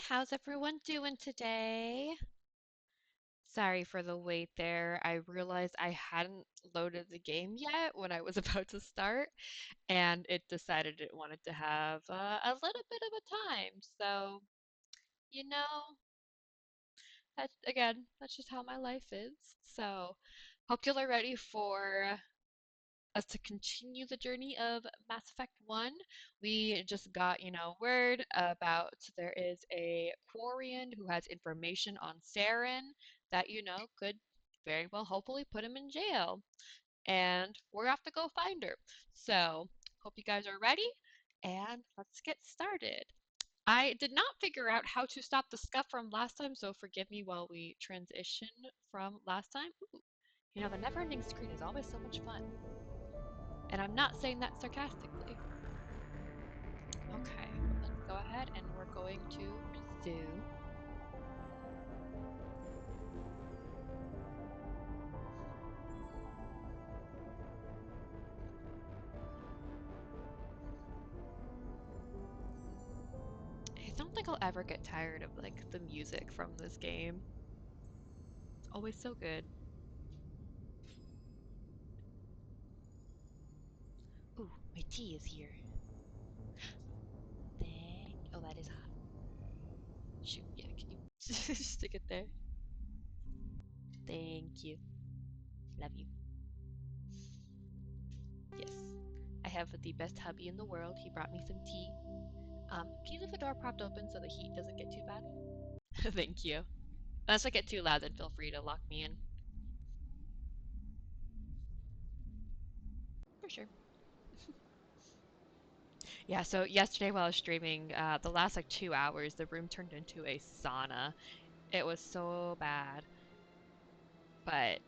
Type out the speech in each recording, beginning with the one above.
How's everyone doing today? Sorry for the wait there. I realized I hadn't loaded the game yet when I was about to start, and it decided it wanted to have a little bit of a time. So, you know, that's just how my life is. So, hope you are ready for us to continue the journey of Mass Effect 1. We just got, word about there is a Quarian who has information on Saren that, could very well hopefully put him in jail. And we're off to go find her. So, hope you guys are ready and let's get started. I did not figure out how to stop the scuff from last time, so forgive me while we transition from last time. Ooh, the never-ending screen is always so much fun. And I'm not saying that sarcastically. Okay, let's go ahead and we're going to resume. I don't think I'll ever get tired of like the music from this game. Always so good. Ooh, my tea is here. Oh, that is hot. Shoot, yeah, can you stick it there? Thank you. Love you. Yes. I have the best hubby in the world. He brought me some tea. Can you leave the door propped open so the heat doesn't get too bad? Thank you. Unless I get too loud, then feel free to lock me in. For sure. Yeah, so yesterday while I was streaming, the last like 2 hours, the room turned into a sauna. It was so bad. But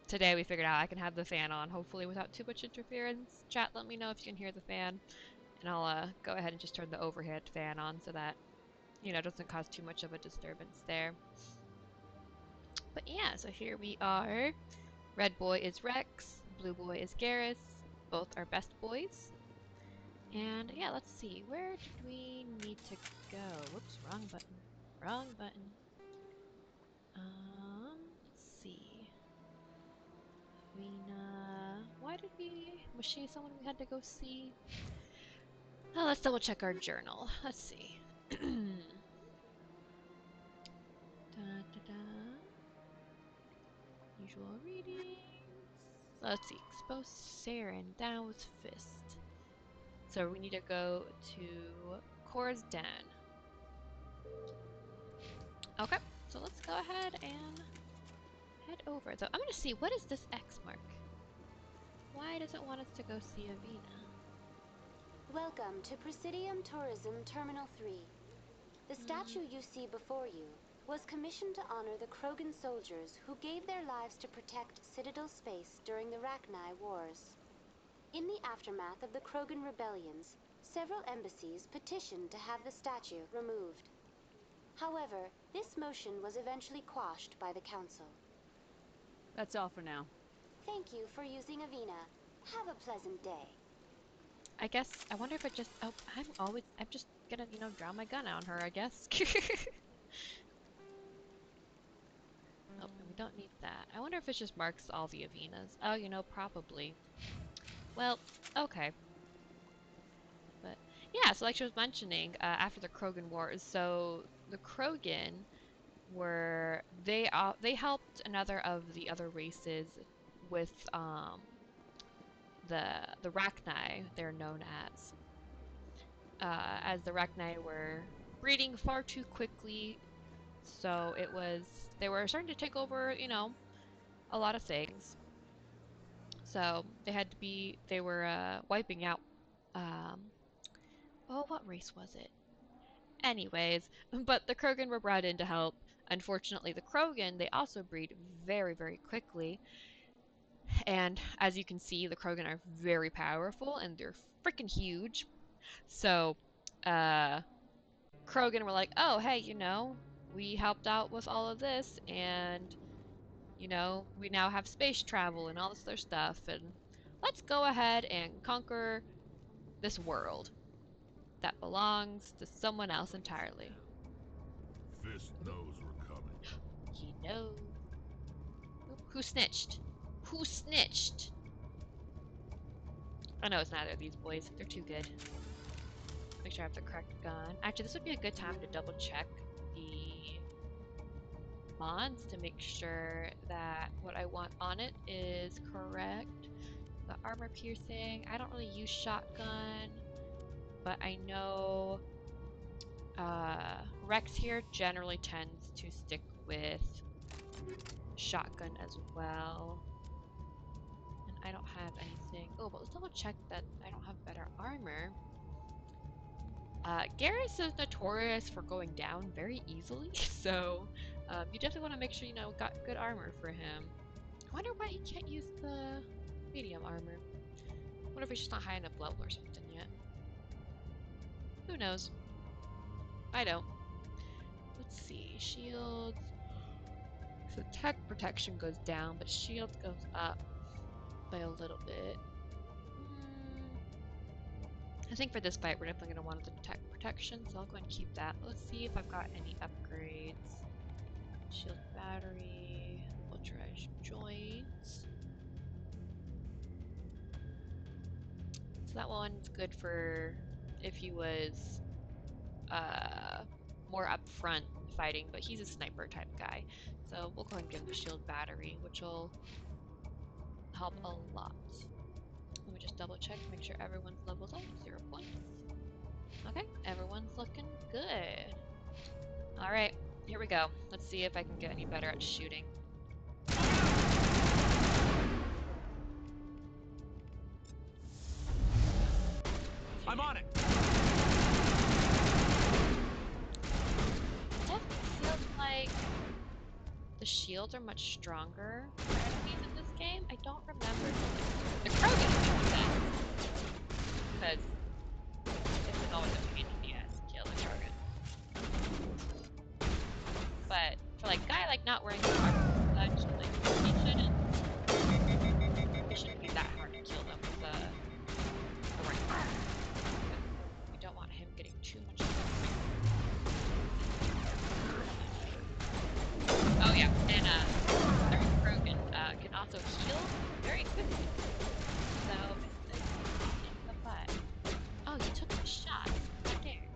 today we figured out I can have the fan on, hopefully without too much interference. Chat, let me know if you can hear the fan, and I'll go ahead and just turn the overhead fan on so that, it doesn't cause too much of a disturbance there. But yeah, so here we are. Red boy is Rex, blue boy is Garrus. Both are best boys. And yeah, let's see. Where did we need to go? Whoops, wrong button. Wrong button. Let's see. Vina. Why did we. Was she someone we had to go see? Oh, let's double check our journal. Let's see. Da, da, da. Usual readings. Let's see. Expose Saren. Down with Fist. So we need to go to Cora's Den. Okay, so let's go ahead and head over. So I'm gonna see, what is this X mark? Why does it want us to go see Avina? Welcome to Presidium Tourism Terminal 3. The statue you see before you was commissioned to honor the Krogan soldiers who gave their lives to protect Citadel space during the Rachni Wars. In the aftermath of the Krogan rebellions, several embassies petitioned to have the statue removed. However, this motion was eventually quashed by the Council. That's all for now. Thank you for using Avina. Have a pleasant day. I guess, I wonder if it just, oh, I'm just gonna, draw my gun on her, I guess. Oh, and we don't need that. I wonder if it just marks all the Avinas. Oh, probably. Well, okay. But, yeah, so like she was mentioning, after the Krogan Wars, so the Krogan they helped another of the other races with the Rachni, they're known as the Rachni were breeding far too quickly, so they were starting to take over, a lot of things. So they were wiping out, um, oh, what race was it? Anyways, but the Krogan were brought in to help. Unfortunately, the Krogan, they also breed very, very quickly. And as you can see, the Krogan are very powerful and they're freaking huge. So, Krogan were like, oh, hey, we helped out with all of this and, we now have space travel and all this other stuff and let's go ahead and conquer this world. that belongs to someone else entirely. Fist knows we're coming. He knows. Who snitched? Who snitched? I know it's neither of these boys. They're too good. Make sure I have the correct gun. Actually, this would be a good time to double check the mods to make sure that what I want on it is correct. The armor piercing. I don't really use shotgun, but I know Rex here generally tends to stick with shotgun as well. And I don't have anything. Oh, but let's double check that I don't have better armor. Garrus is notorious for going down very easily, so you definitely want to make sure you know got good armor for him. I wonder why he can't use the medium armor. I wonder if he's just not high enough level or something yet. Who knows? I don't. Let's see. Shields. So tech protection goes down, but shield goes up by a little bit. I think for this fight, we're definitely going to want the tech protection, so I'll go ahead and keep that. Let's see if I've got any upgrades. Shield battery, ultra-edge joints. So that one's good for if he was more up front fighting, but he's a sniper type guy. So we'll go ahead and give him the shield battery, which will help a lot. Let me just double check, make sure everyone's levels up, 0 points. Okay, everyone's looking good. Alright, here we go. Let's see if I can get any better at shooting. I'm on it! Definitely feels like the shields are much stronger for enemies in this game. I don't remember. The Krogan makes sense. Because it's always a pain in the ass to kill a Krogan. But for like a guy like not wearing the armor and such, like it shouldn't be that hard to kill them with the right armor. We don't want him getting too much damage. Oh yeah, and their Krogan can also heal very quickly. So it's in the butt. Oh, you took the shot. Right there.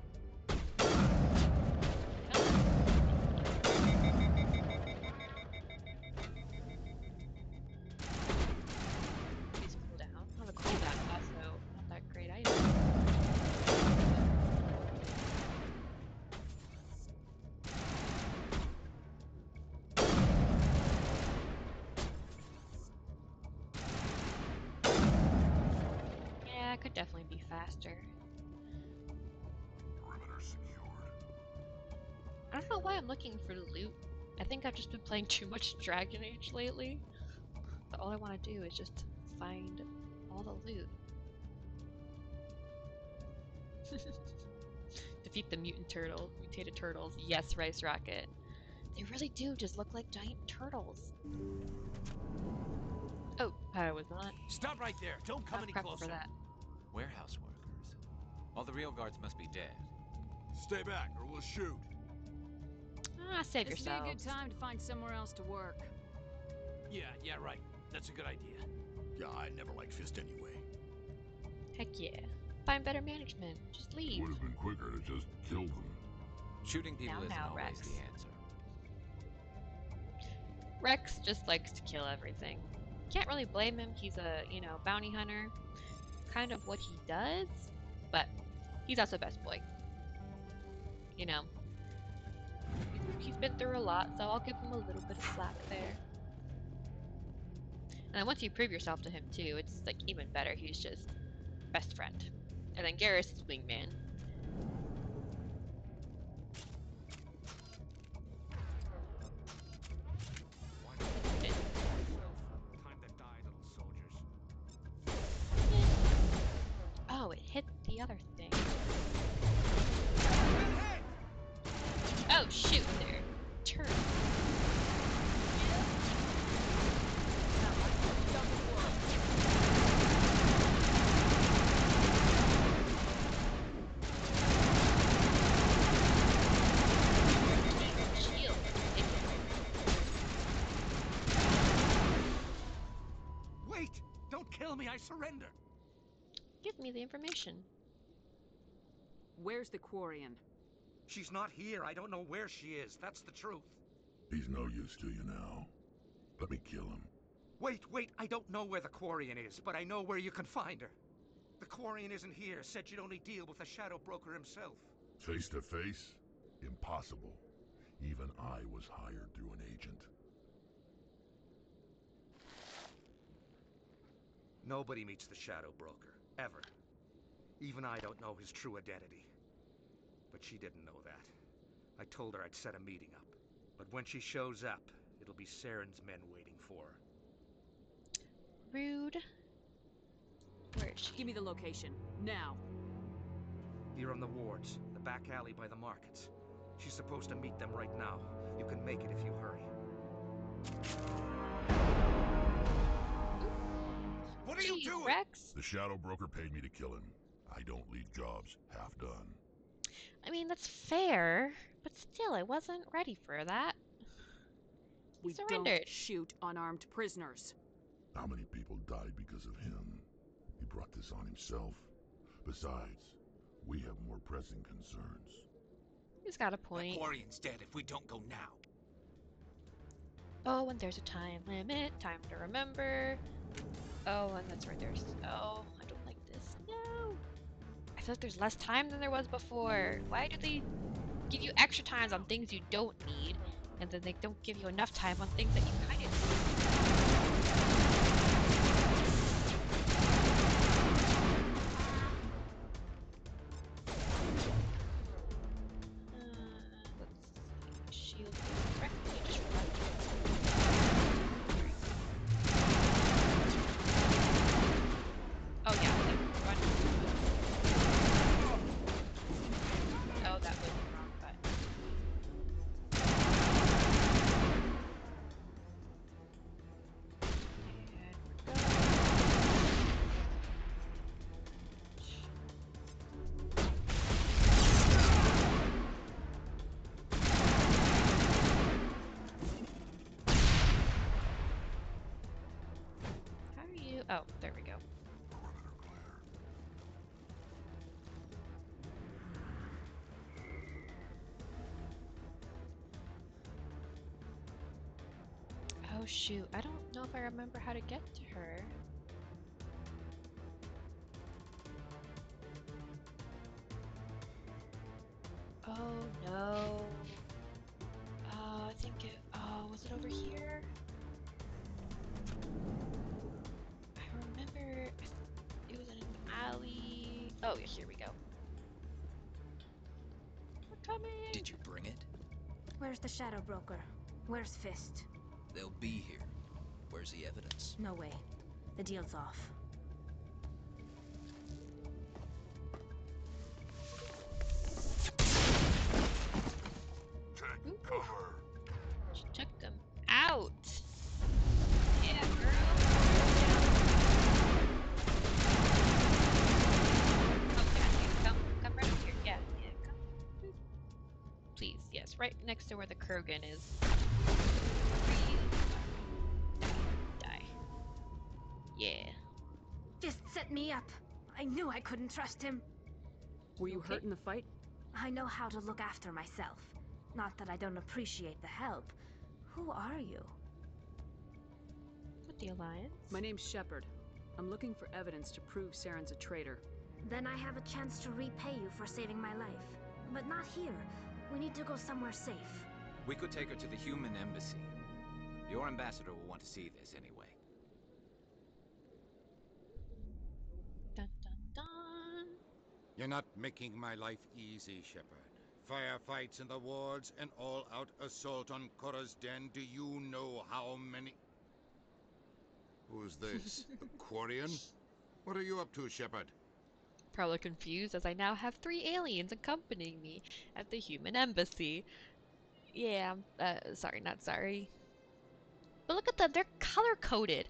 Please cool down. Oh, the cooldown is also not that great either. Yeah, it could definitely be faster. Perimeter secured. I don't know why I'm looking for loot. I think I've just been playing too much Dragon Age lately. But all I want to do is just find all the loot. Defeat the mutated turtles. Yes, Rice Rocket. They really do just look like giant turtles. Oh, I was not. Stop right there! Don't come any prepped closer! for that. Warehouse workers. All the real guards must be dead. Stay back or we'll shoot. Ah, save This would be a yourselves. good time to find somewhere else to work. Yeah, right. That's a good idea. Yeah, I never liked Fist anyway. Heck yeah. Find better management. Just leave. Would have been quicker to just kill them. Shooting people isn't Now, always Rex. the answer. Rex just likes to kill everything. Can't really blame him. He's a, bounty hunter. Kind of what he does, but he's also best boy. He's been through a lot, so I'll give him a little bit of slack there. And then once you prove yourself to him too, it's like even better. He's just best friend. And then Garrus is wingman. Time to die, little soldiers. Oh, it hit the other thing. Oh shoot, there. Turn. me, I surrender. Give me the information. Where's the Quarian? She's not here. I don't know where she is. That's the truth. He's no use to you now. Let me kill him. Wait. I don't know where the Quarian is, but I know where you can find her. The Quarian isn't here. Said you'd only deal with the Shadow Broker himself. Face to face? Impossible. Even I was hired through an agent. Nobody meets the Shadow Broker, ever. Even I don't know his true identity. But she didn't know that. I told her I'd set a meeting up. But when she shows up, it'll be Saren's men waiting for her. Rude. Where is she? Give me the location. Now. Here on the wards, the back alley by the markets. She's supposed to meet them right now. You can make it if you hurry. What are you Jeez, doing? Rex? The Shadow Broker paid me to kill him. I don't leave jobs half done. I mean, that's fair, but still, I wasn't ready for that. We Surrendered. don't shoot unarmed prisoners. How many people died because of him? He brought this on himself. Besides, we have more pressing concerns. He's got a The point. Quarian's dead if we don't go now. Oh, and there's a time limit. Time to remember. Oh, and that's right there's. Oh, I don't like this. No! I thought there's less time than there was before. Why do they give you extra times on things you don't need, and then they don't give you enough time on things that you kind of need? Let's see. Shield correctly. Just oh yeah, run. Oh, that was the wrong button. And we're going. How are you? Oh, there we go. Perimeter clear. Oh shoot, I don't know if I remember how to get to her. Oh no. I think it. Oh, was it over here? I remember it was in an alley. Oh, yeah, here we go. We're coming. Did you bring it? Where's the Shadow Broker? Where's Fist? They'll be here. Where's the evidence? No way. The deal's off. Take Ooh. cover. Check them out. Yeah, girl. Oh, yeah, come right up here. Yeah, come. Please, yes, right next to where the Krogan is. Die. Yeah. Fist set me up. I knew I couldn't trust him. Were you Okay. hurt in the fight? I know how to look after myself. Not that I don't appreciate the help. Who are you? With the Alliance. My name's Shepard. I'm looking for evidence to prove Saren's a traitor. Then I have a chance to repay you for saving my life. But not here. We need to go somewhere safe. We could take her to the human embassy. Your ambassador will want to see this anyway. Dun dun dun. You're not making my life easy, Shepard. Firefights in the wards, an all-out assault on Korra's den. Do you know how many... Who is this? The Quarian? What are you up to, Shepard? Probably confused as I now have 3 aliens accompanying me at the human embassy. Yeah, sorry, not sorry. But look at them, they're color-coded.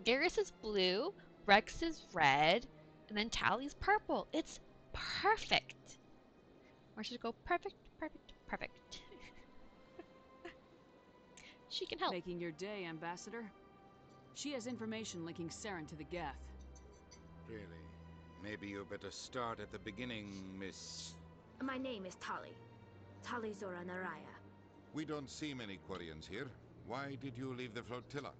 Garrus is blue, Rex is red, and then Tally's purple. It's perfect. Or should go perfect, perfect, perfect. She can help. Making your day, Ambassador. She has information linking Saren to the Geth. Really? Maybe you better start at the beginning, Miss... My name is Tali. Tali Zora Naraya. We don't see many Quarians here. Why did you leave the flotilla?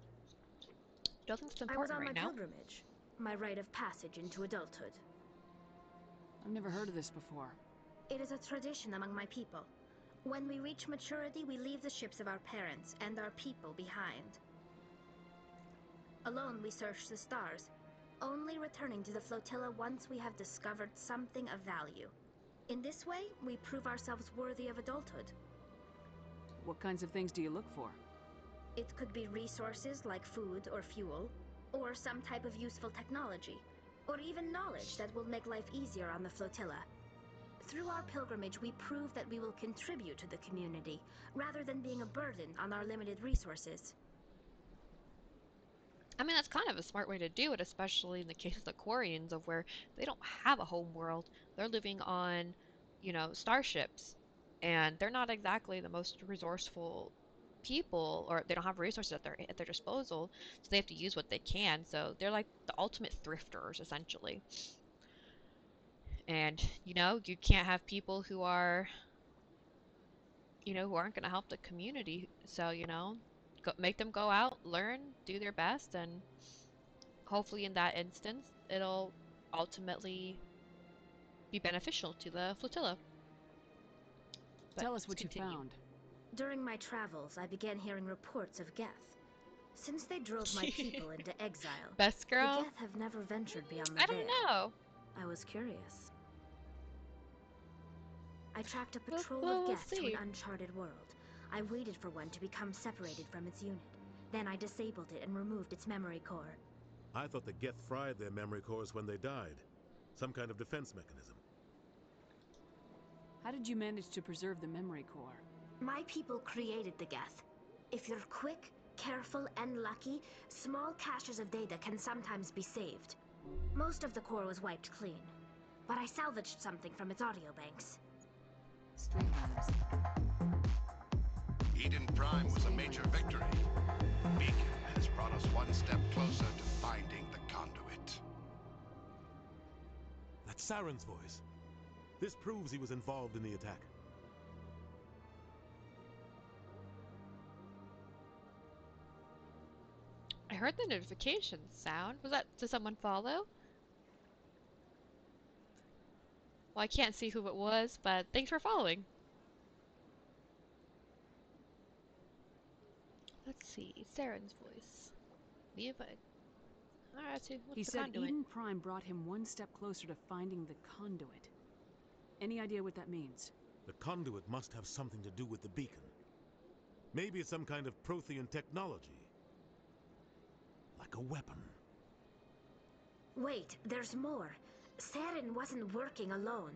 Don't think it's I was important on my right now. pilgrimage. My rite of passage into adulthood. I've never heard of this before. It is a tradition among my people. When we reach maturity, we leave the ships of our parents and our people behind. Alone, we search the stars, only returning to the flotilla once we have discovered something of value. In this way, we prove ourselves worthy of adulthood. What kinds of things do you look for? It could be resources like food or fuel, or some type of useful technology, or even knowledge that will make life easier on the flotilla. Through our pilgrimage, we prove that we will contribute to the community, rather than being a burden on our limited resources. I mean, that's kind of a smart way to do it, especially in the case of the Quarians, of where they don't have a home world. They're living on, starships, and they're not exactly the most resourceful people, or they don't have resources at their disposal, so they have to use what they can. So they're like the ultimate thrifters, essentially. And you can't have people who are, who aren't going to help the community. So make them go out, learn, do their best, and hopefully in that instance, it'll ultimately be beneficial to the flotilla. But Tell us what let's you continue. found. During my travels, I began hearing reports of Geth. Since they drove my people into exile, Best the girl? Geth have never ventured beyond the I veil. don't know. I was curious. I tracked a We'll- patrol we'll of Geth to see. an uncharted world. I waited for one to become separated from its unit. Then I disabled it and removed its memory core. I thought the Geth fried their memory cores when they died. Some kind of defense mechanism. How did you manage to preserve the memory core? My people created the Geth. If you're quick, careful, and lucky, small caches of data can sometimes be saved. Most of the core was wiped clean, but I salvaged something from its audio banks. Streamlabs. Eden Prime was a major victory. Beacon has brought us one step closer to finding the conduit. That's Saren's voice. This proves he was involved in the attack. I heard the notification sound. Was that to someone follow? Well, I can't see who it was, but thanks for following. Let's see. Saren's voice. Leave it. Alright, see. What's He the said conduit? Eden Prime brought him one step closer to finding the conduit. Any idea what that means? The conduit must have something to do with the beacon. Maybe it's some kind of Prothean technology. Like a weapon. Wait, there's more. Saren wasn't working alone.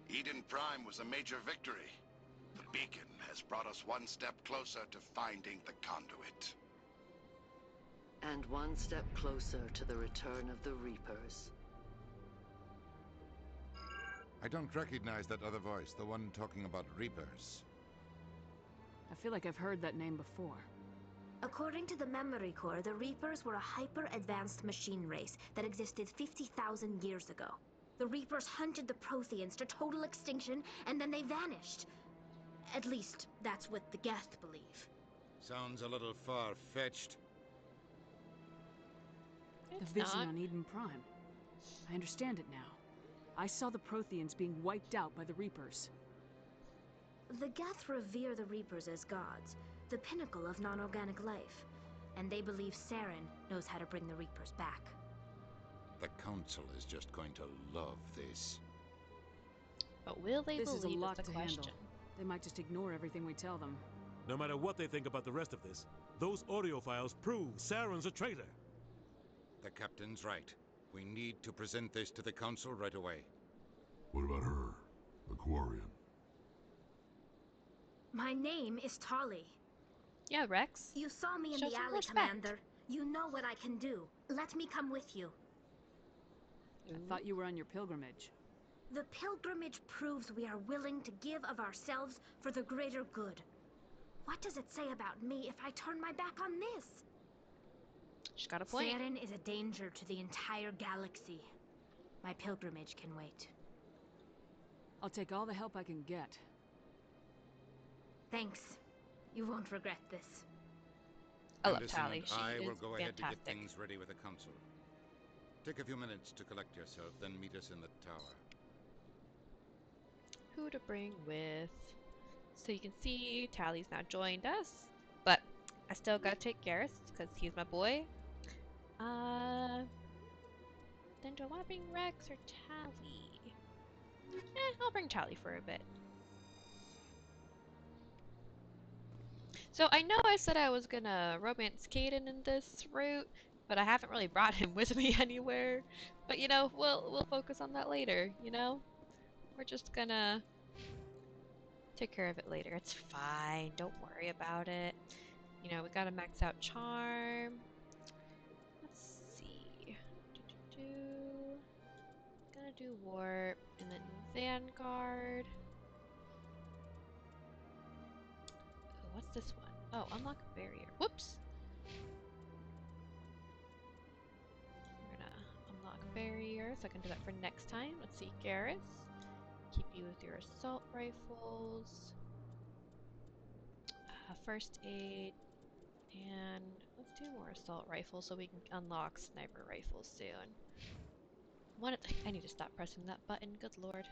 Eden Prime was a major victory. The beacon has brought us one step closer to finding the conduit. And one step closer to the return of the Reapers. I don't recognize that other voice, the one talking about Reapers. I feel like I've heard that name before. According to the memory core, the Reapers were a hyper-advanced machine race that existed 50,000 years ago. The Reapers hunted the Protheans to total extinction, and then they vanished. At least, that's what the Geth believe. Sounds a little far-fetched. The It's vision not. on Eden Prime. I understand it now. I saw the Protheans being wiped out by the Reapers. The Geth revere the Reapers as gods, the pinnacle of non-organic life. And they believe Saren knows how to bring the Reapers back. The Council is just going to love this. But will they This is a believe lot is the to handle. question. They might just ignore everything we tell them. No matter what they think about the rest of this, those audio files prove Saren's a traitor. The captain's right. We need to present this to the Council right away. What about her? The Quarian? My name is Tali. Yeah, Rex. You saw me in Show the some alley, respect. Commander. You know what I can do. Let me come with you. I thought you were on your pilgrimage. The pilgrimage proves we are willing to give of ourselves for the greater good. What does it say about me if I turn my back on this? She's got a point. Saren is a danger to the entire galaxy. My pilgrimage can wait. I'll take all the help I can get. Thanks. You won't regret this. I love Anderson Tali. and She I is will go ahead to get fantastic. things ready with the council. Take a few minutes to collect yourself, then meet us in the tower. Who to bring with? So you can see Tali's now joined us, but I still gotta take Garrus because he's my boy. Then do I want to bring Rex or Tali? I'll bring Tali for a bit. So I know I said I was gonna romance Caden in this route, but I haven't really brought him with me anywhere. But you know, we'll focus on that later. You know, we're just gonna take care of it later. It's fine. Don't worry about it. You know, we gotta max out charm. Let's see. Gonna do warp and then Vanguard. Oh, what's this one? Oh, unlock barrier. Whoops. We're gonna unlock barrier, so I can do that for next time. Let's see, Garrus. Keep you with your assault rifles. First aid. And let's do more assault rifles so we can unlock sniper rifles soon. I need to stop pressing that button, good lord.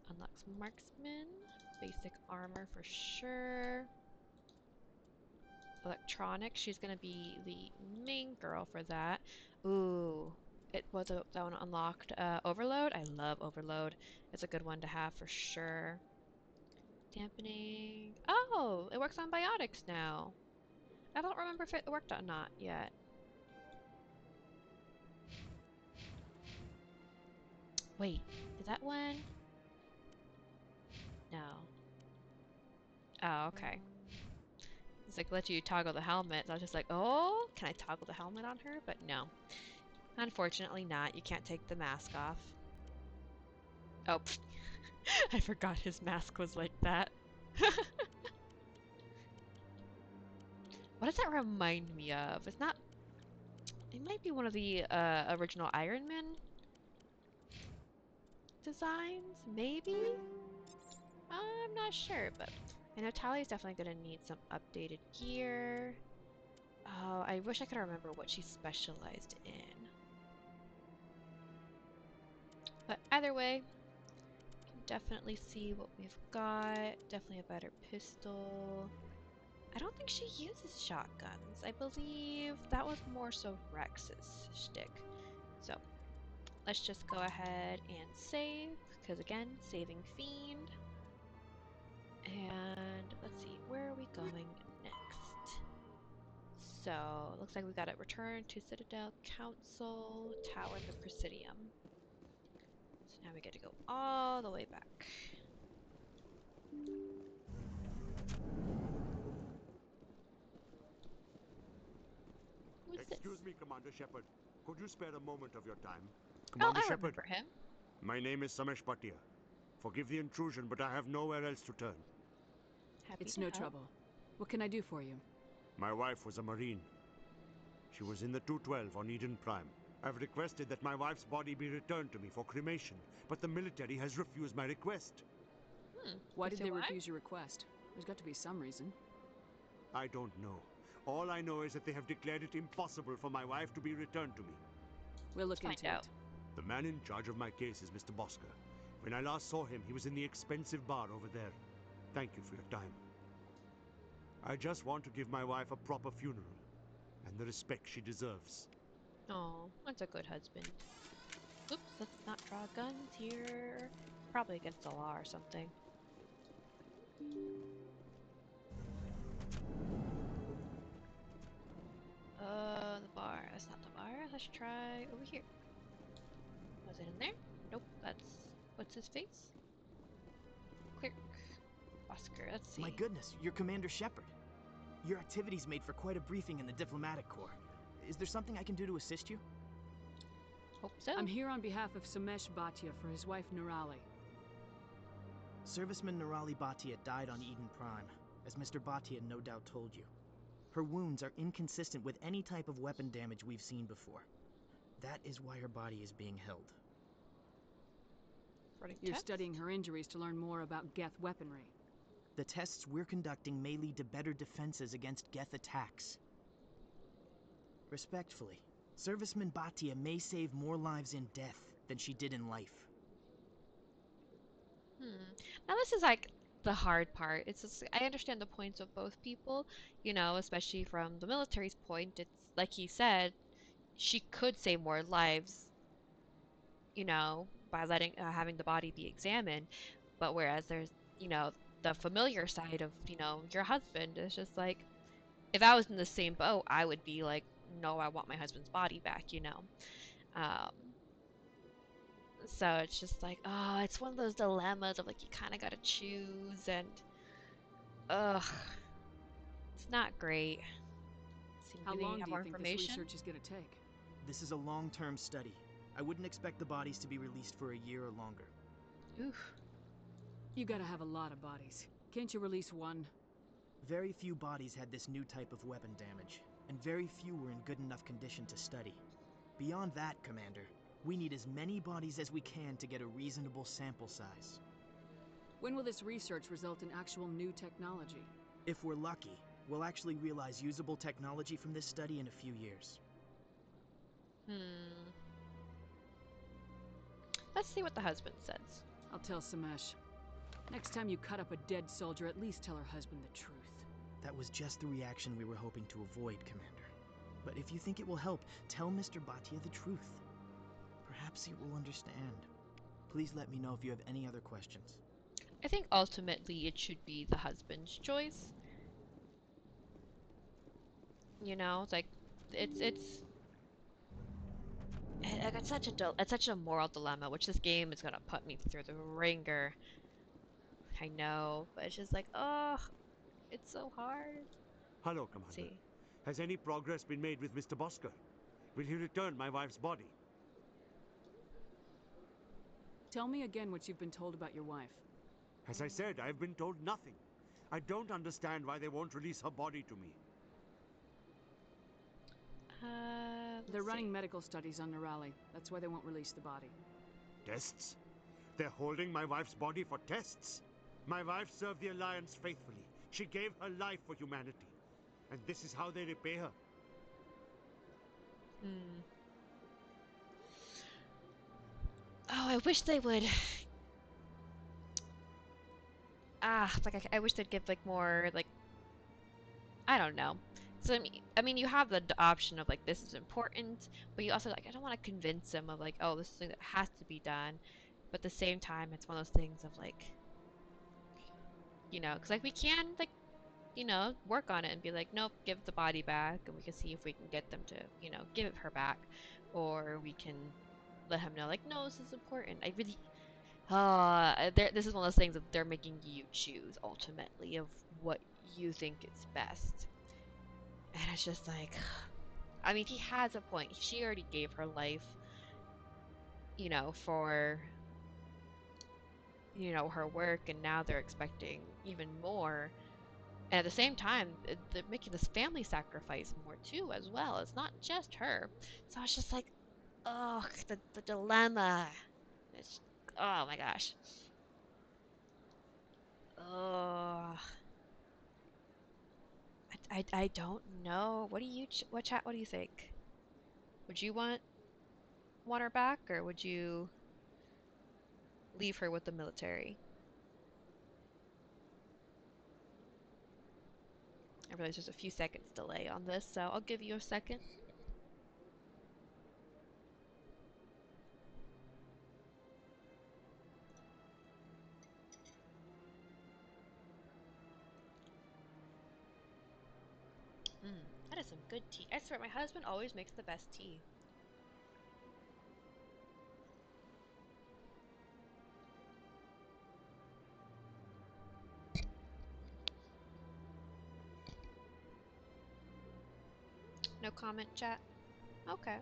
Unlocks marksman. Basic armor for sure. Electronics, she's gonna be the main girl for that. Ooh, that one unlocked. Overload, I love Overload. It's a good one to have for sure. Dampening. Oh, it works on biotics now. I don't remember if it worked or not yet. Wait, is that one? No. Oh, okay. It's like let you toggle the helmet. So I was just like, oh, can I toggle the helmet on her? But no. Unfortunately not. You can't take the mask off. Oh, I forgot his mask was like that. What does that remind me of? It's not... It might be one of the original Iron Man designs, maybe? I'm not sure, but I know Tali's definitely gonna need some updated gear. Oh, I wish I could remember what she specialized in. But either way, can definitely see what we've got. Definitely a better pistol. I don't think she uses shotguns. I believe that was more so Rex's shtick. So let's just go ahead and save, because again, saving Fiend. And let's see, where are we going next? So, looks like we gotta return to Citadel Council, Tower of the Presidium. So now we get to go all the way back. Who's Excuse this? me, Commander Shepard. Could you spare a moment of your time? Oh, Commander I Shepard, remember him. my name is Samesh Bhatia. Forgive the intrusion, but I have nowhere else to turn. Happy It's to no help. trouble. What can I do for you? My wife was a Marine. She was in the 212 on Eden Prime. I've requested that my wife's body be returned to me for cremation, but the military has refused my request. Why You did say they why? refuse your request? There's got to be some reason. I don't know. All I know is that they have declared it impossible for my wife to be returned to me. We'll look Let's into find out. it. The man in charge of my case is Mr. Bosker. When I last saw him, he was in the expensive bar over there. Thank you for your time. I just want to give my wife a proper funeral, and the respect she deserves. Oh, that's a good husband. Oops, let's not draw guns here. Probably against the law or something. The bar. That's not the bar. Let's try over here. Was it in there? Nope, that's... What's his face? Clerk. Oscar, let's see. My goodness, you're Commander Shepard. Your activities made for quite a briefing in the Diplomatic Corps. Is there something I can do to assist you? Hope so. I'm here on behalf of Samesh Bhatia for his wife Nirali. Serviceman Nirali Bhatia died on Eden Prime, as Mr. Bhatia no doubt told you. Her wounds are inconsistent with any type of weapon damage we've seen before. That is why her body is being held. You're studying her injuries to learn more about Geth weaponry. The tests we're conducting may lead to better defenses against Geth attacks. Respectfully, Serviceman Batia may save more lives in death than she did in life. Now this is like the hard part. It's just, I understand the points of both people, you know, especially from the military's point. It's like he said, she could save more lives, you know, by letting having the body be examined. But whereas there's, you know, the familiar side of, you know, your husband, it's just like, if I was in the same boat, I would be like, no, I want my husband's body back, you know. So it's just like, oh, it's one of those dilemmas of like you kind of gotta choose, and ugh, it's not great. How Do you long have do you more think this information? research is going to take? This is a long-term study. I wouldn't expect the bodies to be released for a year or longer. Oof. You gotta have a lot of bodies. Can't you release one? Very few bodies had this new type of weapon damage, and very few were in good enough condition to study. Beyond that, Commander, we need as many bodies as we can to get a reasonable sample size. When will this research result in actual new technology? If we're lucky, we'll actually realize usable technology from this study in a few years. Let's see what the husband says. I'll tell Samesh. Next time you cut up a dead soldier, at least tell her husband the truth. That was just the reaction we were hoping to avoid, Commander. But if you think it will help, tell Mr. Batia the truth. Perhaps he will understand. Please let me know if you have any other questions. I think ultimately it should be the husband's choice. You know, it's like it's such a moral dilemma, which this game is gonna put me through the ringer. I know, but it's just like, oh, it's so hard. Hello, Commander. See. Has any progress been made with Mr. Bosker? Will he return my wife's body? Tell me again what you've been told about your wife. As I said, I've been told nothing. I don't understand why they won't release her body to me. They're running medical studies on Nirali. That's why they won't release the body. Tests? They're holding my wife's body for tests? My wife served the Alliance faithfully. She gave her life for humanity. And this is how they repay her. Oh, I wish they would. Like I wish they'd give like more like, I don't know. So I mean, you have the option of like this is important, but you also like I don't want to convince them of like, oh, this is something that has to be done. But at the same time, it's one of those things of like, you know, because like we can like, you know, work on it and be like, nope, give the body back, and we can see if we can get them to, you know, give her back, or we can let him know like, no, this is important. I really, this is one of those things that they're making you choose ultimately of what you think is best. And it's just like, I mean, he has a point. She already gave her life, you know, for, you know, her work, and now they're expecting even more. And at the same time, they're making this family sacrifice more too, as well. It's not just her. So it's just like, oh, the dilemma. It's, oh my gosh. Oh. I don't know. What do you what do you think? Would you want her back, or would you leave her with the military? I realize there's a few seconds delay on this, so I'll give you a second. That is some good tea. I swear, my husband always makes the best tea. No comment, chat? Okay.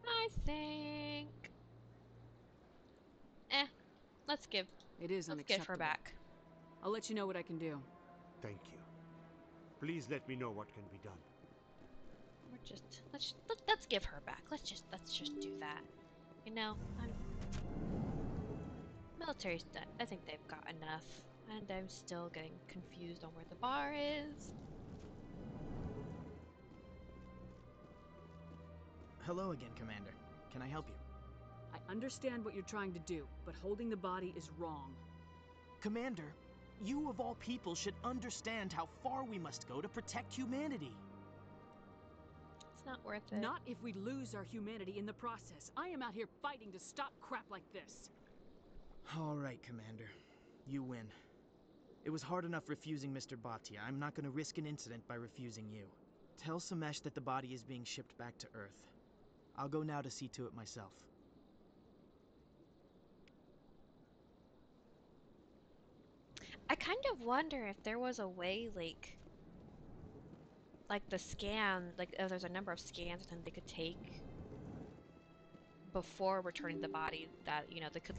I think... let's give... It is let's get her unacceptable. back. I'll let you know what I can do. Thank you. Please let me know what can be done. We're just let's give her back. Let's just do that. You know, military's done. I think they've got enough, and I'm still getting confused on where the bar is. Hello again, Commander. Can I help you? I understand what you're trying to do, but holding the body is wrong. Commander, you of all people should understand how far we must go to protect humanity. It's not worth it. Not if we lose our humanity in the process. I am out here fighting to stop crap like this. All right, Commander. You win. It was hard enough refusing Mr. Bhatia. I'm not going to risk an incident by refusing you. Tell Samesh that the body is being shipped back to Earth. I'll go now to see to it myself. I kind of wonder if there was a way, like the scan, like if there's a number of scans that they could take before returning the body that, you know, they could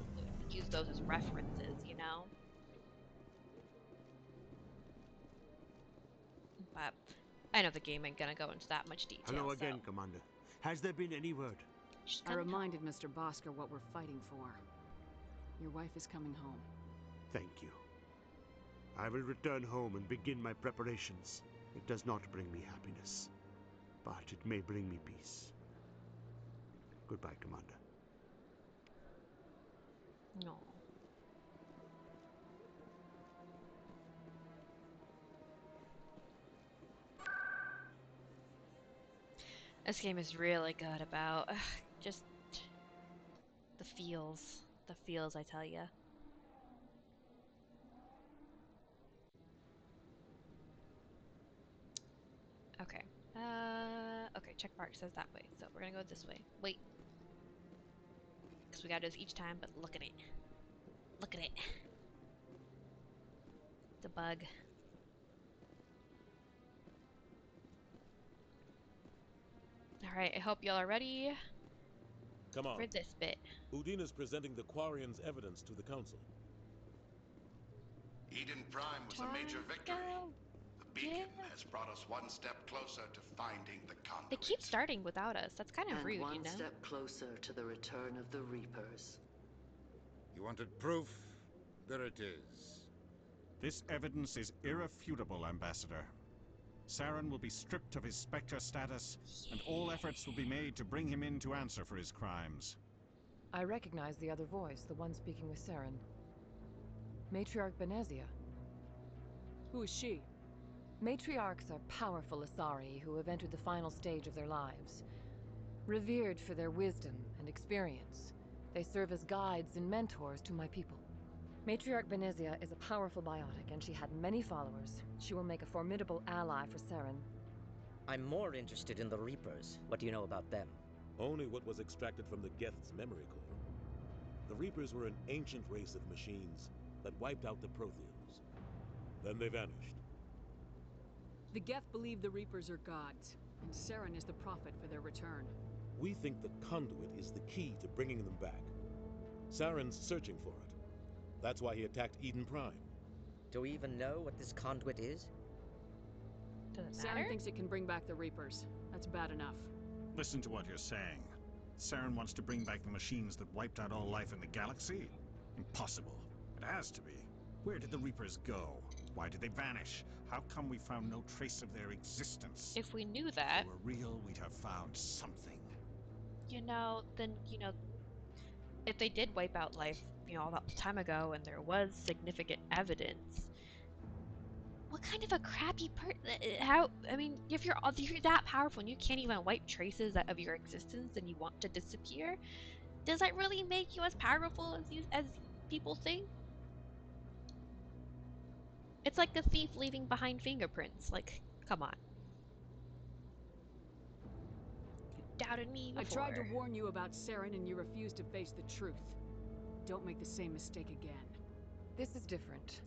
use those as references, you know? But I know the game ain't gonna go into that much detail. Hello again, Commander. Has there been any word? I reminded Mr. Bosker what we're fighting for. Your wife is coming home. Thank you. I will return home and begin my preparations. It does not bring me happiness, but it may bring me peace. Goodbye, Commander. No. This game is really good about just the feels. The feels, I tell ya. Okay. Okay, check mark says that way, so we're gonna go this way. Wait. Because we gotta do this each time, but look at it. Look at it. It's a bug. Alright, I hope y'all are ready. Come on. For this bit. Udine is presenting the Quarians' evidence to the Council. Eden Prime was a major victory. The beacon has brought us one step closer to finding the conduit. They keep starting without us. That's kind of rude, one you know? step closer to the return of the Reapers. You wanted proof? There it is. This evidence is irrefutable, Ambassador. Saren will be stripped of his Spectre status, and all efforts will be made to bring him in to answer for his crimes. I recognize the other voice, the one speaking with Saren. Matriarch Benezia. Who is she? Matriarchs are powerful Asari who have entered the final stage of their lives. Revered for their wisdom and experience, they serve as guides and mentors to my people. Matriarch Benezia is a powerful biotic, and she had many followers. She will make a formidable ally for Saren. I'm more interested in the Reapers. What do you know about them? Only what was extracted from the Geth's memory core. The Reapers were an ancient race of machines that wiped out the Protheans. Then they vanished. The Geth believe the Reapers are gods, and Saren is the prophet for their return. We think the conduit is the key to bringing them back. Saren's searching for it. That's why he attacked Eden Prime. Do we even know what this conduit is? Saren thinks it can bring back the Reapers. That's bad enough. Listen to what you're saying. Saren wants to bring back the machines that wiped out all life in the galaxy? Impossible. It has to be. Where did the Reapers go? Why did they vanish? How come we found no trace of their existence? If we knew that... If they were real, we'd have found something. You know, then, you know, if they did wipe out life, you know, all that time ago, and there was significant evidence, what kind of a crappy I mean, if you're that powerful and you can't even wipe traces of your existence and you want to disappear, does that really make you as powerful as people think? It's like a thief leaving behind fingerprints. Like, come on. You doubted me before. I tried to warn you about Saren and you refused to face the truth. Don't make the same mistake again. This is different.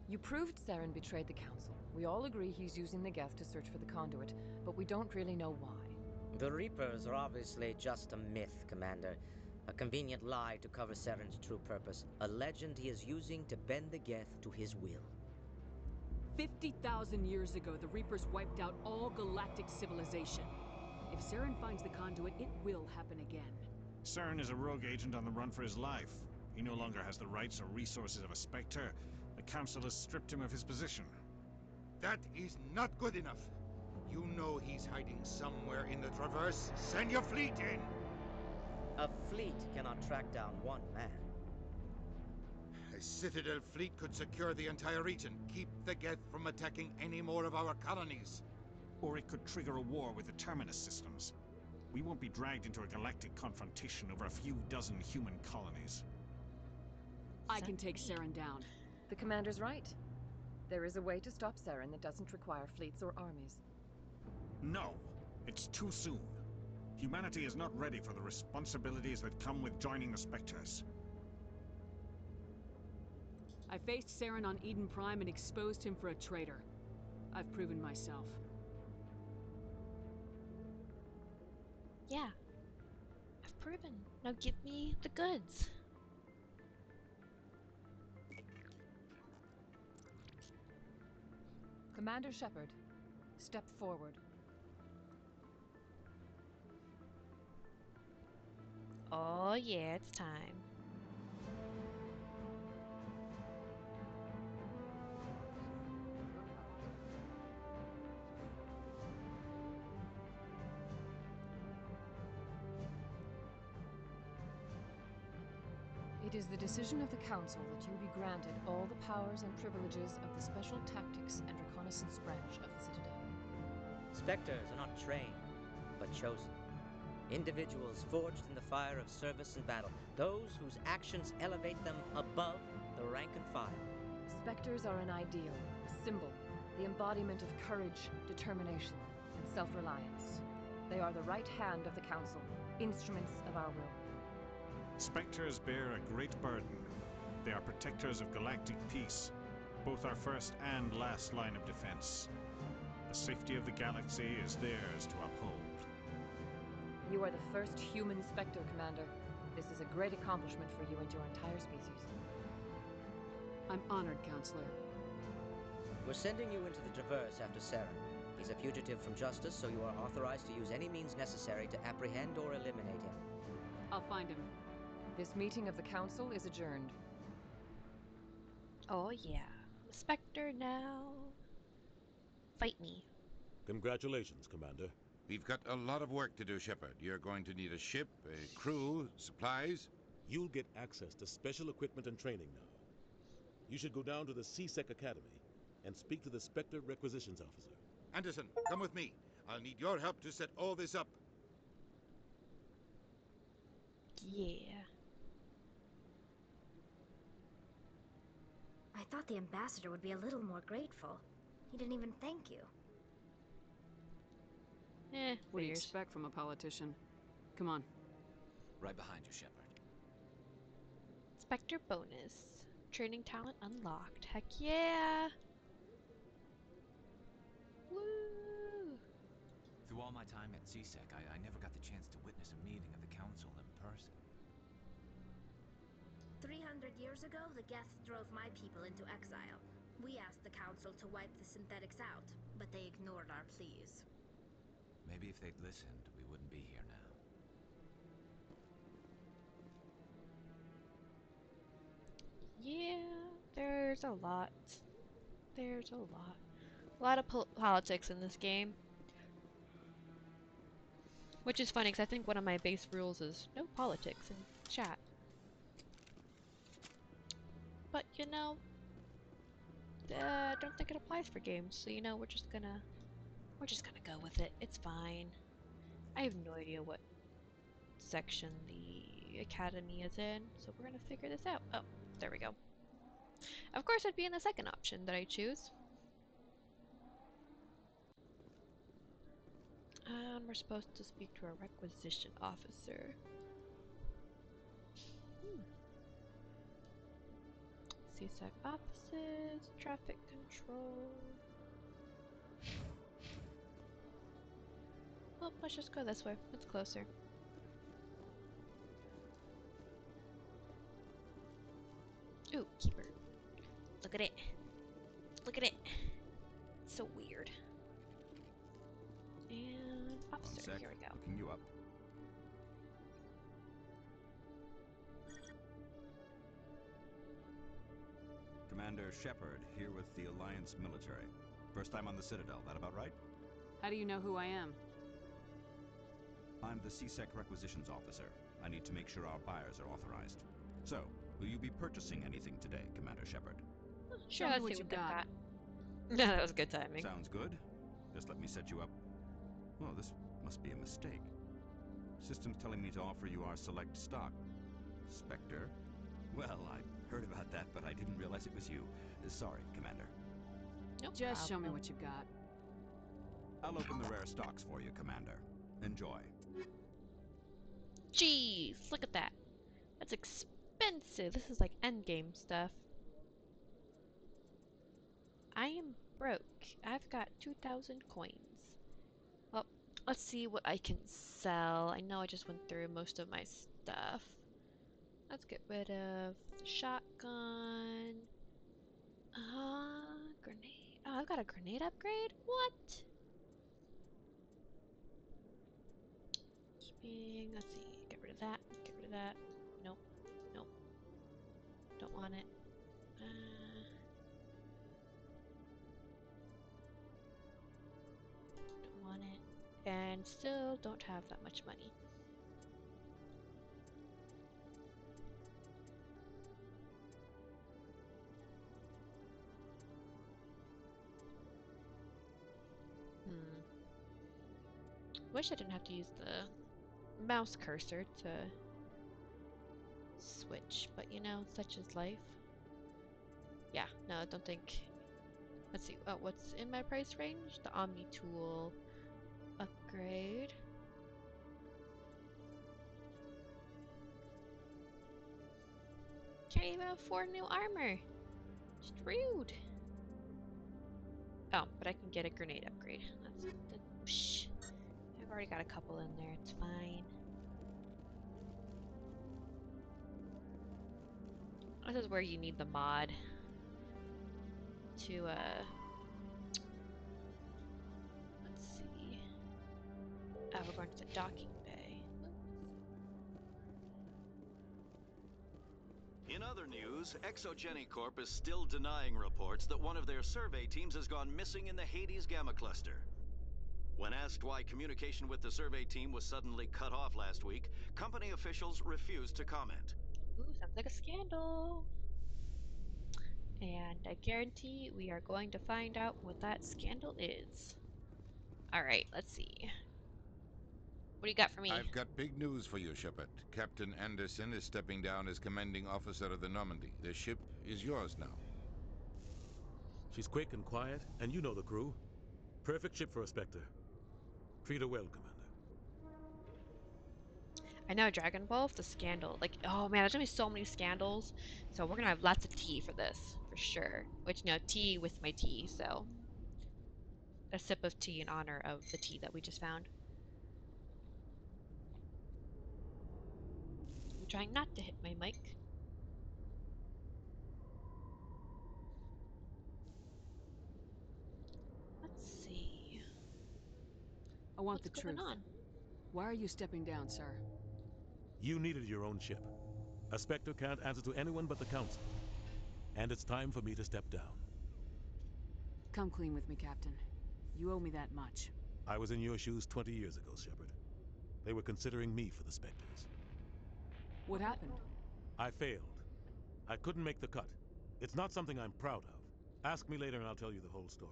You proved Saren betrayed the Council. We all agree he's using the Geth to search for the conduit, but we don't really know why. The Reapers are obviously just a myth, Commander. A convenient lie to cover Saren's true purpose. A legend he is using to bend the Geth to his will. 50,000 years ago, the Reapers wiped out all galactic civilization. If Saren finds the conduit, it will happen again. Saren is a rogue agent on the run for his life. He no longer has the rights or resources of a Spectre. The Council has stripped him of his position. That is not good enough. You know he's hiding somewhere in the Traverse. Send your fleet in! A fleet cannot track down one man. A Citadel fleet could secure the entire region, keep the Geth from attacking any more of our colonies. Or it could trigger a war with the Terminus systems. We won't be dragged into a galactic confrontation over a few dozen human colonies. I can take Saren down. The commander's right. There is a way to stop Saren that doesn't require fleets or armies. No! It's too soon. Humanity is not ready for the responsibilities that come with joining the Spectres. I faced Saren on Eden Prime and exposed him for a traitor. I've proven myself. Yeah. I've proven. Now give me the goods. Commander Shepard, step forward. Oh yeah, it's time. It is the decision of the Council that you be granted all the powers and privileges of the Special Tactics and Reconnaissance branch of the Citadel. Spectres are not trained, but chosen. Individuals forged in the fire of service and battle. Those whose actions elevate them above the rank and file. Spectres are an ideal, a symbol, the embodiment of courage, determination, and self-reliance. They are the right hand of the Council, instruments of our will. Spectres bear a great burden. They are protectors of galactic peace, both our first and last line of defense. The safety of the galaxy is theirs to uphold. You are the first human Spectre, Commander. This is a great accomplishment for you and your entire species. I'm honored, Counselor. We're sending you into the Traverse after Saren. He's a fugitive from justice, so you are authorized to use any means necessary to apprehend or eliminate him. I'll find him. This meeting of the Council is adjourned. Oh yeah. I'm a Spectre now. Fight me. Congratulations, Commander. We've got a lot of work to do, Shepard. You're going to need a ship, a crew, supplies. You'll get access to special equipment and training now. You should go down to the C-Sec Academy and speak to the Spectre Requisitions Officer. Anderson, come with me. I'll need your help to set all this up. Yeah. I thought the ambassador would be a little more grateful. He didn't even thank you. What do you expect from a politician? Come on. Right behind you, Shepard. Spectre bonus. Training talent unlocked. Heck yeah! Woo! Through all my time at C-Sec, I never got the chance to witness a meeting of the Council in person. 300 years ago, the Geth drove my people into exile. We asked the Council to wipe the synthetics out, but they ignored our pleas. Maybe if they'd listened, we wouldn't be here now. Yeah, there's a lot. There's a lot. A lot of politics in this game. Which is funny, because I think one of my base rules is no politics in chat. But, you know, I don't think it applies for games, so, you know, we're just gonna go with it. It's fine. I have no idea what section the academy is in, so we're gonna figure this out. Oh, there we go. Of course, I'd be in the second option that I choose. And we're supposed to speak to a requisition officer. C-Sec offices, traffic control. Well, let's just go this way. It's closer. Ooh, keeper. Look at it. Look at it. so weird. And officer, here we go. Looking you up. Commander Shepard, here with the Alliance military. First time on the Citadel, that about right? How do you know who I am? I'm the CSEC requisitions officer. I need to make sure our buyers are authorized. So, will you be purchasing anything today, Commander Shepard? Sure, Show me let's what see you what they've got. got. Yeah, that was good timing. Sounds good. Just let me set you up. Oh, this must be a mistake. System's telling me to offer you our select stock. Spectre? Well, I heard about that, but I didn't realize it was you. Sorry, Commander. No Just show me problem. what you've got. I'll open the rare stocks for you, Commander. Enjoy. Jeez, look at that. That's expensive. This is like endgame stuff. I am broke. I've got 2,000 coins. Well, let's see what I can sell. I know I just went through most of my stuff. Let's get rid of the shotgun. Grenade. Oh, I've got a grenade upgrade? What? Keeping, let's see, get rid of that, get rid of that. Nope, nope. Don't want it. Don't want it. And still don't have that much money. Wish I didn't have to use the mouse cursor to switch, but you know, such is life. Yeah, no, I don't think. Let's see, what's in my price range? The Omni Tool upgrade. Can't even afford new armor. Just rude. Oh, but I can get a grenade upgrade. That's the. Psh. I've already got a couple in there. It's fine. This is where you need the mod to let's see. Oh, we're going to the docking bay. In other news, Exogeny Corp is still denying reports that one of their survey teams has gone missing in the Hades Gamma Cluster. When asked why communication with the survey team was suddenly cut off last week, company officials refused to comment. Ooh, sounds like a scandal. And I guarantee we are going to find out what that scandal is. Alright, let's see. What do you got for me? I've got big news for you, Shepard. Captain Anderson is stepping down as commanding officer of the Normandy. The ship is yours now. She's quick and quiet, and you know the crew. Perfect ship for a Spectre. Treat her well, Commander. I know Dragon Ball, the scandal. Like, oh man, there's gonna be so many scandals. So we're gonna have lots of tea for this, for sure. Which, you know, tea with my tea, so. A sip of tea in honor of the tea that we just found. I'm trying not to hit my mic. Let's see. I want What's the truth. going on? Why are you stepping down, sir? You needed your own ship. A Spectre can't answer to anyone but the Council. And it's time for me to step down. Come clean with me, Captain. You owe me that much. I was in your shoes 20 years ago, Shepard. They were considering me for the Spectres. What happened? I failed. I couldn't make the cut. It's not something I'm proud of. Ask me later and I'll tell you the whole story.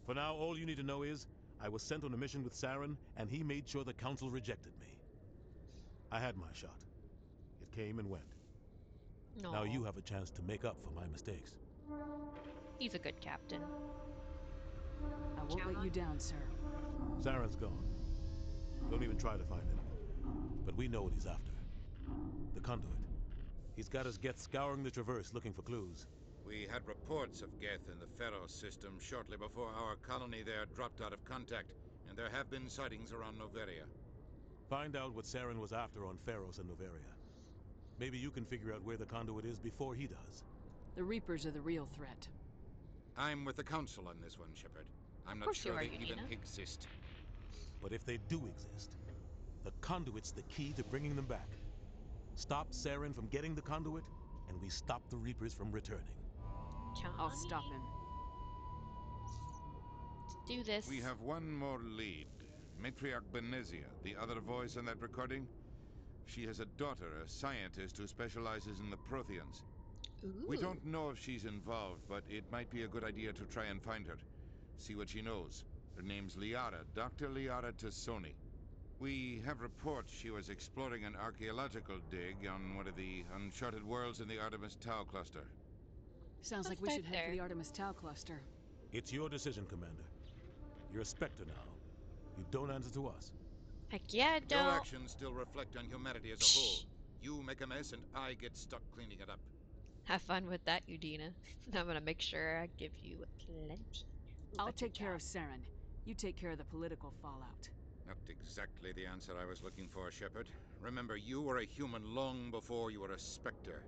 For now, all you need to know is, I was sent on a mission with Saren, and he made sure the Council rejected me. I had my shot. It came and went. No. Now you have a chance to make up for my mistakes. He's a good captain. I won't let you down, sir. Saren's gone. Don't even try to find him. But we know what he's after. The conduit. He's got his Geth scouring the Traverse looking for clues. We had reports of Geth in the Pharos system shortly before our colony there dropped out of contact, and there have been sightings around Noveria. Find out what Saren was after on Pharos and Noveria. Maybe you can figure out where the conduit is before he does. The Reapers are the real threat. I'm with the Council on this one, Shepard. I'm not course you sure are, they even Udina. exist. But if they do exist, the conduit's the key to bringing them back. Stop Saren from getting the conduit, and we stop the Reapers from returning. Count I'll on stop me. him. Let's do this. We have one more lead. Matriarch Benezia, the other voice in that recording. She has a daughter, a scientist who specializes in the Protheans. We Ooh. don't know if she's involved, but it might be a good idea to try and find her. See what she knows. Her name's Liara, Dr. Liara Tassoni. We have reports she was exploring an archaeological dig on one of the uncharted worlds in the Artemis Tau cluster. Sounds Let's like we start should head for there. the Artemis Tau cluster. It's your decision, Commander. You're a Spectre now. You don't answer to us. Heck yeah, I Your don't. actions still reflect on humanity as a whole. You make a mess and I get stuck cleaning it up. Have fun with that, Udina. I'm gonna make sure I give you plenty. Ooh, I'll what's your take care of job? Saren. You take care of the political fallout. Not exactly the answer I was looking for, Shepard. Remember, you were a human long before you were a Spectre.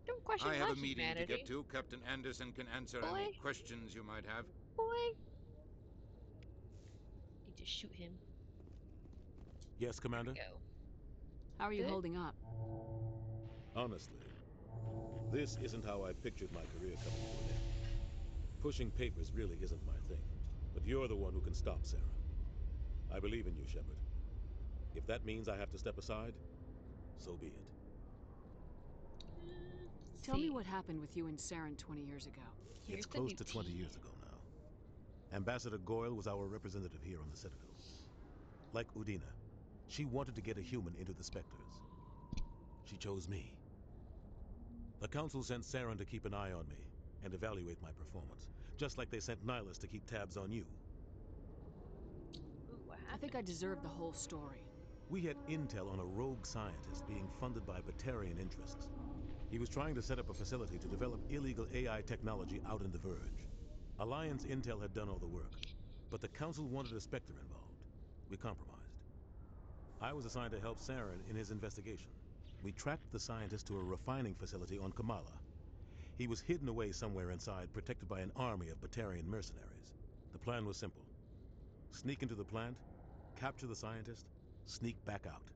Don't question I have my a meeting to humanity. get to. Captain Anderson can answer Boy. any questions you might have. Boy. Need to shoot him. Yes, Commander? Go. How are you Good? holding up? Honestly, this isn't how I pictured my career coming to an end. Pushing papers really isn't my thing. But you're the one who can stop Sarah. I believe in you, Shepard. If that means I have to step aside, so be it. Tell me what happened with you and Saren 20 years ago. It's close to 20 years ago now. Ambassador Goyle was our representative here on the Citadel. Like Udina, she wanted to get a human into the Spectres. She chose me. The Council sent Saren to keep an eye on me and evaluate my performance, just like they sent Nihilus to keep tabs on you. Ooh, what I think I deserve the whole story. We had intel on a rogue scientist being funded by Batarian interests. He was trying to set up a facility to develop illegal AI technology out in the Verge. Alliance intel had done all the work, but the Council wanted a Spectre involved. We compromised. I was assigned to help Saren in his investigation. We tracked the scientist to a refining facility on Kamala. He was hidden away somewhere inside, protected by an army of Batarian mercenaries. The plan was simple. Sneak into the plant, capture the scientist, sneak back out.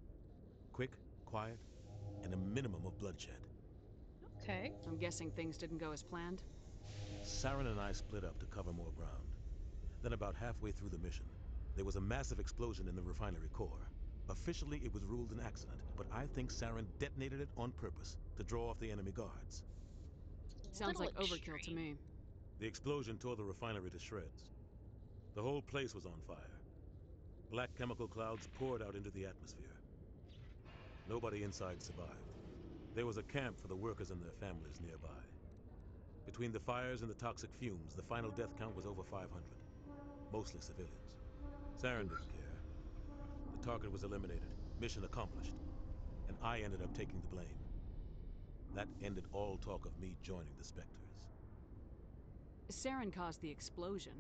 Quick, quiet, and a minimum of bloodshed. Okay. I'm guessing things didn't go as planned? Saren and I split up to cover more ground. Then about halfway through the mission, there was a massive explosion in the refinery core. Officially, it was ruled an accident, but I think Saren detonated it on purpose to draw off the enemy guards. Sounds like overkill to me. The explosion tore the refinery to shreds. The whole place was on fire. Black chemical clouds poured out into the atmosphere. Nobody inside survived. There was a camp for the workers and their families nearby. Between the fires and the toxic fumes, the final death count was over 500. Mostly civilians. Saren didn't care. The target was eliminated, mission accomplished, and I ended up taking the blame. That ended all talk of me joining the Spectres. Saren caused the explosion.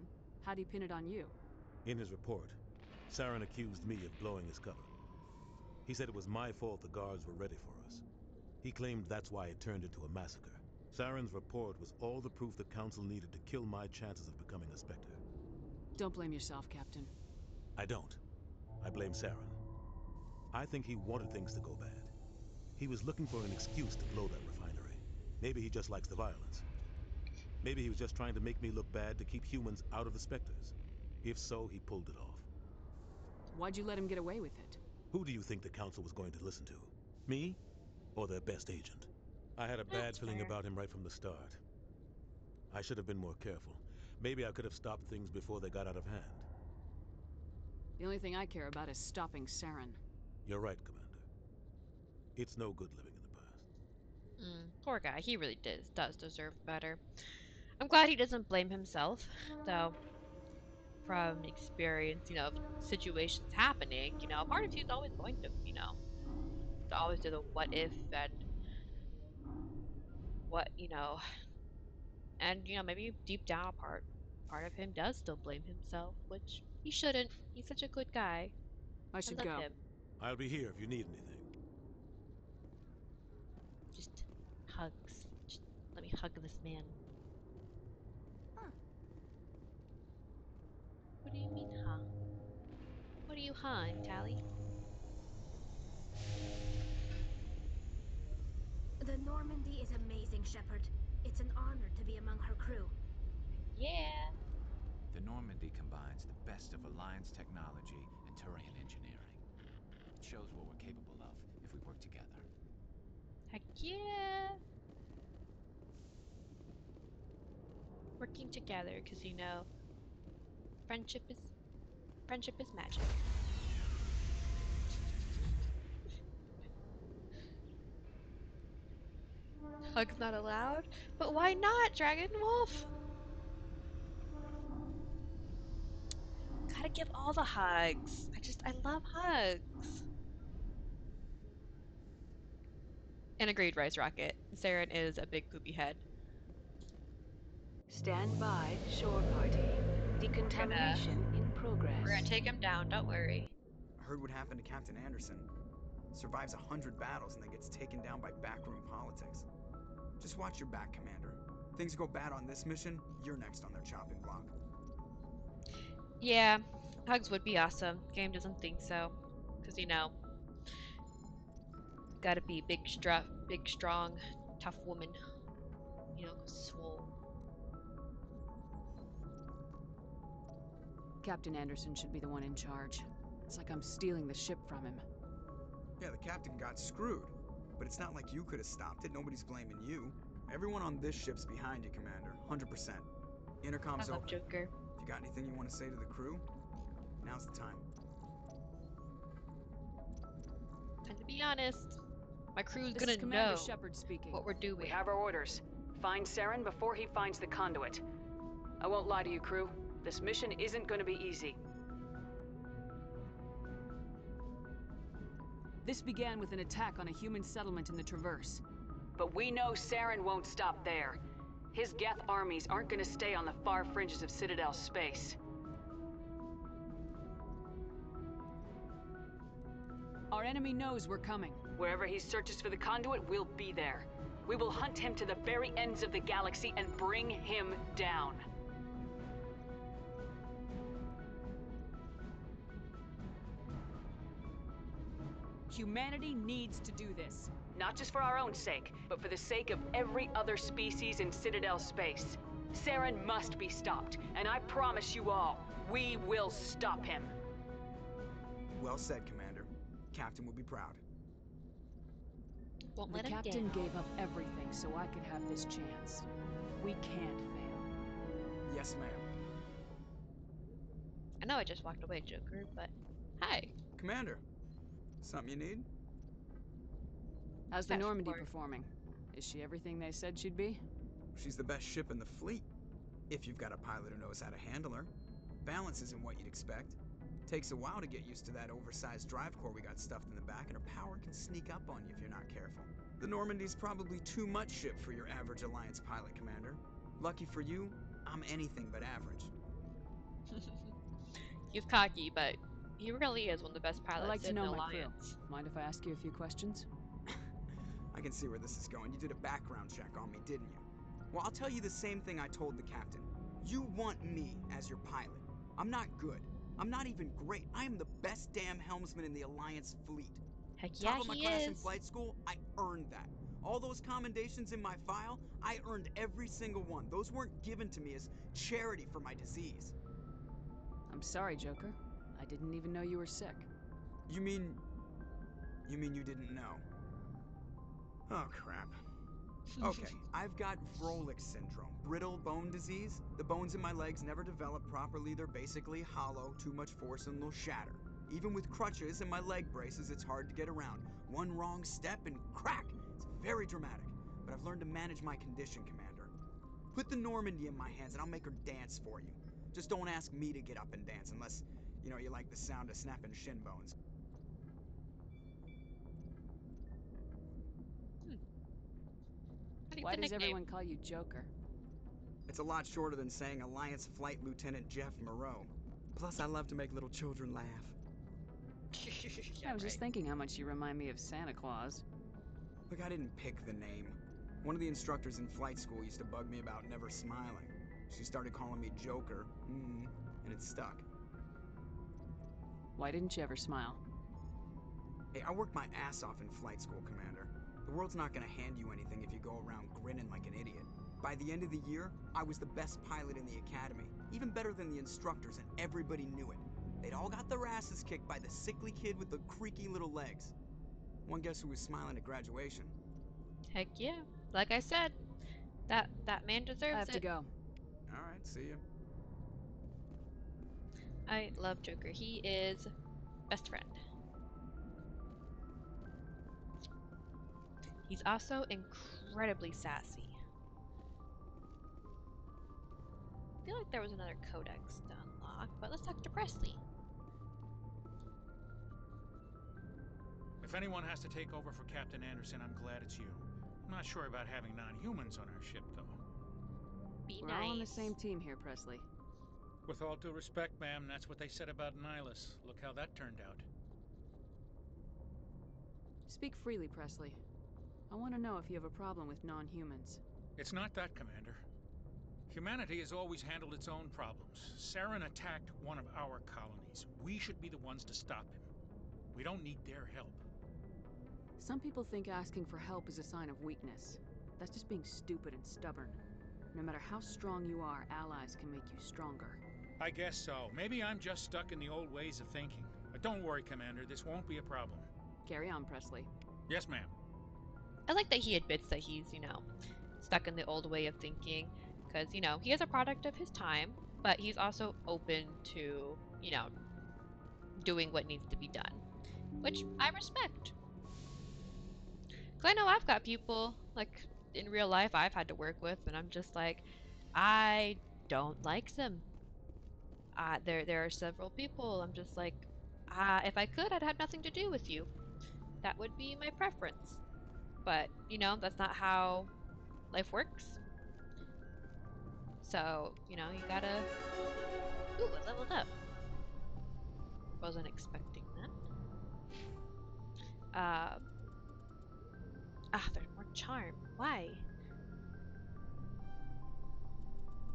How'd he pin it on you? In his report, Saren accused me of blowing his cover. He said it was my fault the guards were ready for us. He claimed that's why it turned into a massacre. Saren's report was all the proof the Council needed to kill my chances of becoming a Spectre. Don't blame yourself, Captain. I don't. I blame Saren. I think he wanted things to go bad. He was looking for an excuse to blow that refinery. Maybe he just likes the violence. Maybe he was just trying to make me look bad to keep humans out of the Spectres. If so, he pulled it off. Why'd you let him get away with it? Who do you think the Council was going to listen to? Me? Or their best agent? I had a bad feeling about him right from the start. I should have been more careful. Maybe I could have stopped things before they got out of hand. The only thing I care about is stopping Saren. You're right, Commander. It's no good living in the past. Poor guy. He really does deserve better. I'm glad he doesn't blame himself, though. From experience, of situations happening, part of you is always going to, to always do the what if and what, and maybe deep down part of him does still blame himself, which he shouldn't. He's such a good guy. I should love go. him. I'll be here if you need anything. Just hugs. Just let me hug this man. What do you mean, huh? What are you hun, Tally? The Normandy is amazing, Shepard. It's an honor to be among her crew. Yeah. The Normandy combines the best of Alliance technology and Turian engineering. It shows what we're capable of if we work together. Heck yeah. Working together, because you know, friendship is magic. Hugs not allowed? But why not, Dragon Wolf? Gotta give all the hugs. I love hugs. And agreed, Rice Rocket. Saren is a big poopy head. Stand by, shore party. Decontamination in progress. We're gonna take him down, don't worry. I heard what happened to Captain Anderson. Survives 100 battles and then gets taken down by backroom politics. Just watch your back, Commander. Things go bad on this mission, you're next on their chopping block. Yeah, hugs would be awesome. Game doesn't think so. Because, you know, gotta be big, strong, tough woman. You know, swole. Captain Anderson should be the one in charge. It's like I'm stealing the ship from him. Yeah, the captain got screwed. But it's not like you could have stopped it. Nobody's blaming you. Everyone on this ship's behind you, Commander. 100%. Intercom's open. Joker. If you got anything you want to say to the crew, now's the time. And to be honest, my crew's This gonna is Commander know Shepard speaking. what we're doing. We have our orders. Find Saren before he finds the conduit. I won't lie to you, crew. This mission isn't going to be easy. This began with an attack on a human settlement in the Traverse. But we know Saren won't stop there. His Geth armies aren't going to stay on the far fringes of Citadel space. Our enemy knows we're coming. Wherever he searches for the conduit, we'll be there. We will hunt him to the very ends of the galaxy and bring him down. Humanity needs to do this. Not just for our own sake, but for the sake of every other species in Citadel space. Saren must be stopped, and I promise you all, we will stop him. Well said, Commander. Captain will be proud. Won't The let him captain down. gave up everything so I could have this chance. We can't fail. Yes, ma'am. I know I just walked away, Joker, but hi. Commander, something you need? How's the Staff Normandy report. performing? Is she everything they said she'd be? She's the best ship in the fleet. If you've got a pilot who knows how to handle her. Balance isn't what you'd expect. Takes a while to get used to that oversized drive core we got stuffed in the back, and her power can sneak up on you if you're not careful. The Normandy's probably too much ship for your average Alliance pilot, Commander. Lucky for you, I'm anything but average. He's cocky, but he really is one of the best pilots I'd like to in know the my crew. Alliance. Mind if I ask you a few questions? I can see where this is going. You did a background check on me, didn't you? Well, I'll tell you the same thing I told the captain. You want me as your pilot. I'm not good. I'm not even great. I am the best damn helmsman in the Alliance fleet. Heck yeah, Top of my he class in is. flight school, I earned that. All those commendations in my file, I earned every single one. Those weren't given to me as charity for my disease. I'm sorry, Joker. I didn't even know you were sick. You mean you didn't know? Oh, crap. Okay, I've got Froelich syndrome, brittle bone disease. The bones in my legs never develop properly. They're basically hollow, too much force and they'll shatter. Even with crutches and my leg braces, it's hard to get around. One wrong step and crack! It's very dramatic, but I've learned to manage my condition, Commander. Put the Normandy in my hands and I'll make her dance for you. Just don't ask me to get up and dance unless, you know, you like the sound of snapping shin bones. Why does everyone call you Joker? It's a lot shorter than saying Alliance Flight Lieutenant Jeff Moreau. Plus, I love to make little children laugh. I was just thinking how much you remind me of Santa Claus. Look, I didn't pick the name. One of the instructors in flight school used to bug me about never smiling. She started calling me Joker, and it stuck. Why didn't you ever smile? Hey, I worked my ass off in flight school, Commander. The world's not gonna hand you anything if you go around grinning like an idiot. By the end of the year, I was the best pilot in the academy, even better than the instructors, and everybody knew it. They'd all got their asses kicked by the sickly kid with the creaky little legs. One guess who was smiling at graduation? Heck yeah. Like I said, that man deserves I have to it. go. Alright, see ya. I love Joker. He is best friend. He's also incredibly sassy. I feel like there was another codex to unlock, but let's talk to Presley. If anyone has to take over for Captain Anderson, I'm glad it's you. I'm not sure about having non-humans on our ship, though. We're all on the same team here, Presley. With all due respect, ma'am, that's what they said about Nihilus. Look how that turned out. Speak freely, Presley. I want to know if you have a problem with non-humans. It's not that, Commander. Humanity has always handled its own problems. Saren attacked one of our colonies. We should be the ones to stop him. We don't need their help. Some people think asking for help is a sign of weakness. That's just being stupid and stubborn. No matter how strong you are, allies can make you stronger. I guess so. Maybe I'm just stuck in the old ways of thinking. But don't worry, Commander. This won't be a problem. Carry on, Presley. Yes, ma'am. I like that he admits that he's, stuck in the old way of thinking. Because, he is a product of his time, but he's also open to, doing what needs to be done. Which I respect. Because I know I've got people, like, in real life I've had to work with, and I'm just like, I don't like them. There are several people, I'm just like, if I could, I'd have nothing to do with you. That would be my preference. But, that's not how life works. So, you gotta... Ooh, I leveled up. Wasn't expecting that. There's more charm. Why?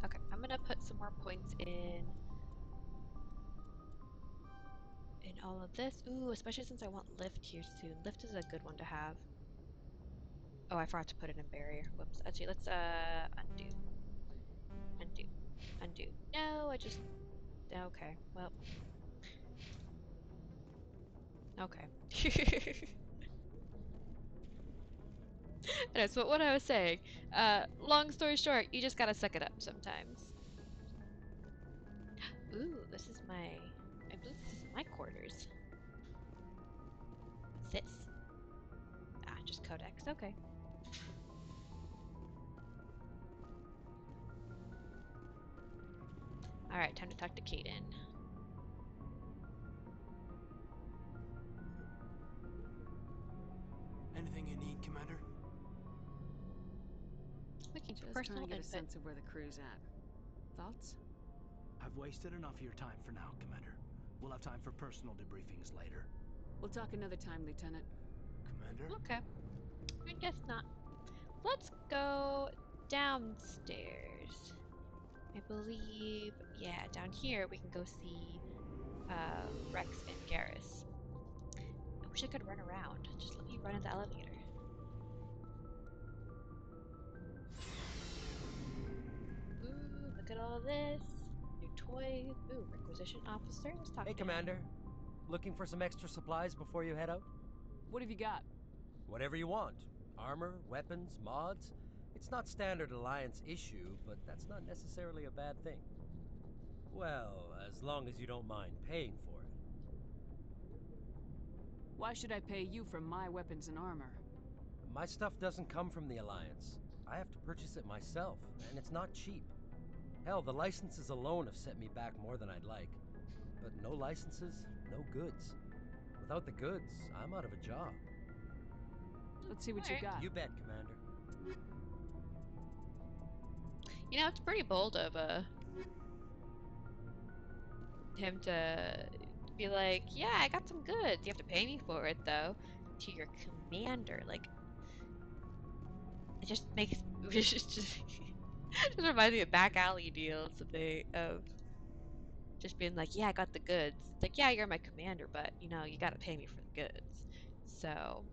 Okay, I'm gonna put some more points in all of this. Ooh, especially since I want lift here soon. Lift is a good one to have. Oh, I forgot to put it in barrier. Whoops. Actually, let's undo. Undo. Undo. No, I just... Okay, well... Okay. That's what I was saying. Long story short, you just gotta suck it up sometimes. Ooh, this is my... I believe this is my quarters. What's this? Just codex. Okay. Alright, time to talk to Kaden. Anything you need, Commander? Looking for Just personal trying to get a input. sense of where the crew's at. Thoughts? I've wasted enough of your time for now, Commander. We'll have time for personal debriefings later. We'll talk another time, Lieutenant. Commander? Okay. I guess not. Let's go downstairs. I believe, yeah, down here we can go see Rex and Garrus. I wish I could run around. Just let me run in the elevator. Ooh, look at all this. New toys. Ooh, Requisition Officer. Let's talk Hey, to Commander. him. Looking for some extra supplies before you head out? What have you got? Whatever you want. Armor, weapons, mods. It's not standard Alliance issue, but that's not necessarily a bad thing. Well, as long as you don't mind paying for it. Why should I pay you for my weapons and armor? My stuff doesn't come from the Alliance. I have to purchase it myself, and it's not cheap. Hell, the licenses alone have set me back more than I'd like. But no licenses, no goods. Without the goods, I'm out of a job. Let's see what you got. You bet, Commander. It's pretty bold of him to be like, yeah, I got some goods. You have to pay me for it, though. To your commander. Like, it just makes... It just reminds me of back alley deals of just being like, yeah, I got the goods. It's like, yeah, you're my commander, but you know, you gotta pay me for the goods. So,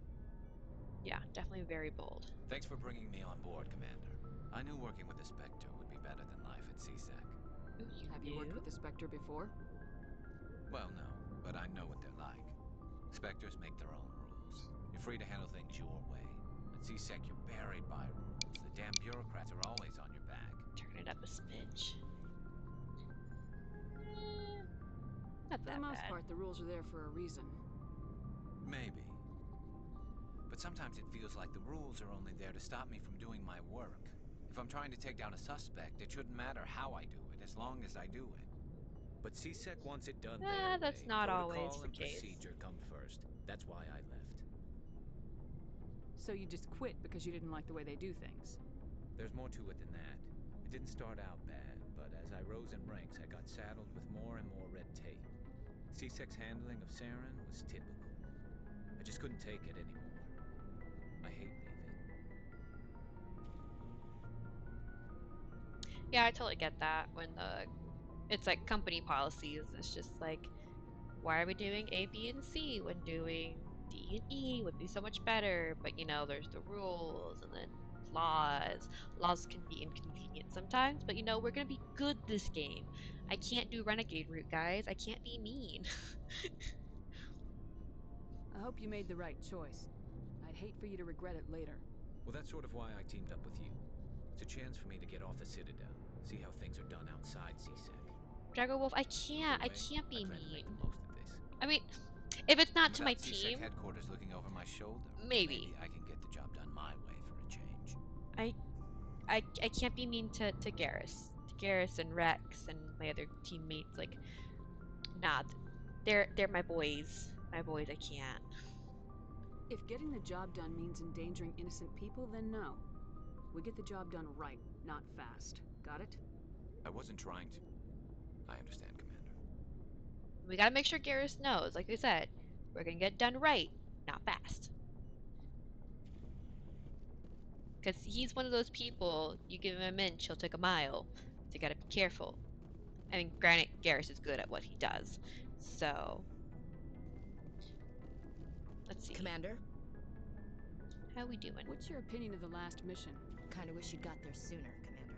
yeah, definitely very bold. Thanks for bringing me on board, Commander. I knew working with the Spectre would be better than life at CSEC. Have you worked with the Spectre before? Well, no, but I know what they're like. Spectres make their own rules. You're free to handle things your way. At CSEC, you're buried by rules. The damn bureaucrats are always on your back. Turn it up a smidge. Not For that the most bad. part, the rules are there for a reason. Maybe. But sometimes it feels like the rules are only there to stop me from doing my work. If I'm trying to take down a suspect, it shouldn't matter how I do it, as long as I do it. But CSEC wants it done their That's way. not always Protocol the and case. procedure come first. That's why I left. So you just quit because you didn't like the way they do things? There's more to it than that. It didn't start out bad, but as I rose in ranks, I got saddled with more and more red tape. CSEC's handling of Saren was typical. I just couldn't take it anymore. I hate leaving. Yeah, I totally get that. When it's like company policies, it's just like, why are we doing A, B, and C when doing D and E would be so much better? But you know, there's the rules and then laws. Laws can be inconvenient sometimes, but you know, we're gonna be good this game. I can't do renegade route, guys. I can't be mean. I hope you made the right choice. I'd hate for you to regret it later. Well, that's sort of why I teamed up with you. It's a chance for me to get off the Citadel, see how things are done outside CSEC. Drago Wolf, I can't be mean. I mean, if it's not to my team, CSEC headquarters looking over my shoulder, maybe I can get the job done my way for a change. I can't be mean to Garrus. To Garrus and Rex and my other teammates. Like, nah, they're my boys. My boys, I can't. If getting the job done means endangering innocent people, then no. We get the job done right, not fast. Got it? I wasn't trying to. I understand, Commander. We gotta make sure Garrus knows. Like I said, we're gonna get done right, not fast. Because he's one of those people, you give him an inch, he'll take a mile. So you gotta be careful. I mean, granted, Garrus is good at what he does. So, let's see. Commander? How we doing? What's your opinion of the last mission? Kinda wish you'd got there sooner, Commander.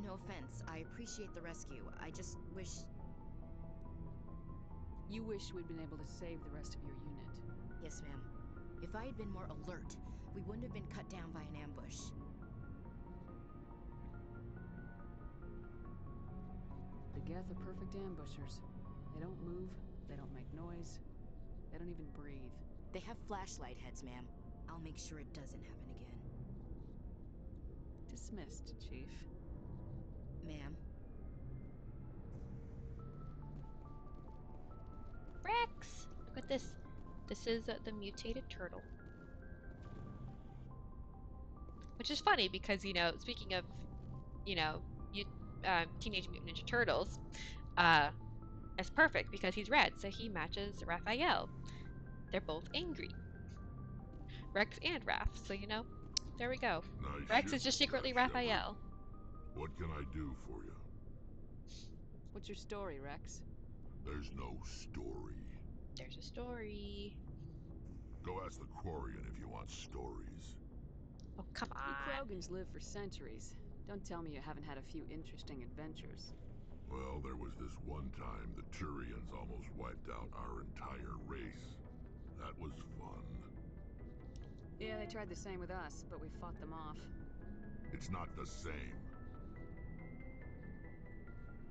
No offense, I appreciate the rescue. I just wish... You wish we'd been able to save the rest of your unit. Yes, ma'am. If I had been more alert, we wouldn't have been cut down by an ambush. The Geth are perfect ambushers. They don't move, they don't make noise, they don't even breathe. They have flashlight heads, ma'am. I'll make sure it doesn't happen again. Dismissed, Chief. Ma'am. Rex! Look at this. This is the mutated turtle. Which is funny because, you know, speaking of, you know, Teenage Mutant Ninja Turtles, it's perfect because he's red, so he matches Raphael. They're both angry. Rex and Raph, so you know, there we go. Nice Rex is just secretly Raphael. What can I do for you? What's your story, Rex? There's no story. There's a story. Go ask the Quarian if you want stories. Oh, come on. You Krogans live for centuries. Don't tell me you haven't had a few interesting adventures. Well, there was this one time the Turians almost wiped out our entire race. That was fun. Yeah, they tried the same with us, but we fought them off. It's not the same.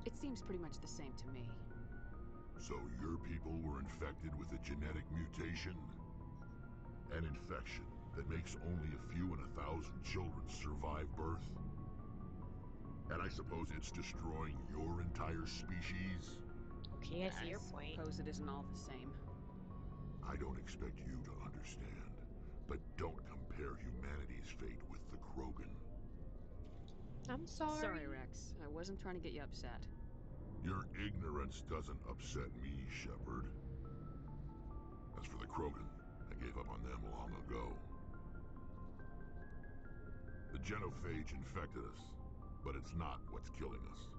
It seems pretty much the same to me. So your people were infected with a genetic mutation? An infection that makes only a few in 1,000 children survive birth? And I suppose it's destroying your entire species? Okay, I see your point. I suppose it isn't all the same. I don't expect you to understand, but don't compare humanity's fate with the Krogan. I'm sorry. Sorry, Rex. I wasn't trying to get you upset. Your ignorance doesn't upset me, Shepard. As for the Krogan, I gave up on them long ago. The genophage infected us, but it's not what's killing us.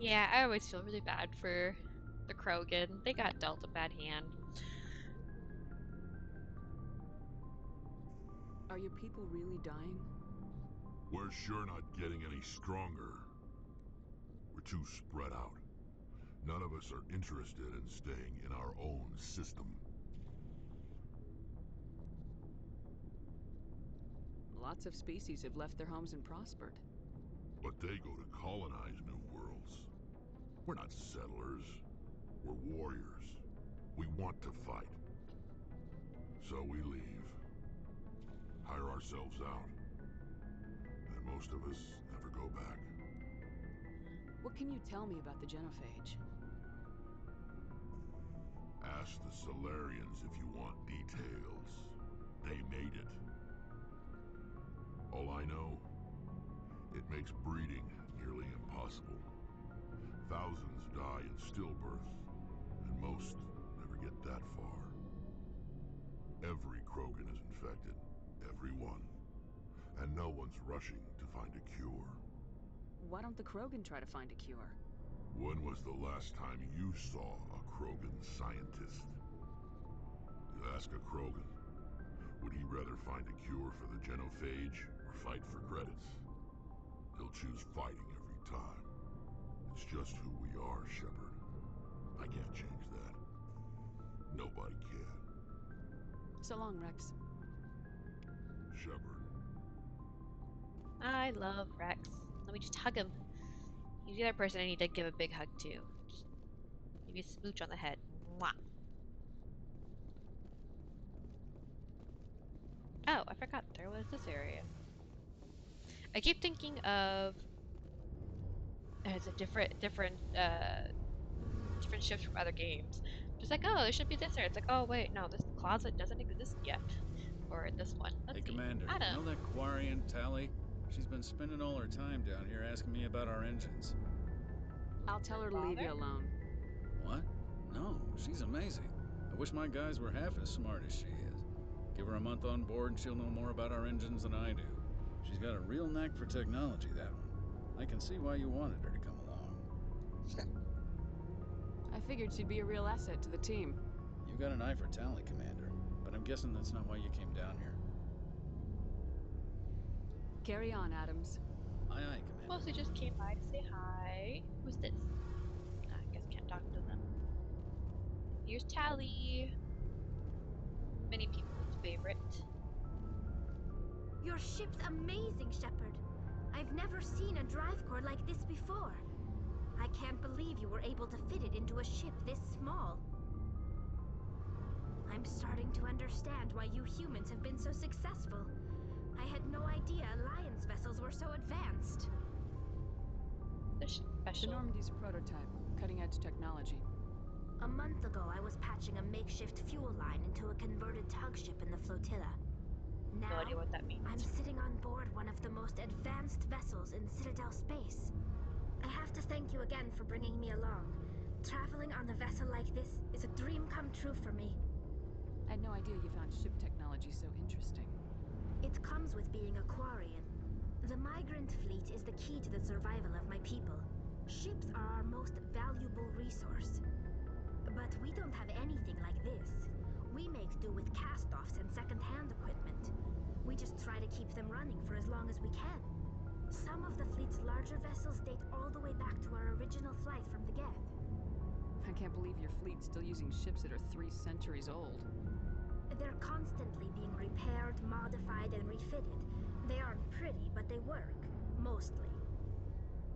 Yeah, I always feel really bad for the Krogan. They got dealt a bad hand. Are your people really dying? We're sure not getting any stronger. We're too spread out. None of us are interested in staying in our own system. Lots of species have left their homes and prospered. But they go to colonize new worlds. We're not settlers. We're warriors. We want to fight. So we leave. Hire ourselves out. And most of us never go back. What can you tell me about the Genophage? Ask the Solarians if you want details. They made it. All I know, it makes breeding nearly impossible. Thousands die in stillbirth, and most never get that far. Every Krogan is infected, every one. And no one's rushing to find a cure. Why don't the Krogan try to find a cure? When was the last time you saw a Krogan scientist? You ask a Krogan, would he rather find a cure for the Genophage or fight for credits? He'll choose fighting every time. It's just who we are, Shepard. I can't change that. Nobody can. So long, Rex. Shepard. I love Rex. Let me just hug him. He's the other person I need to give a big hug to. Just maybe a smooch on the head. Mwah. Oh, I forgot there was this area. I keep thinking of as a different shifts from other games. Just like, oh, there should be this area. It's like, oh wait, no, this closet doesn't exist yet. Or this one. Let's Hey, see. Commander, Adam. you know that Quarian, Tally? She's been spending all her time down here asking me about our engines. I'll tell her to leave you alone. What? No, she's amazing. I wish my guys were half as smart as she is. Give her a month on board and she'll know more about our engines than I do. She's got a real knack for technology, that one. I can see why you wanted her to come along. I figured she'd be a real asset to the team. You got an eye for Tally, Commander, but I'm guessing that's not why you came down here. Carry on, Adams. Aye, aye, Commander. Mostly just came by to say hi. Who's this? I guess can't talk to them. Here's Tally. Many people's favorite. Your ship's amazing, Shepard. I've never seen a drive core like this before. I can't believe you were able to fit it into a ship this small. I'm starting to understand why you humans have been so successful. I had no idea Alliance vessels were so advanced. They're special. The Normandy's a prototype, cutting-edge technology. A month ago, I was patching a makeshift fuel line into a converted tug ship in the flotilla. Now, No idea what that means. I'm sitting on board one of the most advanced vessels in Citadel space. I have to thank you again for bringing me along. Traveling on a vessel like this is a dream come true for me. I had no idea you found ship technology so interesting. It comes with being a Quarian. The migrant fleet is the key to the survival of my people. Ships are our most valuable resource. But we don't have anything like this. We make do with cast-offs and second-hand equipment. We just try to keep them running for as long as we can. Some of the fleet's larger vessels date all the way back to our original flight from the Geth. I can't believe your fleet's still using ships that are 3 centuries old. They're constantly being repaired, modified, and refitted. They aren't pretty, but they work. Mostly.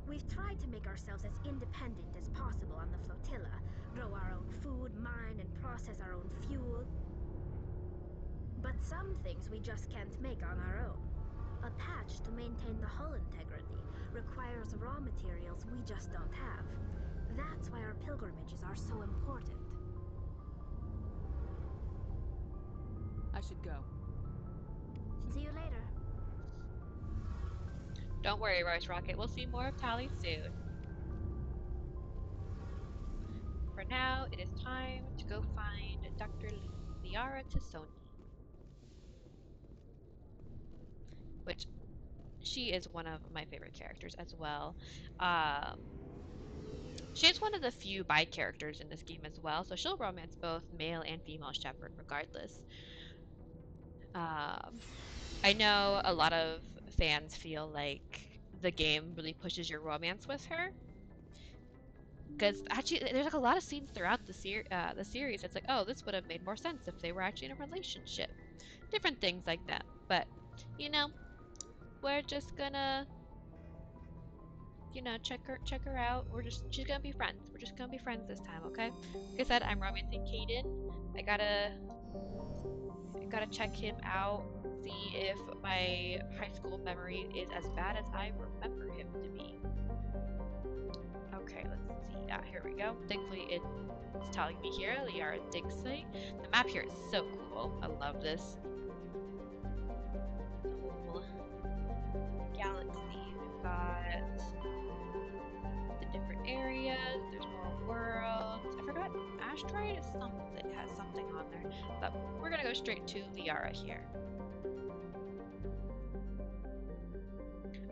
We've tried to make ourselves as independent as possible on the flotilla. Grow our own food, mine, and process our own fuel. But some things we just can't make on our own. A patch to maintain the hull integrity requires raw materials we just don't have. That's why our pilgrimages are so important. I should go. See you later. Don't worry, Royce Rocket. We'll see more of Tally soon. For now, it is time to go find Dr. Liara Tassoni. Which, she is one of my favorite characters as well. She's one of the few bi characters in this game as well, so she'll romance both male and female Shepard regardless. I know a lot of fans feel like the game really pushes your romance with her, because actually there's like a lot of scenes throughout the series. It's like, oh, this would have made more sense if they were actually in a relationship, different things like that. But you know, we're just gonna, you know, check her out. She's gonna be friends. We're just gonna be friends this time, okay? Like I said, I'm romancing Caden. I gotta check him out, see if my high school memory is as bad as I remember him to be. Okay, let's see. Here we go. Thankfully, it's telling me here, Liara dig site. The map here is so cool. I love this. Whole galaxy. We've got the different areas. There's more worlds. I forgot Asteroid is something, has something on there. But we're gonna go straight to Liara here.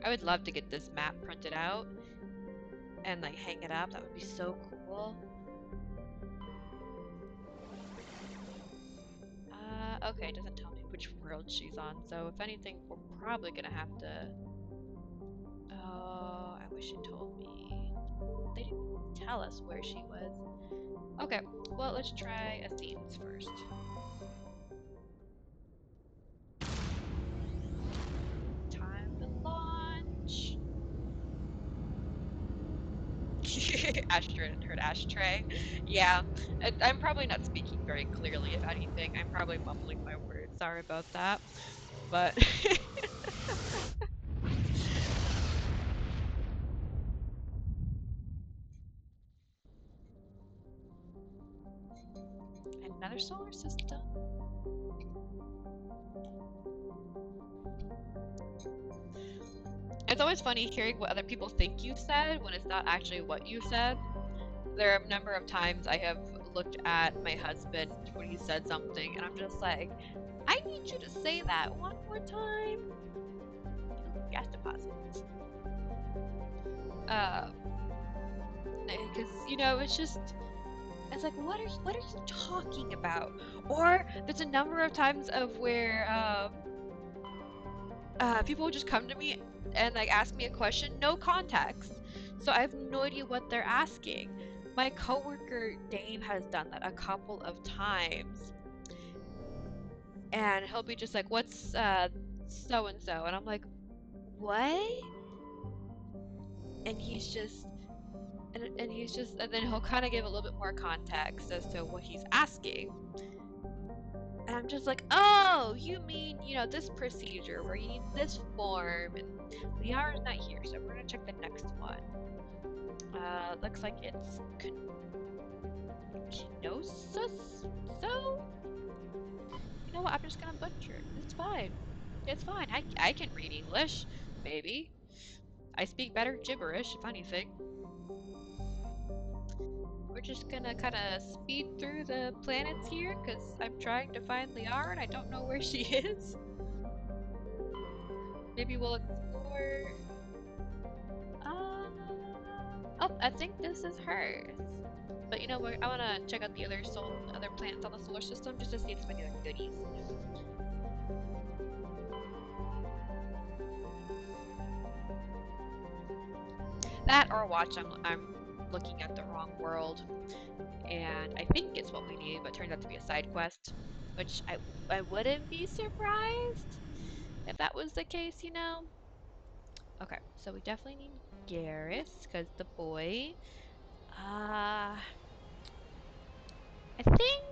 I would love to get this map printed out and like hang it up. That would be so cool. Okay, it doesn't tell me which world she's on, so if anything, we're probably gonna have to... Oh, I wish it told me. They didn't tell us where she was. Okay, well, let's try Athene's first. Time to launch! Ashtray, heard ashtray. Yeah, I'm probably not speaking very clearly if anything. I'm probably mumbling my words. Sorry about that. But another solar system. It's always funny hearing what other people think you said when it's not actually what you said. There are a number of times I have looked at my husband when he said something, and I'm just like, I need you to say that one more time. Gas deposits. Because you know, it's like, what are you talking about? Or there's a number of times of where people will just come to me and like ask me a question, no context. So I have no idea what they're asking. My coworker Dave has done that a couple of times. And he'll be just like, what's so and so? And I'm like, what? And he's just and then he'll kind of give a little bit more context as to what he's asking. And I'm just like, oh, you mean, you know, this procedure where you need this form, and Liara's not here, so we're gonna check the next one. Looks like it's Kenosis? So? You know what, I'm just gonna butcher it. It's fine. It's fine. I can read English, maybe. I speak better gibberish, if anything. We're just gonna kind of speed through the planets here, because I'm trying to find Liara and I don't know where she is. Maybe we'll explore... Oh, I think this is hers. But you know what? I want to check out the other planets on the solar system just to see if there's any other goodies. That or watch, I'm looking at the wrong world, and I think it's what we need, but it turns out to be a side quest, which I wouldn't be surprised if that was the case, you know? Okay, so we definitely need Garrus, because the boy, I think,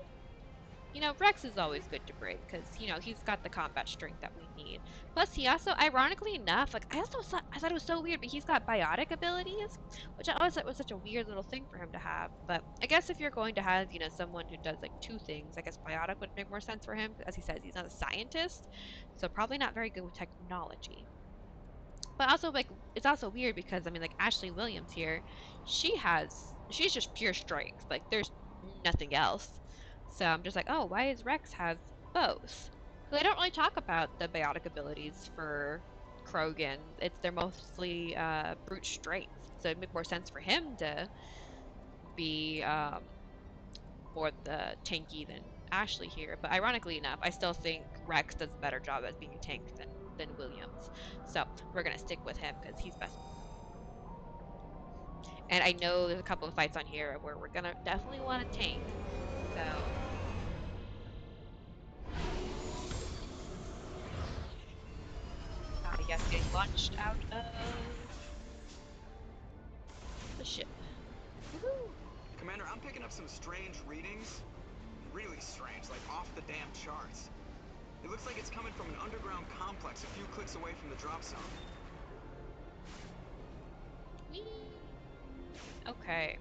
you know, Rex is always good to bring, because, you know, he's got the combat strength that we need. Plus, he also, ironically enough, like, I thought it was so weird, but he's got biotic abilities, which I always thought was such a weird little thing for him to have. But I guess if you're going to have, you know, someone who does, like, two things, I guess biotic would make more sense for him, as he says, he's not a scientist, so probably not very good with technology. But also, like, it's also weird because, I mean, like, Ashley Williams here, she's just pure strength. Like, there's nothing else. So I'm just like, oh, why does Rex have both? Because I don't really talk about the biotic abilities for Krogan. They're mostly brute strength. So it'd make more sense for him to be more the tanky than Ashley here, but ironically enough, I still think Rex does a better job as being a tank than Williams. So we're gonna stick with him because he's best. And I know there's a couple of fights on here where we're gonna definitely want a tank. So yes, getting launched out of the ship. Woohoo! Commander, I'm picking up some strange readings. Really strange, like off the damn charts. It looks like it's coming from an underground complex a few clicks away from the drop zone. Whee! Okay.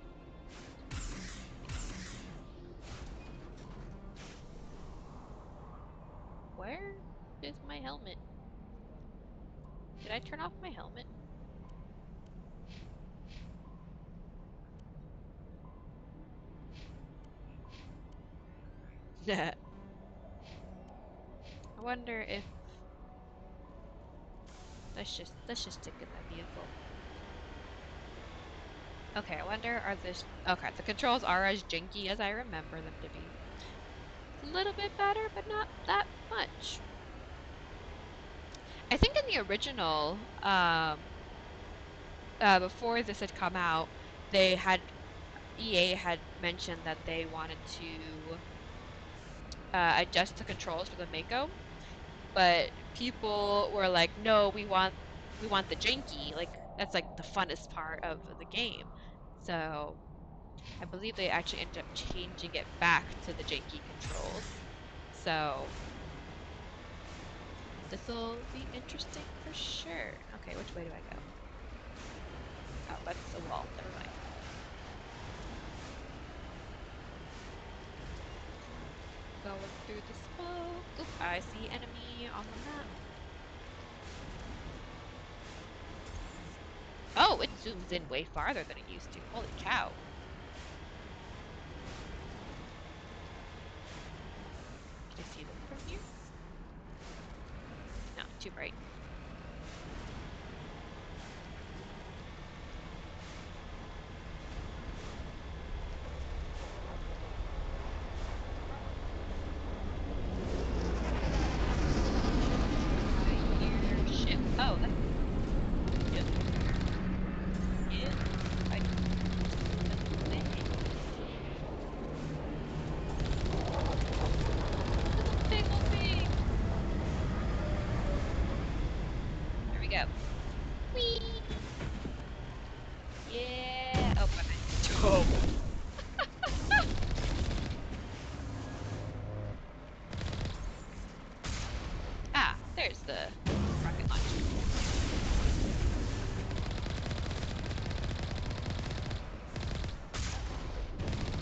Where is my helmet? Did I turn off my helmet? I wonder if let's just stick in that vehicle. Okay, I wonder are this okay, the controls are as janky as I remember them to be. A little bit better, but not that much. I think in the original, before this had come out, EA had mentioned that they wanted to adjust the controls for the Mako, but people were like, "No, we want the janky. Like that's like the funnest part of the game." So I believe they actually ended up changing it back to the janky controls. So this will be interesting for sure. Okay, which way do I go? Oh, that's the wall. Never mind. Going through the smoke. Oop, I see enemy on the map. Oh, it zooms in way farther than it used to. Holy cow. Can I see them from here? No, too bright. There's the rocket launcher.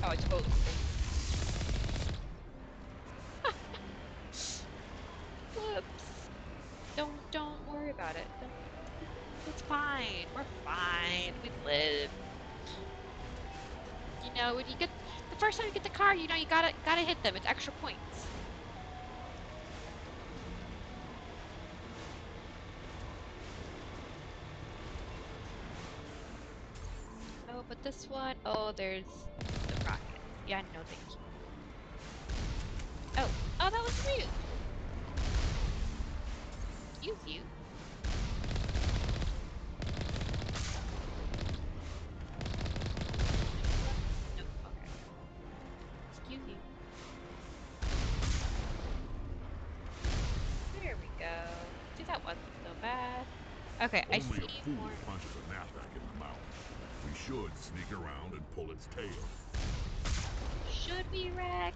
Oh, I totally Whoops. Don't worry about it. It's fine. We're fine. We live. You know, when you get the first time you get the car, you know you gotta hit them. It's extra points. Oh, but this one, oh, there's the rockets. Yeah, no thank you. Oh, that was rude. Excuse you. Nope, okay. Excuse you. There we go. See, that wasn't so bad. Okay, I see Only a fool more. punches a knapsack in the mouth. We should sneak around and pull its tail. Should we, Rex?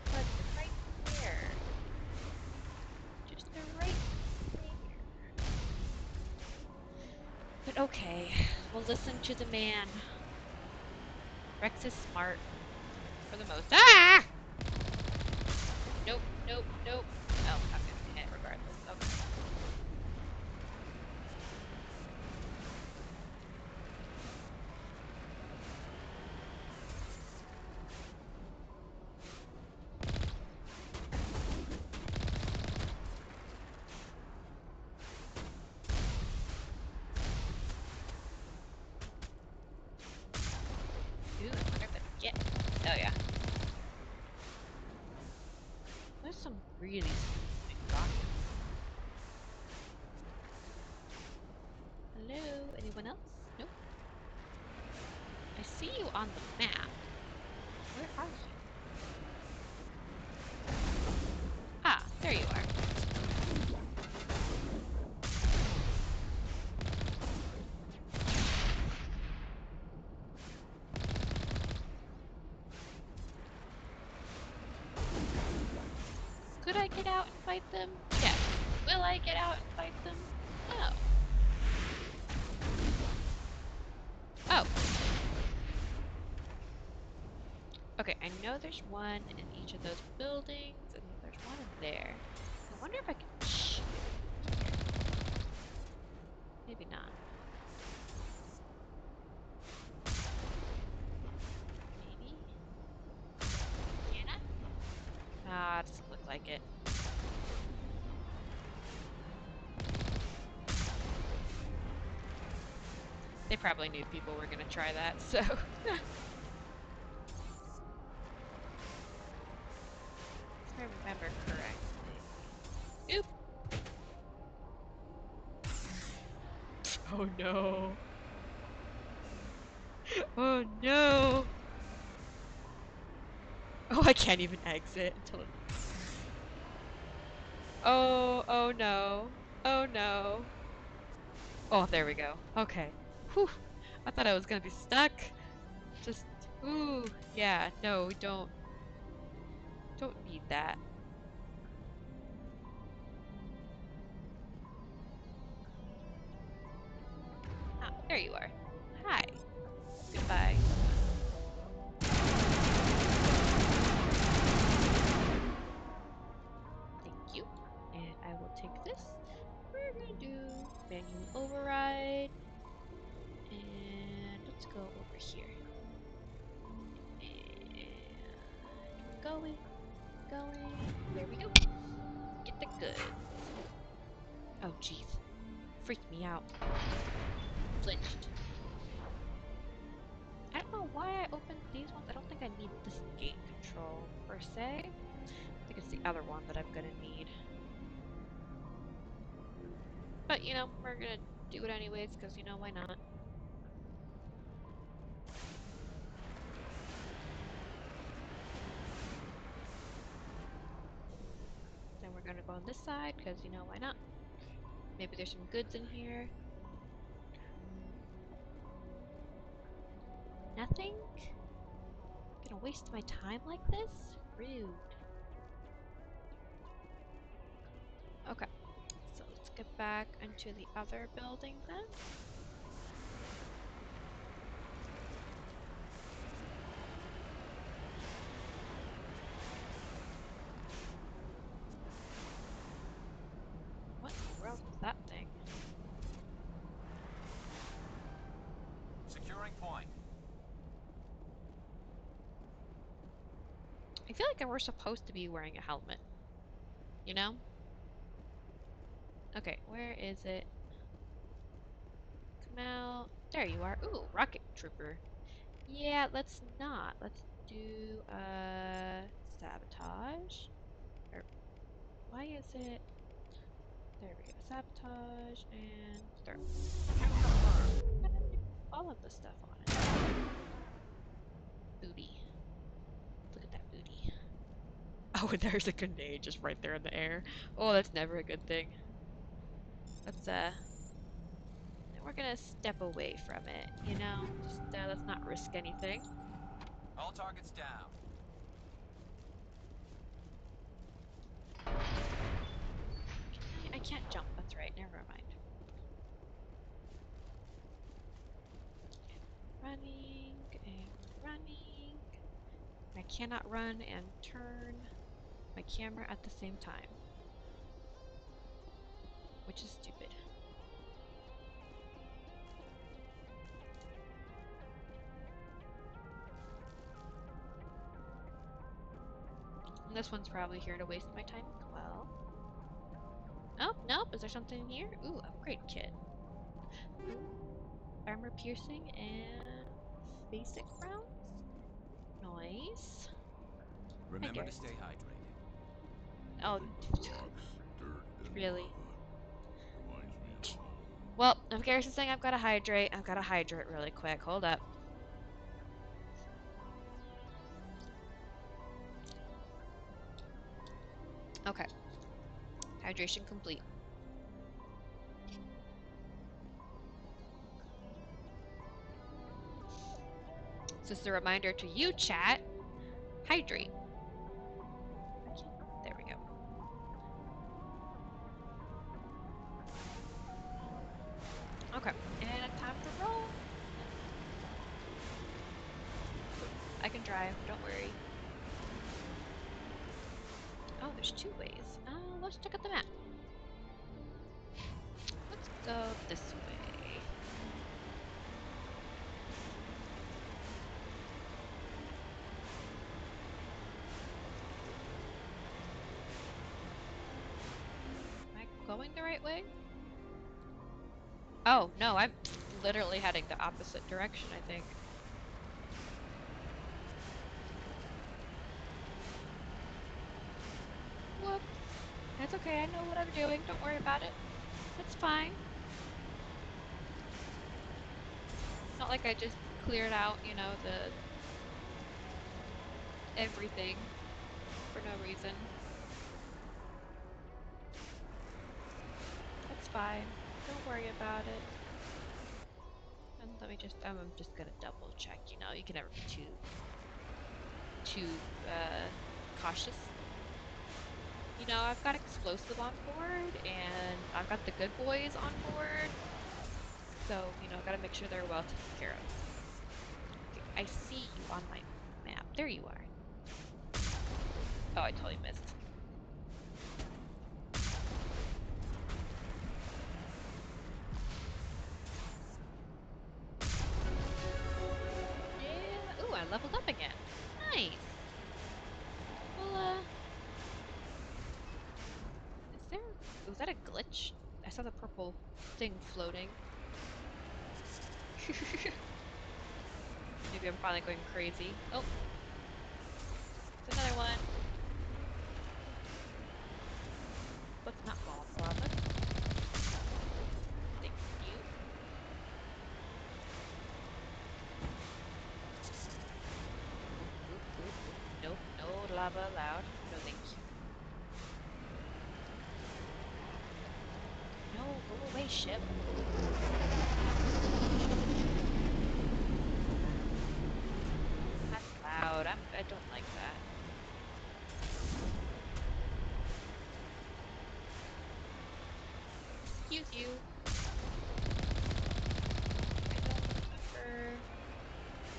But right there. Just the right there. But okay, we'll listen to the man. Rex is smart. For the most. Ah! Nope, nope, nope. Oh, I'm gonna hit regardless. Okay. Ooh, I wonder if Oh yeah. There's some really big rockets. Hello? Anyone else? Nope. I see you on the map. Where are you? Ah, there you are. Could I get out and fight them? Yes. Will I get out and fight them? No. Oh. Okay, I know there's one in each of those buildings, and then there's one in there. I wonder if I can shoot it. Maybe not. Maybe? Can I? Ah, it doesn't look like it. They probably knew people were gonna try that, so. If I remember correctly. Oop! Oh no. Oh no! Oh, I can't even exit until it... Oh, oh no. Oh no. Oh, there we go. Okay. Whew. I thought I was gonna be stuck. Just, ooh. Yeah, no, we don't need that. Ah, there you are. Hi. Goodbye. Thank you. And I will take this. We're gonna do manual override. And let's go over here. And going. There we go. Get the goods. Oh, jeez. Freaked me out. Flinched. I don't know why I opened these ones. I don't think I need this gate control, per se. I think it's the other one that I'm gonna need. But, you know, we're gonna do it anyways, because, you know, why not? Then we're gonna go on this side, because, you know, why not? Maybe there's some goods in here. Nothing? Gonna waste my time like this? Rude. Okay. So let's get back into the other building then. What in the world was that thing? Securing point. I feel like we're supposed to be wearing a helmet. You know? Okay, where is it? Come out. There you are. Ooh, rocket trooper. Yeah, let's not. Let's do sabotage. Or why is it? There we go. Sabotage and throw. All of the stuff on it. Booty. Look at that booty. Oh, there's a grenade just right there in the air. Oh, that's never a good thing. Let's we're gonna step away from it, you know? Just let's not risk anything. All targets down. I can't jump, that's right, never mind. Running and running. I cannot run and turn my camera at the same time. Which is stupid. And this one's probably here to waste my time as well. Oh, nope. Is there something in here? Ooh, upgrade kit. Ooh, armor piercing and basic rounds. Nice. Remember to Garrett. stay hydrated. Oh, Rocks, dirt, and really? lava. Reminds me of home. Well, if Garrison's saying I've got to hydrate really quick. Hold up. Okay. Hydration complete. So it's a reminder to you, chat. Hydrate. There we go. Okay. And time to roll. I can drive. Don't worry. Oh, there's two ways. Let's check out the map. Let's go this way. Am I going the right way? Oh, no, I'm literally heading the opposite direction, I think. Whoops. That's okay, I know what I'm doing. Don't worry about it. It's fine. Not like I just cleared out, you know, everything for no reason. That's fine. Don't worry about it. And let me just, I'm just gonna double check, you know, you can never be too cautious. You know, I've got Explosive on board, and I've got the good boys on board. So, you know, gotta make sure they're well taken care of. Okay, I see you on my map. There you are. Oh, I totally missed. Yeah. Ooh, I leveled up again. Nice. Well, was that a glitch? I saw the purple thing floating. Maybe I'm finally going crazy. Oh. It's another one. Let's not fall in lava. Thank you. Nope, no lava allowed. No thank you. No, go away, ship. That's loud. I don't like that. Excuse you. I don't remember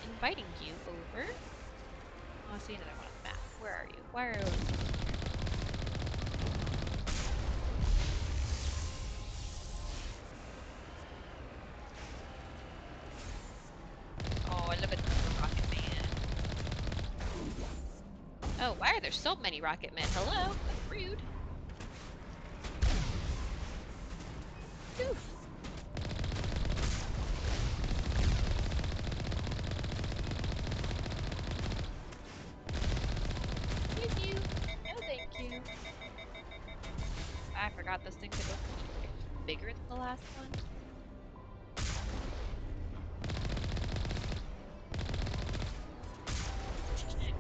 inviting you over. Oh, I see another one on the map. Where are you? Why are you? Oh, I look at the Rocket Man. Oh, why are there so many Rocket Men? Hello? That's rude. Oof. Excuse you. No, thank you. I forgot this thing could be bigger than the last one.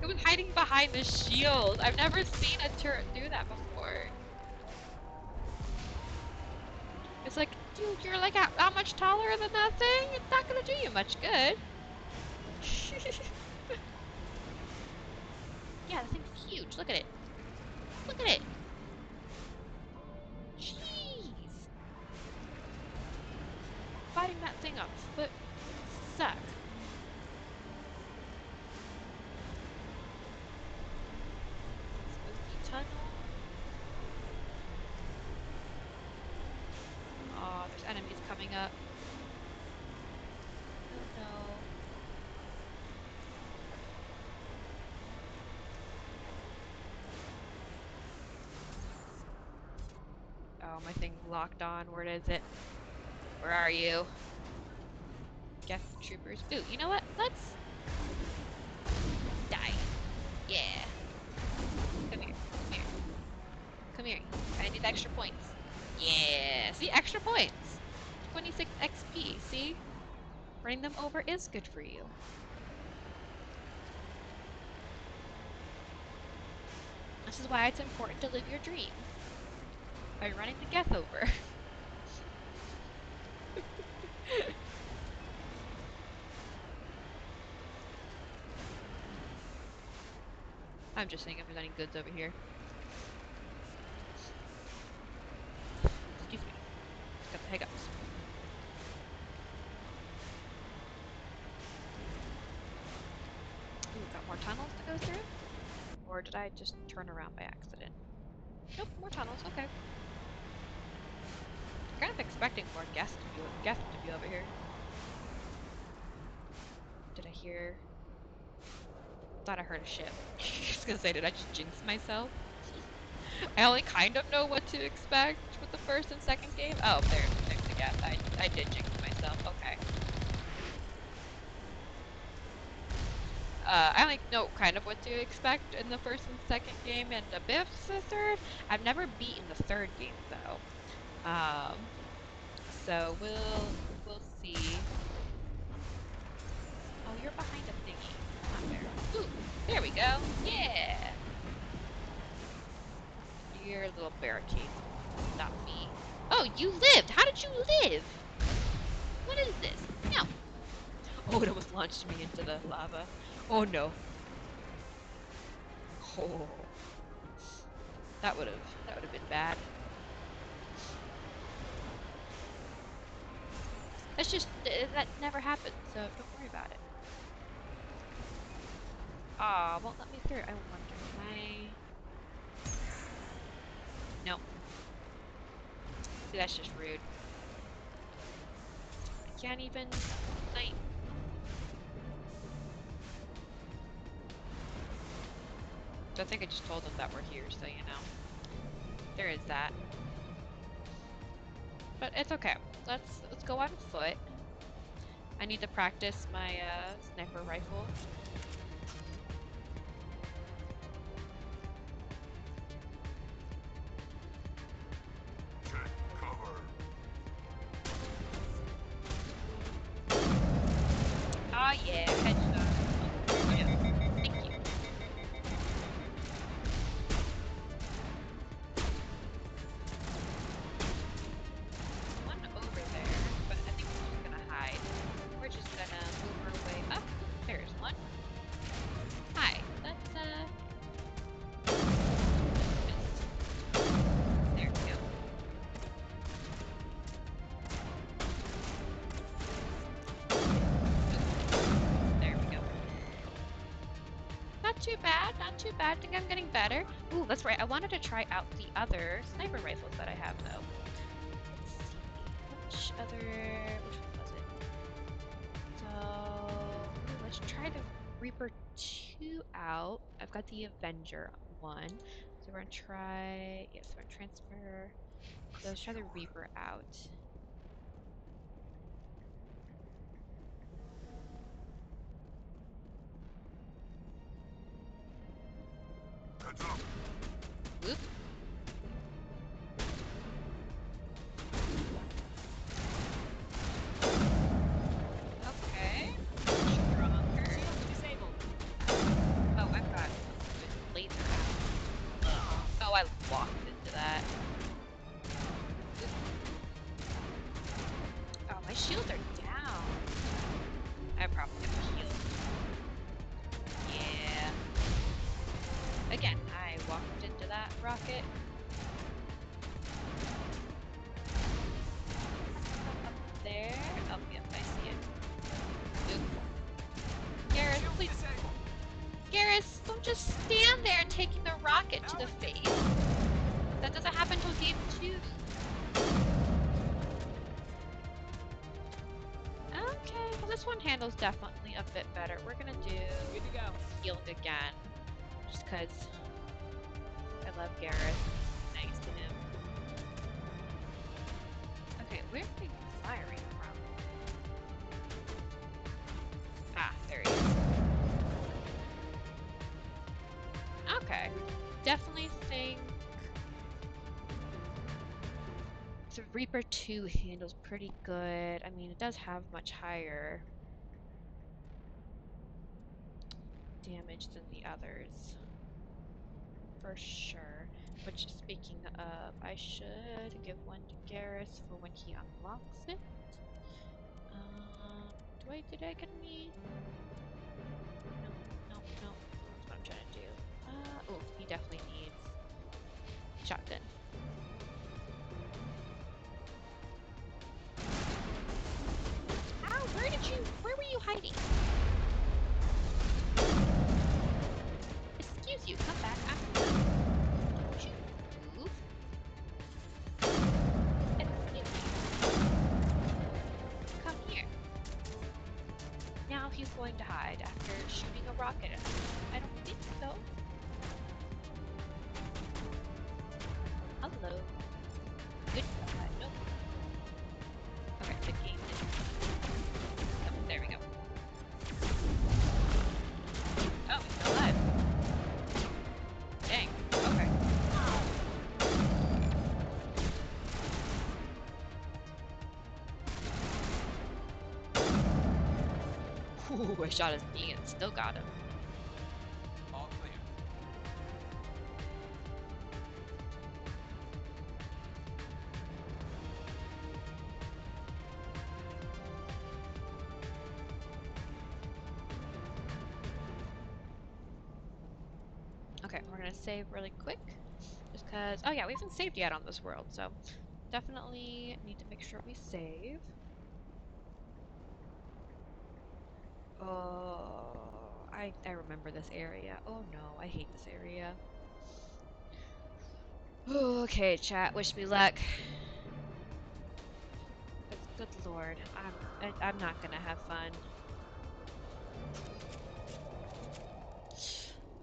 It was hiding behind the shield. I've never seen a turret do that before. It's like, dude, you're like how much taller than that thing? It's not gonna do you much good. Yeah, the thing's huge. Look at it. Look at it. Jeez. Fighting that thing on foot would suck. Spooky tunnel. Oh, there's enemies coming up. Oh no. Oh, my thing locked on. Where is it? Where are you? Guess troopers. Ooh, you know what? Let's die. Yeah. get extra points. Yeah, see, extra points. 26 XP, see? Running them over is good for you. This is why it's important to live your dream. By running the Geth over. I'm just saying if there's any goods over here. Excuse me. Got the hiccups. Ooh, got more tunnels to go through? Or did I just turn around by accident? Nope, more tunnels, okay. Kind of expecting more Geth to be over here. Did I hear? Thought I heard a ship. I was gonna say, did I just jinx myself? I only kind of know what to expect with the first and second game. Oh, there's the Geth. I did jinx myself. Okay. I only know kind of what to expect in the first and second game, and a bit of the third. I've never beaten the third game though. So we'll see. Oh, you're behind a thingy. Not there. Ooh, there we go. Yeah. Your little barricade. Stop me. Oh, you lived. How did you live? What is this? No. Oh, it almost launched me into the lava. Oh no. Oh. That would have been bad. That's just that never happened, so don't worry about it. Aw, won't let me through. I wonder. Can I? Nope. See, that's just rude. I can't even snipe. So I think I just told them that we're here, so you know. There is that. But it's okay. Let's go on foot. I need to practice my sniper rifle. Check cover. Ah yeah, headshot. Oh, yeah. Thank you. One over there, but I think we're just gonna hide. We're just gonna move our way up. There's one. Hi. Let's there we go. There we go. Not too bad, not too bad. I think I'm getting better. Ooh, that's right. I wanted to try out the other sniper rifles that I have, though. Let's see. Which one was it? So, let's try the Reaper 2 out. I've got the Avenger 1. So we're gonna try, yes, we're gonna transfer. So let's try the Reaper out. Heads up. Whoop. Okay. Stronger. Disabled. Oh, I've got a laser. Oh, I walked into that. Oh, my shields are down. I probably have healed. Yeah. Again, I walked into that rocket. Up there. Oh, yep, I see it. Oop. Garrus, please. Garrus, don't just stand there taking the rocket to the face. That doesn't happen until game 2. Okay, well this one handles definitely a bit better. We're gonna do Good to go. healed again. Just cause I love Garrus. Nice to him. Okay, where are they firing from? Ah, there he is. Okay. Definitely think So Reaper 2 handles pretty good. I mean, it does have much higher damage than the others. For sure. Which, speaking of, I should give one to Garrus for when he unlocks it. Did I get any? No. That's what I'm trying to do. Oh, he definitely needs shotgun. Ow, where were you hiding? Excuse you, come back. I'm done. Don't you move. Excuse me. Come here. Now he's going to hide after shooting a rocket at him. I don't think so. Hello. Good God. Nope. Okay, the game didn't. Oh, there we go. Oh, he's still alive. Dang. Okay. Ooh, I shot his knee and still got him. All clear. Okay, we're gonna save really quick. Just cause, oh yeah, we haven't saved yet on this world, so definitely need to make sure we save. Oh, I remember this area. Oh no, I hate this area. Okay, chat, wish me luck. Good lord, I'm not gonna have fun.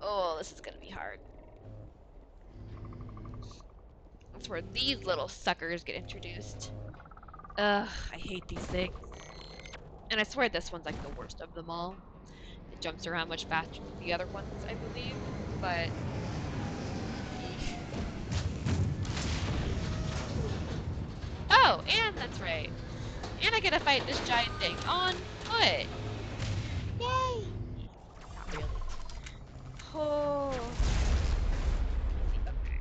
Oh, this is gonna be hard. That's where these little suckers get introduced. Ugh, I hate these things. And I swear this one's like the worst of them all. It jumps around much faster than the other ones, I believe, but... Oh, and that's right. And I get to fight this giant thing on foot. Yay! Not really. Oh. Okay.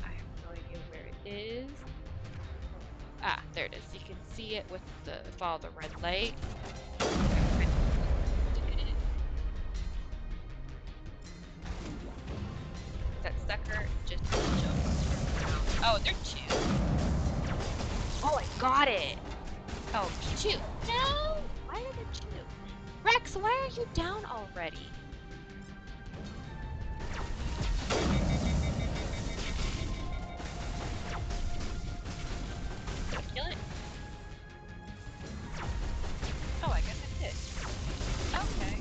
I have no idea where it is. Ah, there it is. You can see it with the follow the red light. That sucker just jumps around. Oh, they're two. Oh, I got it. Oh, two. No! Why are there two? Rex, why are you down already? Did I kill it? Oh, I guess I did. Okay.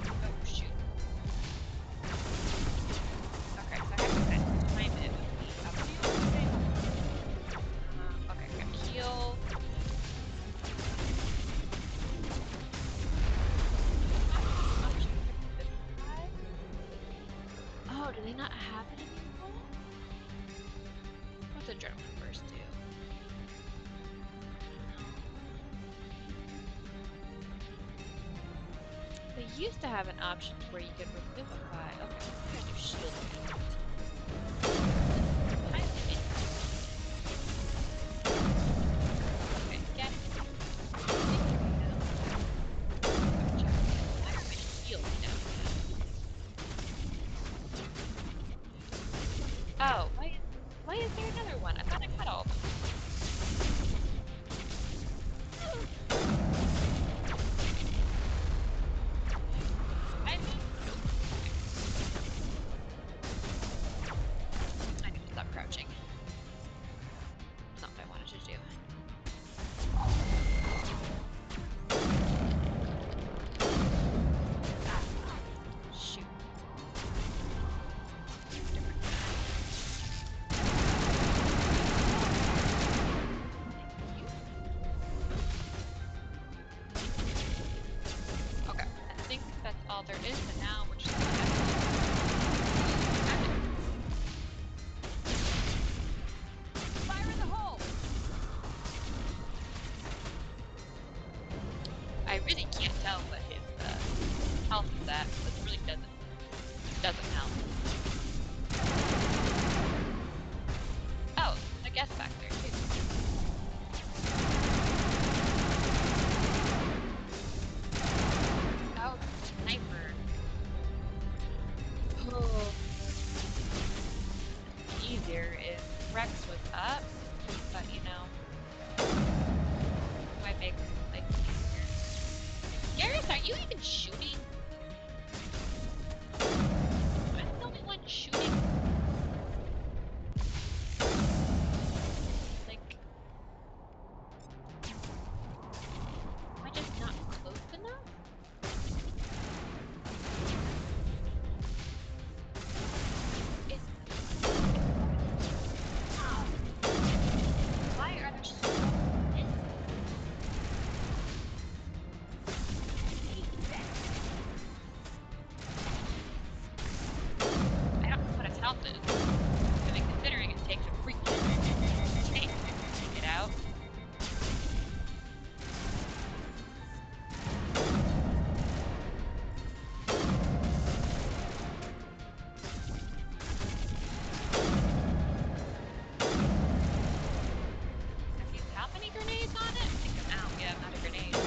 Oh, shoot. Okay, so I have to kind of time it with the upheaval thing. Okay, got heal. Oh, do they not have it anymore? What's the adrenaline burst do? They used to have an option where you could revivify. Okay, I'm gonna do shield. Okay, get it. Oh, why is there another one? I thought I cut all of them. I need to stop crouching. Not what I wanted to do. Shoot. Okay, I think that's all there is, but now we're just gonna have to... tell what his health is at. This really doesn't help. Oh, a guest factor too. Oh, sniper. Oh. Easier if Rex was up, but you know, might make life easier. Garrus, are you even shooting? I'm the only one shooting. Like, am I just not close enough? Why are there so many? I don't know what his health is. I mean, considering it takes a freaking tank to get out. How many grenades on it? I think I'm out. Yeah, I'm out of grenades.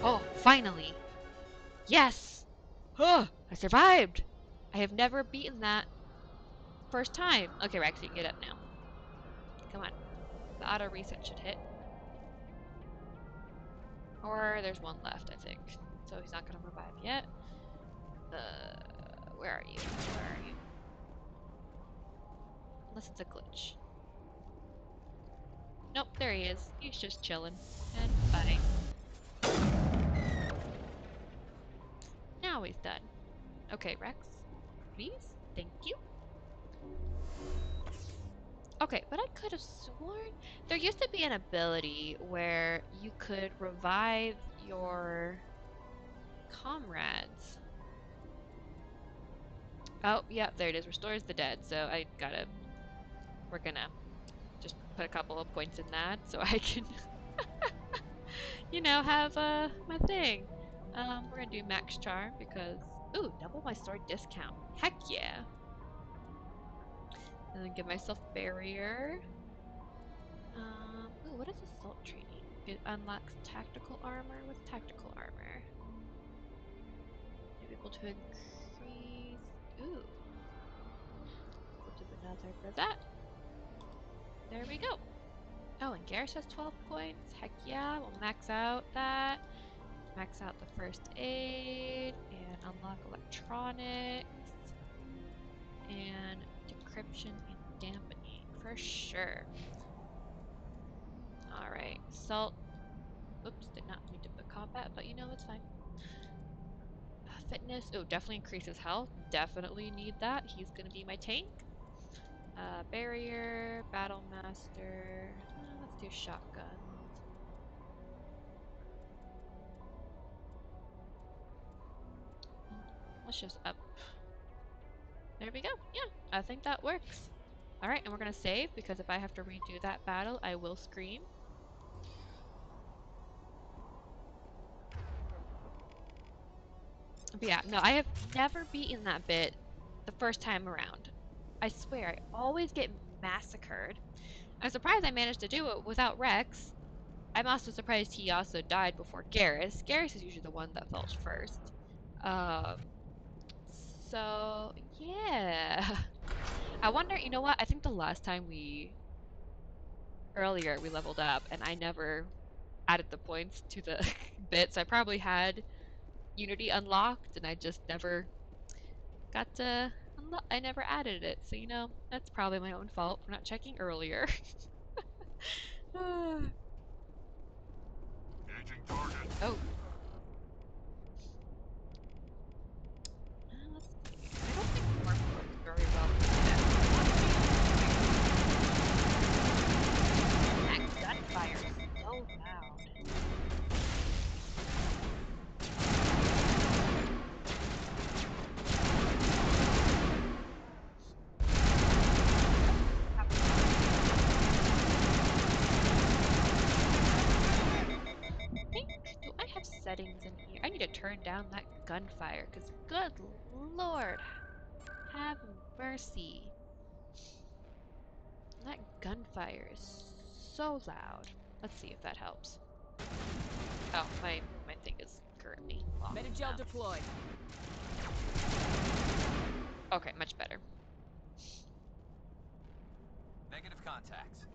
Oh, finally! Yes! Oh, I survived! I have never beaten that first time. Okay, Rex, you can get up now. Come on. The auto reset should hit. Or there's one left, I think. So he's not gonna revive yet. Where are you? Where are you? Unless it's a glitch. Nope, there he is. He's just chilling. And bye. Now he's done. Okay, Rex. Please? Thank you. Okay, but I could have sworn there used to be an ability where you could revive your comrades. Oh, yeah, there it is. Restores the dead. So we're gonna just put a couple of points in that so I can, you know, have my thing. We're gonna do max charm because, ooh, double my sword discount. Heck yeah. And then give myself barrier. Ooh, what is assault training? It unlocks tactical armor with tactical armor. Maybe able to increase. Ooh. We'll do another for that. There we go. Oh, and Garrus has 12 points. Heck yeah, we'll max out that. Max out the first aid and unlock electronics and decryption and dampening for sure. Alright, salt. Oops, did not need to put combat, but you know, it's fine. Fitness. Oh, definitely increases health. Definitely need that. He's gonna be my tank. Barrier, Battle Master. Let's do shotguns. Let's just up. There we go. Yeah, I think that works. Alright, and we're gonna save because if I have to redo that battle, I will scream. But yeah, no, I have never beaten that bit the first time around. I swear, I always get massacred. I'm surprised I managed to do it without Rex. I'm also surprised he also died before Garrus. Garrus is usually the one that falls first. So, yeah. I wonder, you know what? I think the last time earlier we leveled up and I never added the points to the bits. I probably had Unity unlocked and I just never got to I never added it. So, you know, that's probably my own fault for not checking earlier. Engaging target. Oh. Let's see. I don't think Morph works very well with that. That gunfire is so loud. Do I have here? I need to turn down that gunfire, because good lord, have mercy. That gunfire is so loud. Let's see if that helps. Oh, my thing is currently locked. Metagel deployed. Okay, much better. Negative contacts.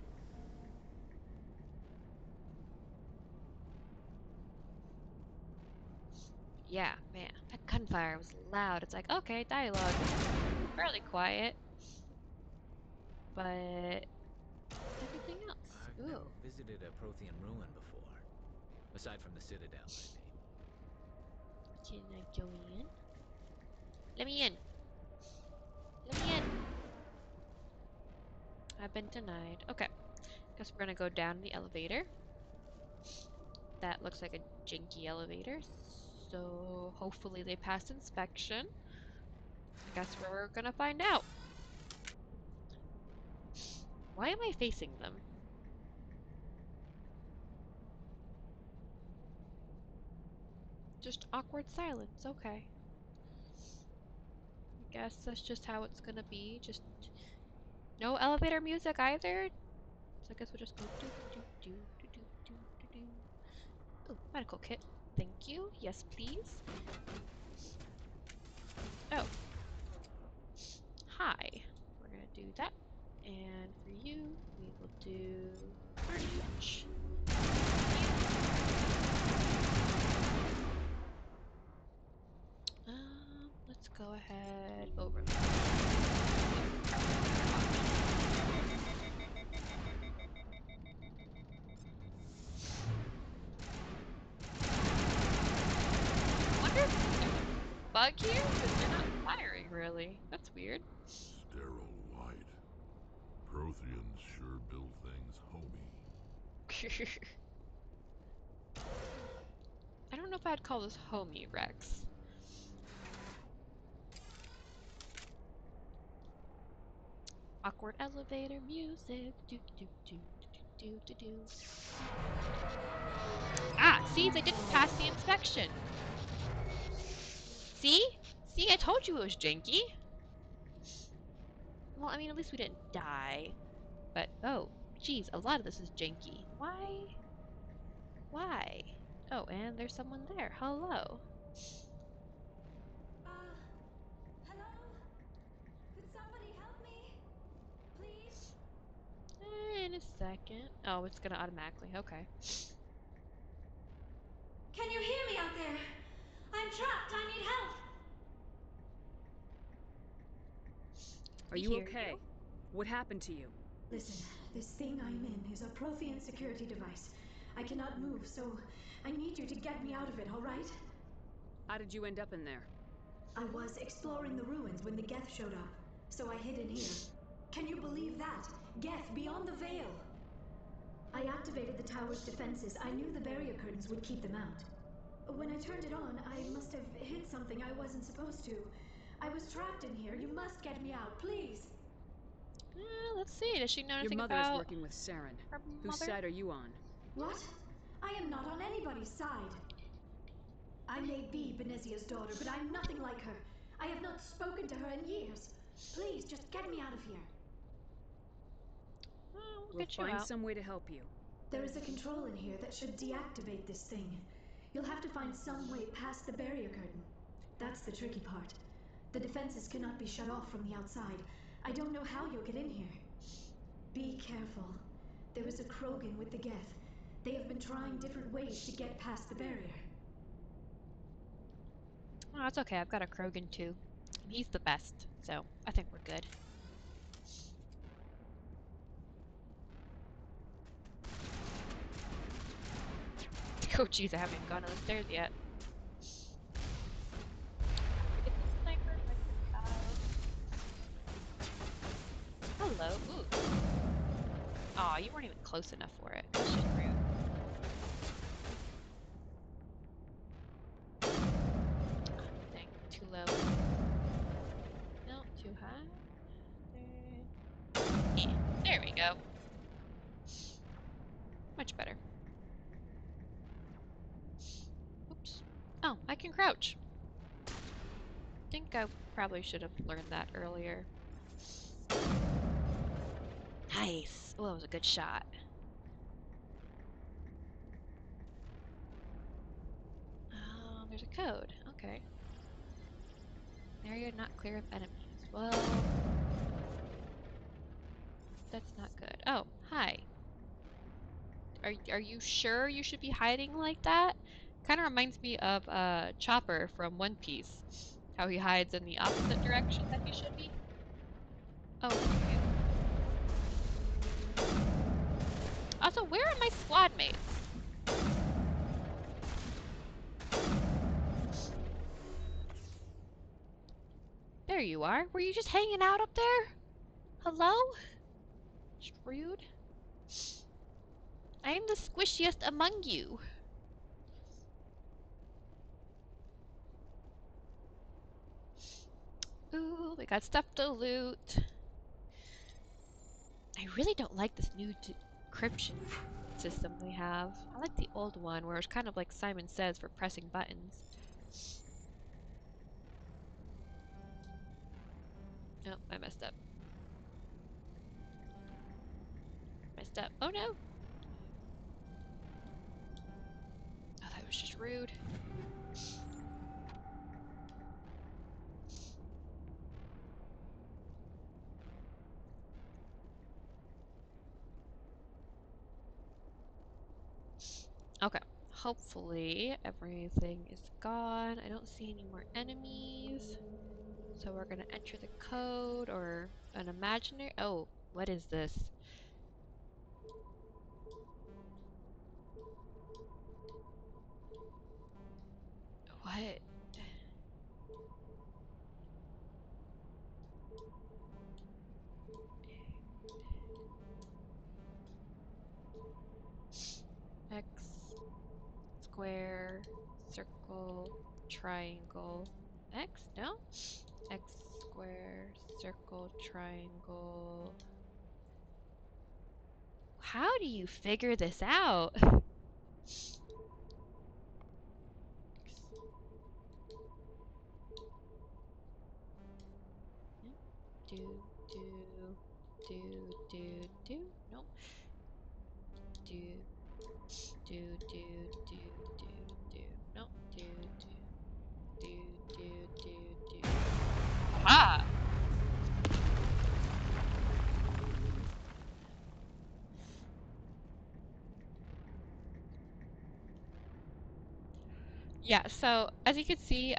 Yeah, man, that gunfire was loud. It's like, okay, dialogue fairly quiet, but everything else. I've never visited a Prothean ruin before. Aside from the Citadel, I mean. Can I go in? Let me in. Let me in. I've been denied. Okay. Guess we're gonna go down the elevator. That looks like a janky elevator. So hopefully they passed inspection. I guess we're gonna find out. Why am I facing them? Just awkward silence, okay. I guess that's just how it's gonna be. Just no elevator music either. So I guess we'll just go do do do do do do do do. Oh, medical kit. Thank you. Yes, please. Oh. Hi. We're gonna do that. And for you, we will do carnage. Let's go ahead over. Wonder if there's a bug here because they're not firing really. That's weird. Sterile light. Protheans sure build things homey. I don't know if I'd call this homey, Rex. Awkward elevator music. Do do do do do do do. Ah, see, they didn't pass the inspection. See? See, I told you it was janky. Well, I mean, at least we didn't die. But, oh, geez, a lot of this is janky. Why? Why? Oh, and there's someone there. Hello. Hello? Could somebody help me? Please? In a second. Oh, it's gonna automatically. Okay. Can you hear me out there? I'm trapped. I need help. Are you okay? What happened to you? Listen, this thing I'm in is a Prothean security device. I cannot move, so I need you to get me out of it, all right? How did you end up in there? I was exploring the ruins when the Geth showed up, so I hid in here. Can you believe that? Geth, beyond the veil! I activated the tower's defenses. I knew the barrier curtains would keep them out. When I turned it on, I must have hit something I wasn't supposed to. I was trapped in here. You must get me out, please! Let's see. Does she know anything Your mother about is working with Saren. her Whose mother? side are you on? What? I am not on anybody's side. I may be Benezia's daughter, but I'm nothing like her. I have not spoken to her in years. Please, just get me out of here. We'll find some way to help you. There is a control in here that should deactivate this thing. You'll have to find some way past the barrier curtain. That's the tricky part. The defenses cannot be shut off from the outside. I don't know how you'll get in here. Be careful. There is a Krogan with the Geth. They have been trying different ways to get past the barrier. Oh, it's okay. I've got a Krogan too. He's the best, so I think we're good. Oh, jeez, I haven't gone up the stairs yet. Get the sniper rifle out. Hello. Ooh. Aw, you weren't even close enough for it. That's just rude. Dang, too low. No, too high. Yeah, there we go. Much better. Oops. Oh, Oh, I can crouch. Think I probably should have learned that earlier. Nice. Oh, that was a good shot. Oh, there's a code. Okay. Area not clear of enemies. Well, that's not good. Oh, hi. Are you sure you should be hiding like that? Kind of reminds me of Chopper from One Piece. How he hides in the opposite direction that he should be. Oh, okay. Also, where are my squad mates? There you are. Were you just hanging out up there? Hello? Just rude. I am the squishiest among you. Ooh, we got stuff to loot. I really don't like this new decryption system they have. I like the old one where it's kind of like Simon Says for pressing buttons. Oh, I messed up. Messed up. Oh no! Oh, that was just rude. Okay. Hopefully everything is gone. I don't see any more enemies. So we're gonna enter the code or an imaginary. Oh, what is this? What? X, square, circle, triangle. X? No? X, square, circle, triangle. How do you figure this out? Do, do, do. Nope. Do, do, do, do. Nope. Do. Aha! Yeah, so as you can see,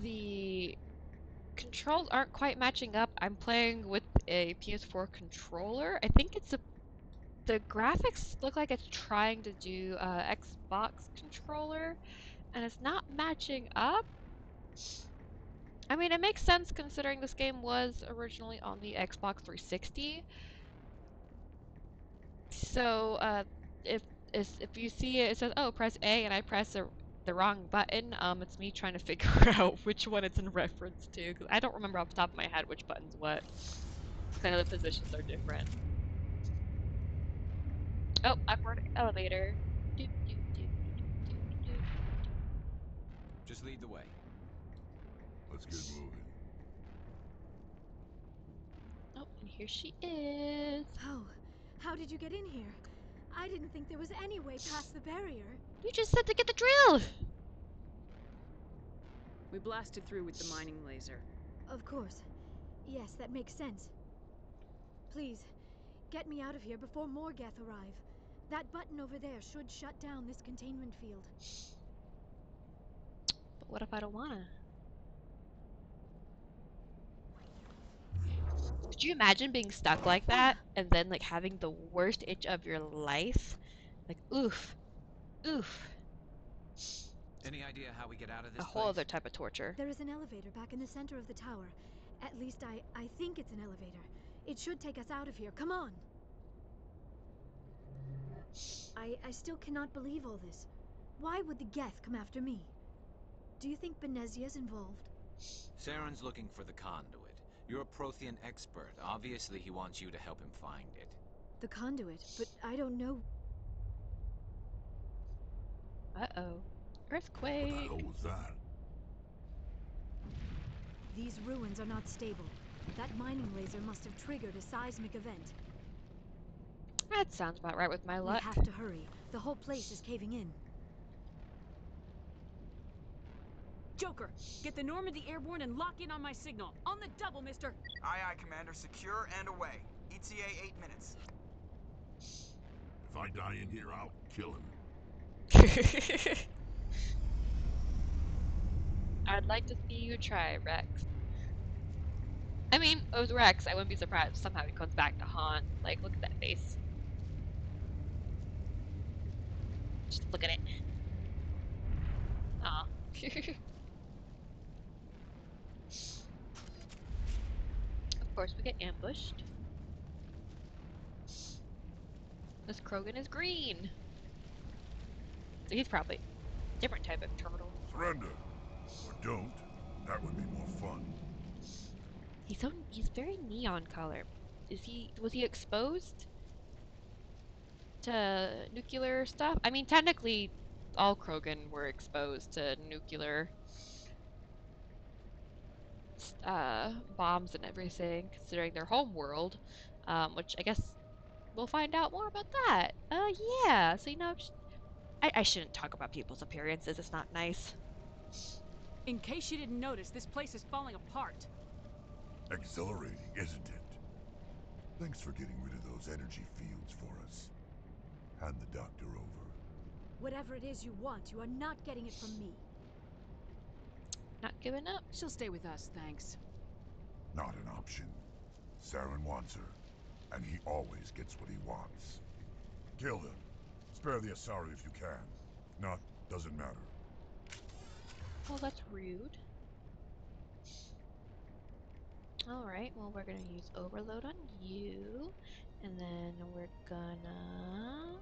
the controls aren't quite matching up. I'm playing with a PS4 controller. I think the graphics look like it's trying to do Xbox controller, and it's not matching up. I mean, it makes sense considering this game was originally on the Xbox 360. So, if you see it, it says, "Oh, press A," and I press the wrong button. It's me trying to figure out which one it's in reference to, because I don't remember off the top of my head which button's what. Kind of the positions are different. Oh, upward elevator. Just lead the way. Let's get moving. Oh, and here she is. Oh, how did you get in here? I didn't think there was any way past the barrier. You just said to get the drill! We blasted through with the mining laser. Of course. Yes, that makes sense. Please, get me out of here before more Geth arrive. That button over there should shut down this containment field. But what if I don't wanna? Could you imagine being stuck like that and then like having the worst itch of your life? Like, oof. Oof. Any idea how we get out of this A whole place? other type of torture. There is an elevator back in the center of the tower. At least I think it's an elevator. It should take us out of here. Come on! I still cannot believe all this. Why would the Geth come after me? Do you think Benezia's involved? Saren's looking for the conduit. You're a Prothean expert. Obviously, he wants you to help him find it. The conduit, but I don't know. Uh-oh. What the Earthquake. hell was that? These ruins are not stable. That mining laser must have triggered a seismic event. That sounds about right with my We luck. have to hurry. The whole place is caving in. Joker, get the Normandy airborne and lock in on my signal. On the double, mister. Aye, aye, Commander. Secure and away. ETA 8 minutes. If I die in here, I'll kill him. I'd like to see you try, Rex. I mean, it was Rex. I wouldn't be surprised if somehow he comes back to haunt. Like, look at that face. Just look at it. Aw. Of course, we get ambushed. This Krogan is green. So he's probably a different type of turtle. Surrender. Or don't. That would be more fun. He's very neon color. Was he exposed to nuclear stuff? I mean, technically, all Krogan were exposed to nuclear bombs and everything, considering their home world. Which I guess we'll find out more about that. Yeah. So I shouldn't talk about people's appearances. It's not nice. In case you didn't notice, this place is falling apart. Exhilarating, isn't it? Thanks for getting rid of those energy fields for us. Hand the doctor over. Whatever it is you want, you are not getting it from me. Not giving up. She'll stay with us, thanks. Not an option. Saren wants her, and he always gets what he wants. Kill them. Spare the Asari if you can. If not, doesn't matter. Well, that's rude. Alright, well, we're gonna use Overload on you. And then we're gonna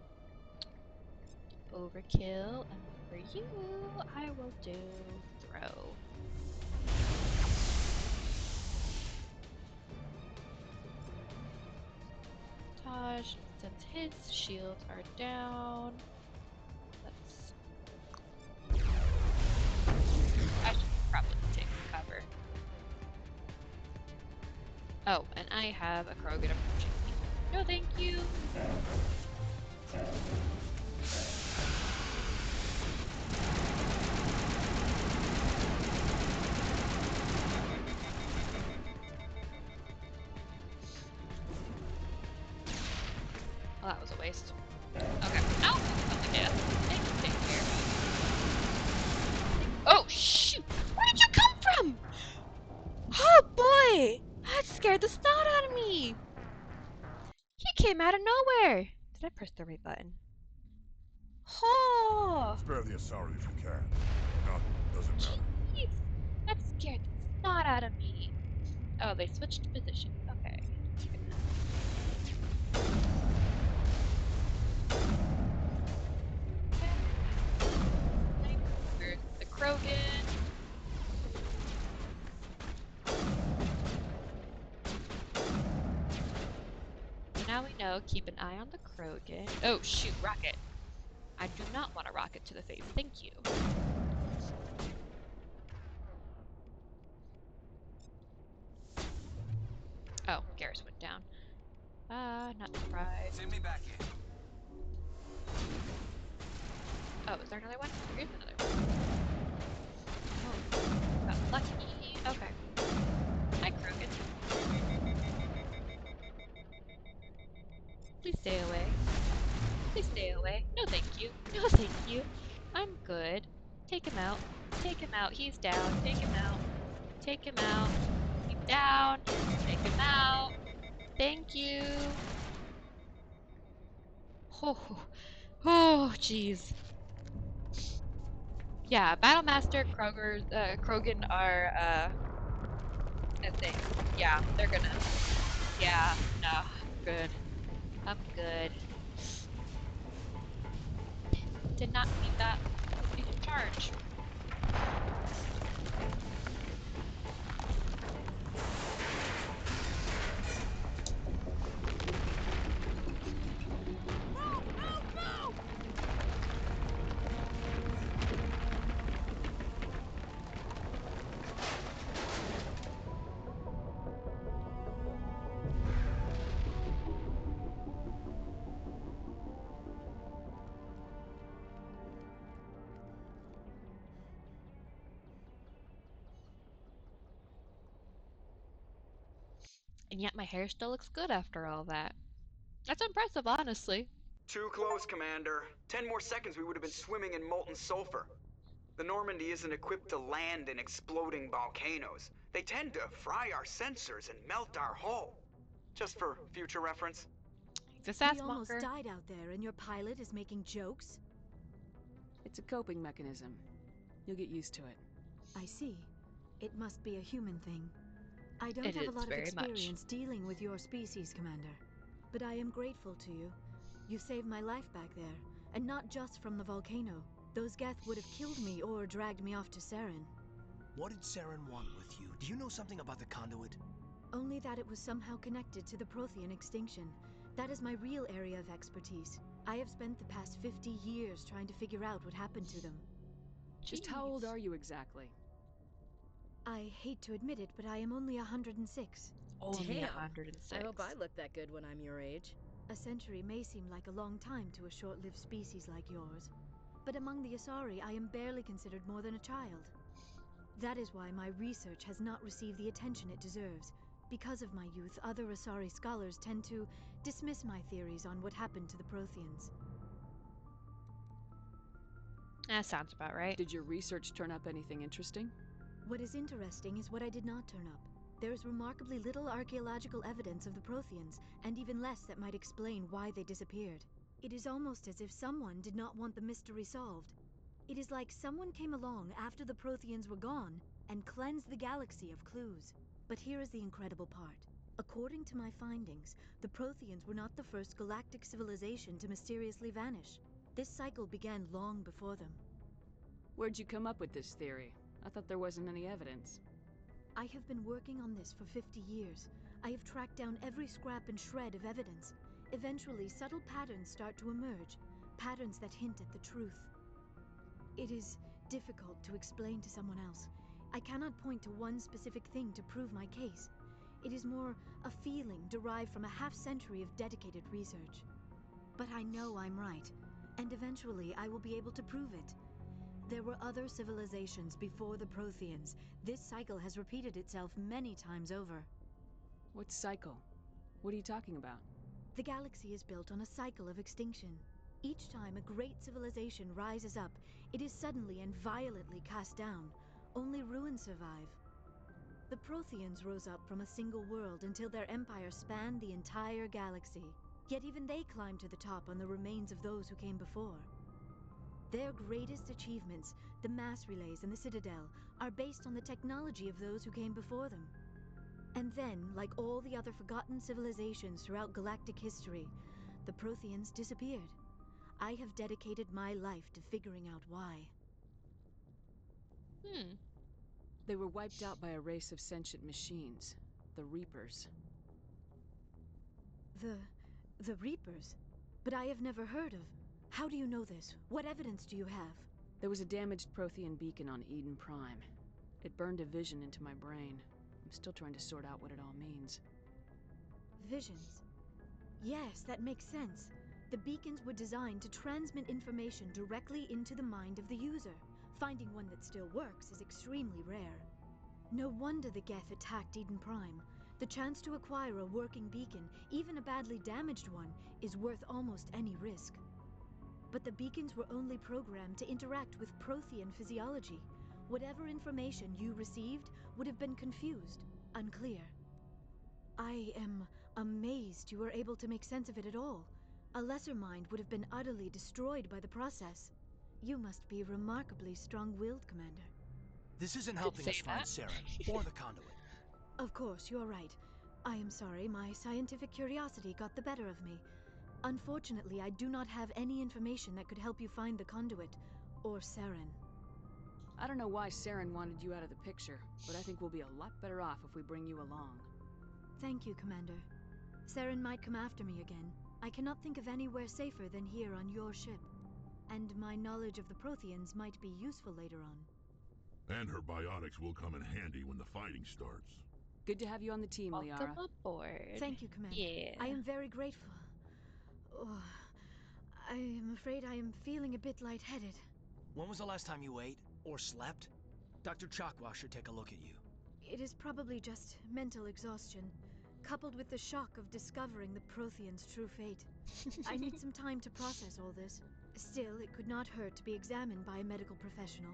Overkill. And for you, I will do Throw. Taj, since his shields are down, I should probably take cover. Oh, and I have a Krogan approaching me. No, thank you. Well, that was a waste. Okay. Ow! Okay, thank you, take care. Oh, shoot! Where did you come from? Oh, boy! That scared the snot out of me! He came out of nowhere! Did I press the right button? Oh! Spare the Asari if you can. Not, doesn't matter. Jeez! That scared the snot out of me. Oh, they switched position. Okay. There's the Krogan. Now we know, keep an eye on the Krogan. Oh, shoot, rocket. I do not want a rocket to the face. Thank you. Oh, Garrus went down. Not surprised. Send me back in. Oh, is there another one? There is another one. Oh, got lucky. Okay. Hi, Krogan. Please stay away. Please stay away. No, thank you. No, thank you. I'm good. Take him out. Take him out. He's down. Take him out. Take him out. He's down. Take him out. Thank you. Oh, oh, jeez. Yeah, Battlemaster Krogan are a thing. Yeah, they're gonna. Yeah, no, I'm good. I'm good. Did not need that. Need to charge. And yet my hair still looks good after all that. That's impressive, honestly. Too close, Commander. 10 more seconds we would have been swimming in molten sulfur. The Normandy isn't equipped to land in exploding volcanoes. They tend to fry our sensors and melt our hull. Just for future reference. This We almost died out there, and your pilot is making jokes? It's a coping mechanism. You'll get used to it. I see. It must be a human thing. I don't It have a is lot of very much. experience dealing with your species, Commander. But I am grateful to you. You saved my life back there, and not just from the volcano. Those Geth would have killed me or dragged me off to Saren. What did Saren want with you? Do you know something about the conduit? Only that it was somehow connected to the Prothean extinction. That is my real area of expertise. I have spent the past 50 years trying to figure out what happened to them. Just how old are you exactly? I hate to admit it, but I am only 106. Only Damn. 106. I hope I look that good when I'm your age. A century may seem like a long time to a short-lived species like yours, but among the Asari, I am barely considered more than a child. That is why my research has not received the attention it deserves. Because of my youth, other Asari scholars tend to dismiss my theories on what happened to the Protheans. That sounds about right. Did your research turn up anything interesting? What is interesting is what I did not turn up. There is remarkably little archaeological evidence of the Protheans, and even less that might explain why they disappeared. It is almost as if someone did not want the mystery solved. It is like someone came along after the Protheans were gone and cleansed the galaxy of clues. But here is the incredible part. According to my findings, the Protheans were not the first galactic civilization to mysteriously vanish. This cycle began long before them. Where'd you come up with this theory? I thought there wasn't any evidence. I have been working on this for 50 years. I have tracked down every scrap and shred of evidence. Eventually, subtle patterns start to emerge, patterns that hint at the truth. It is difficult to explain to someone else. I cannot point to one specific thing to prove my case. It is more a feeling derived from a half-century of dedicated research. But I know I'm right, and eventually I will be able to prove it. There were other civilizations before the Protheans. This cycle has repeated itself many times over. What cycle? What are you talking about? The galaxy is built on a cycle of extinction. Each time a great civilization rises up, it is suddenly and violently cast down. Only ruins survive. The Protheans rose up from a single world until their empire spanned the entire galaxy. Yet even they climbed to the top on the remains of those who came before. Their greatest achievements, the mass relays and the Citadel, are based on the technology of those who came before them. And then, like all the other forgotten civilizations throughout galactic history, the Protheans disappeared. I have dedicated my life to figuring out why. They were wiped out by a race of sentient machines, the Reapers. The Reapers? But I have never heard of... How do you know this? What evidence do you have? There was a damaged Prothean beacon on Eden Prime. It burned a vision into my brain. I'm still trying to sort out what it all means. Visions. Yes, that makes sense. The beacons were designed to transmit information directly into the mind of the user. Finding one that still works is extremely rare. No wonder the Geth attacked Eden Prime. The chance to acquire a working beacon, even a badly damaged one, is worth almost any risk. But the beacons were only programmed to interact with Prothean physiology. Whatever information you received would have been confused, unclear. I am amazed you were able to make sense of it at all. A lesser mind would have been utterly destroyed by the process. You must be remarkably strong-willed, Commander. This isn't helping us find Saren or the conduit. Of course, you're right. I am sorry, my scientific curiosity got the better of me. Unfortunately, I do not have any information that could help you find the conduit, or Saren. I don't know why Saren wanted you out of the picture, but I think we'll be a lot better off if we bring you along. Thank you, Commander. Saren might come after me again. I cannot think of anywhere safer than here on your ship. And my knowledge of the Protheans might be useful later on. And her biotics will come in handy when the fighting starts. Good to have you on the team, Liara. Welcome aboard. Thank you, Commander. Yeah. I am very grateful. Oh, I am afraid I am feeling a bit lightheaded. When was the last time you ate or slept? Dr. Chakwa should take a look at you. It is probably just mental exhaustion. coupled with the shock of discovering the Prothean's true fate. I need some time to process all this. Still, it could not hurt to be examined by a medical professional.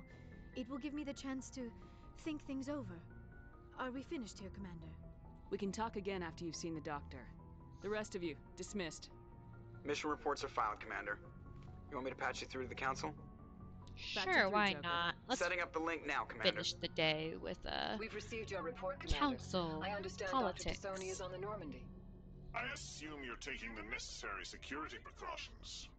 It will give me the chance to think things over. Are we finished here, Commander? We can talk again after you've seen the doctor. The rest of you, dismissed. Mission reports are filed, Commander. You want me to patch you through to the Council? Sure, why not? Let's Setting up the link now, Commander. finish the day with We've received your report, Commander. council I understand politics. Dr. Tassoni is on the Normandy. I assume you're taking the necessary security precautions.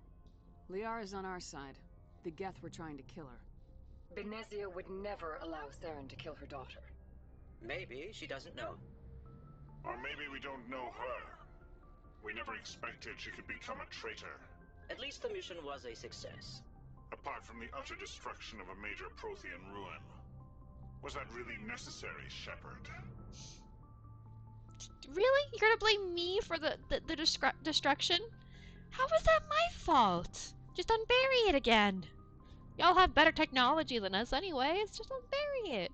Liara's on our side. The Geth were trying to kill her. Benezia would never allow Saren to kill her daughter. Maybe she doesn't know. Or maybe we don't know her. We never expected she could become a traitor. At least the mission was a success. Apart from the utter destruction of a major Prothean ruin. Was that really necessary, Shepard? Really? You're gonna blame me for the destruction? How was that my fault? Just unbury it again. Y'all have better technology than us anyway. It's just unbury it.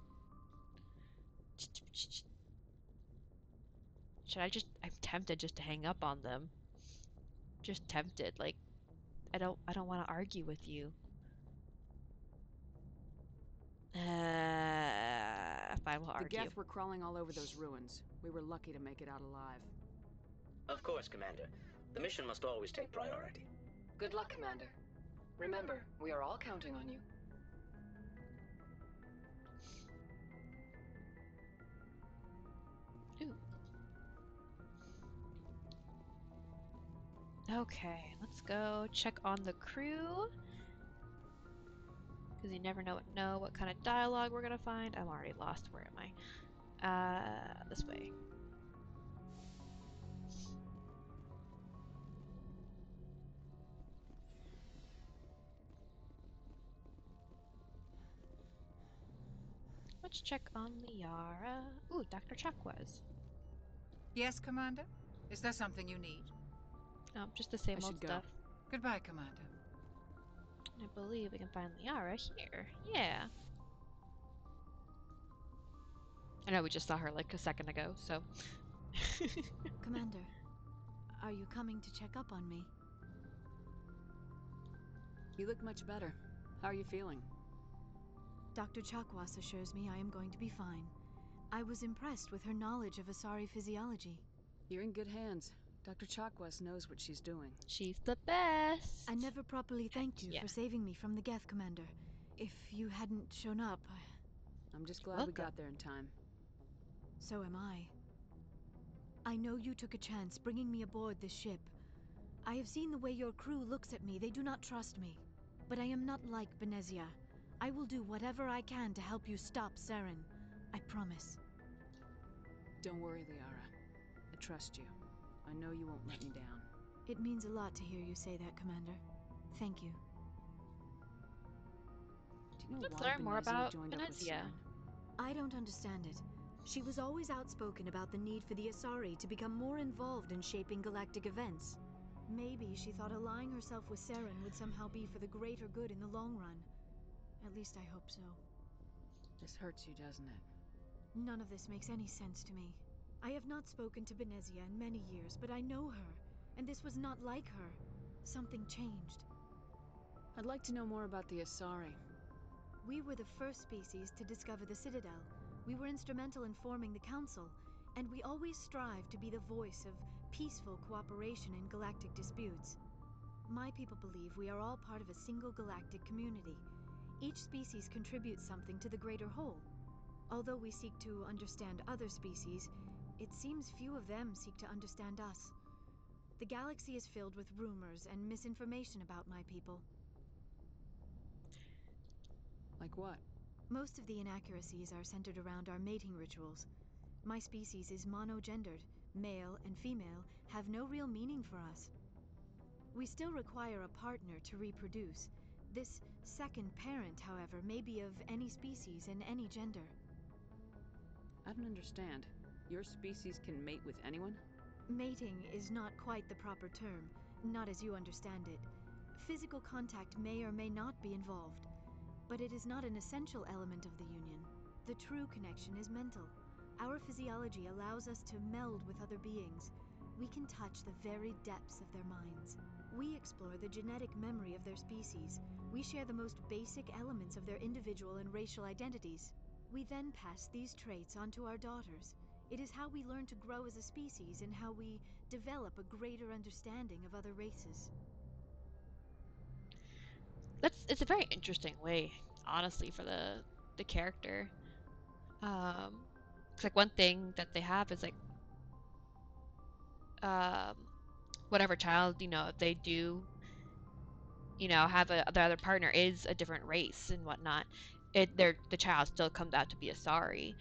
Should I just... I'm tempted just to hang up on them. Just tempted. Like, I don't want to argue with you. Fine, we'll argue. The Geth were crawling all over those ruins. We were lucky to make it out alive. Of course, Commander. The mission must always take priority. Good luck, Commander. Remember, we are all counting on you. Okay, let's go check on the crew. Because you never know what kind of dialogue we're gonna find. I'm already lost. Where am I? This way. Let's check on Liara. Ooh, Dr. Chakwas. Yes, Commander? Is there something you need? No, just the same old stuff. Goodbye, Commander. I believe we can find Liara here. Yeah. I know we just saw her like a second ago, so. Commander, are you coming to check up on me? You look much better. How are you feeling? Dr. Chakwas assures me I am going to be fine. I was impressed with her knowledge of Asari physiology. You're in good hands. Dr. Chakwas knows what she's doing. She's the best. I never properly thanked you for saving me from the Geth, Commander. If you hadn't shown up, I'm just glad we got there in time. So am I. I know you took a chance bringing me aboard this ship. I have seen the way your crew looks at me. They do not trust me. But I am not like Benezia. I will do whatever I can to help you stop Saren. I promise. Don't worry, Liara. I trust you. I know you won't let me down. It means a lot to hear you say that, Commander. Thank you. Do you know Let's why learn more Benezia about joined up with Benezia. Saren? I don't understand it. She was always outspoken about the need for the Asari to become more involved in shaping galactic events. Maybe she thought allying herself with Saren would somehow be for the greater good in the long run. At least I hope so. This hurts you, doesn't it? None of this makes any sense to me. I have not spoken to Benezia in many years, but I know her, and this was not like her. Something changed. I'd like to know more about the Asari. We were the first species to discover the Citadel. We were instrumental in forming the Council, and we always strive to be the voice of peaceful cooperation in galactic disputes. My people believe we are all part of a single galactic community. Each species contributes something to the greater whole. Although we seek to understand other species, it seems few of them seek to understand us. The galaxy is filled with rumors and misinformation about my people. Like what? Most of the inaccuracies are centered around our mating rituals. My species is monogendered. Male and female have no real meaning for us. We still require a partner to reproduce. This second parent, however, may be of any species and any gender. I don't understand. Your species can mate with anyone? Mating is not quite the proper term, not as you understand it. Physical contact may or may not be involved, but it is not an essential element of the union. The true connection is mental. Our physiology allows us to meld with other beings. We can touch the very depths of their minds. We explore the genetic memory of their species. We share the most basic elements of their individual and racial identities. We then pass these traits on to our daughters. It is how we learn to grow as a species and how we develop a greater understanding of other races. It's a very interesting way, honestly, for the character. It's like one thing that they have is like um, whatever child, if they do, have the other partner is a different race and whatnot, the child still comes out to be a Asari,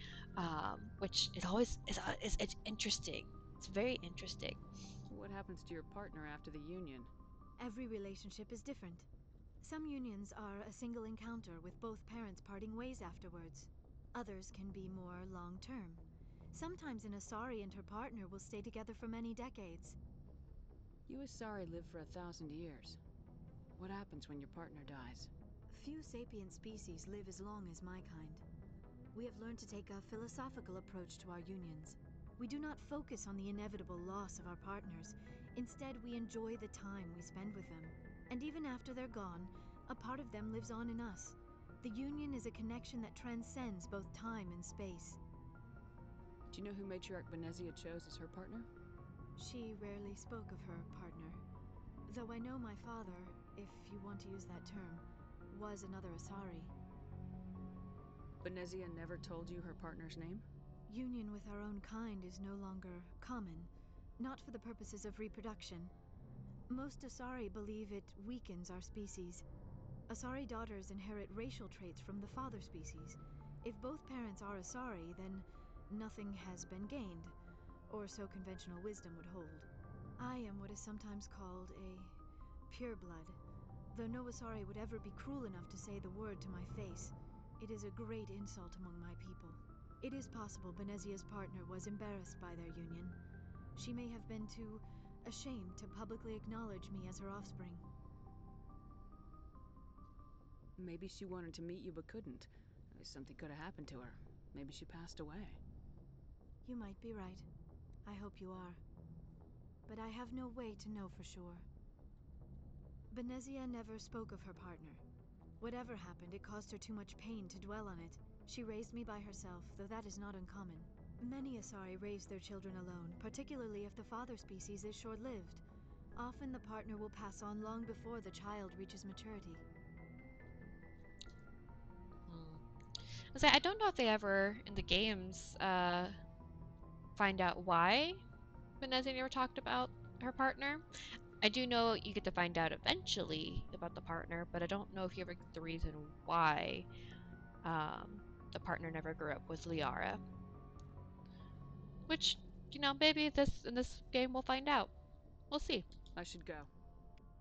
which is always it's interesting. It's very interesting. What happens to your partner after the union? Every relationship is different. Some unions are a single encounter with both parents parting ways afterwards. Others can be more long-term. Sometimes an Asari and her partner will stay together for many decades. You Asari live for 1,000 years. What happens when your partner dies? Few sapient species live as long as my kind. We have learned to take a philosophical approach to our unions. We do not focus on the inevitable loss of our partners. Instead, we enjoy the time we spend with them. And even after they're gone, a part of them lives on in us. The union is a connection that transcends both time and space. Do you know who Matriarch Benezia chose as her partner? She rarely spoke of her partner. Though I know my father, if you want to use that term, was another Asari. Benezia never told you her partner's name? Union with our own kind is no longer common, not for the purposes of reproduction. Most Asari believe it weakens our species. Asari daughters inherit racial traits from the father species. If both parents are Asari, then nothing has been gained, or so conventional wisdom would hold. I am what is sometimes called a pureblood, though no Asari would ever be cruel enough to say the word to my face. It is a great insult among my people. It is possible Benezia's partner was embarrassed by their union. She may have been too ashamed to publicly acknowledge me as her offspring. Maybe she wanted to meet you but couldn't. Something could have happened to her. Maybe she passed away. You might be right. I hope you are. But I have no way to know for sure. Benezia never spoke of her partner. Whatever happened, it caused her too much pain to dwell on it. She raised me by herself, though that is not uncommon. Many Asari raise their children alone, particularly if the father species is short-lived. Often the partner will pass on long before the child reaches maturity. I don't know if they ever, in the games, find out why Benezia never talked about her partner. I do know you get to find out eventually about the partner, but I don't know if you ever get the reason why the partner never grew up with Liara. Which, maybe in this game we'll find out. We'll see. I should go.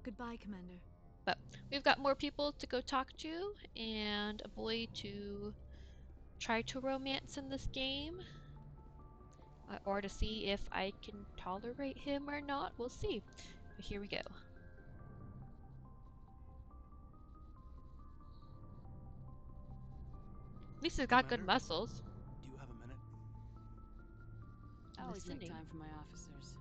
Goodbye, Commander. But we've got more people to go talk to, and a boy to try to romance in this game. Or to see if I can tolerate him or not. We'll see. But here we go. At least he's got good muscles. Do you have a minute? I always make time for my officers.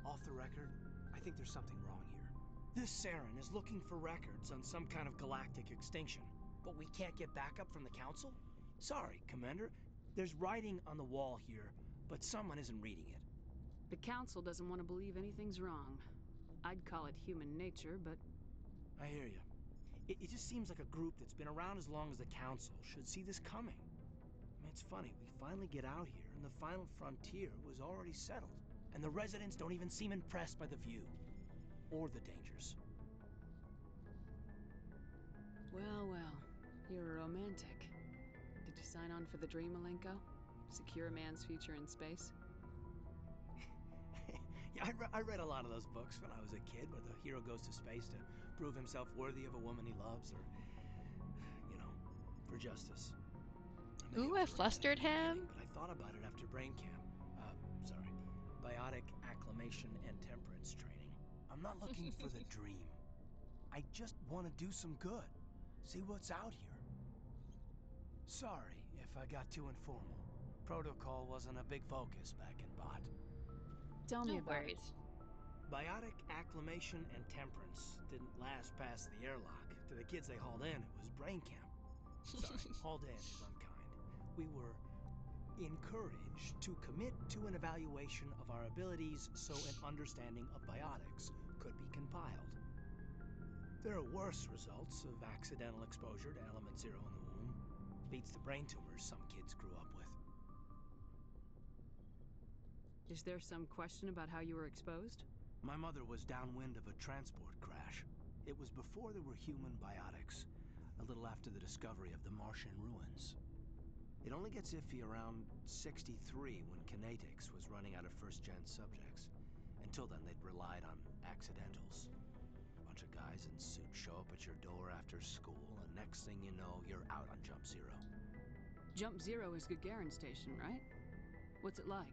Off the record, I think there's something wrong here. This Saren is looking for records on some kind of galactic extinction, but we can't get backup from the Council? Sorry, Commander. There's writing on the wall here, but someone isn't reading it. The Council doesn't want to believe anything's wrong. I'd call it human nature, but... I hear you. It just seems like a group that's been around as long as the Council should see this coming. I mean, it's funny, we finally get out here, and the final frontier was already settled. And the residents don't even seem impressed by the view. Or the dangers. Well, well. You're a romantic. Did you sign on for the dream, Malenko? Secure a man's future in space? Yeah, I read a lot of those books when I was a kid, where the hero goes to space to prove himself worthy of a woman he loves, or, for justice. Ooh, I flustered him. But I thought about it after brain camp. Biotic acclimation and temperance training. I'm not looking for the dream. I just want to do some good. See what's out here. Sorry if I got too informal. Protocol wasn't a big focus back in Bot. Tell me No about it. worries. Biotic acclimation and temperance didn't last past the airlock. To the kids they hauled in, it was brain camp. Sorry, hauled in is unkind. We were encouraged to commit to an evaluation of our abilities so an understanding of biotics could be compiled. There are worse results of accidental exposure to element zero in the womb. Beats the brain tumors some kids grew up with. Is there some question about how you were exposed? My mother was downwind of a transport crash. It was before there were human biotics, a little after the discovery of the Martian ruins. It only gets iffy around 63 when Kinetics was running out of first-gen subjects. Until then, they'd relied on accidentals. A bunch of guys in suits show up at your door after school, and next thing you know, you're out on Jump Zero. Jump Zero is Gagarin Station, right? What's it like?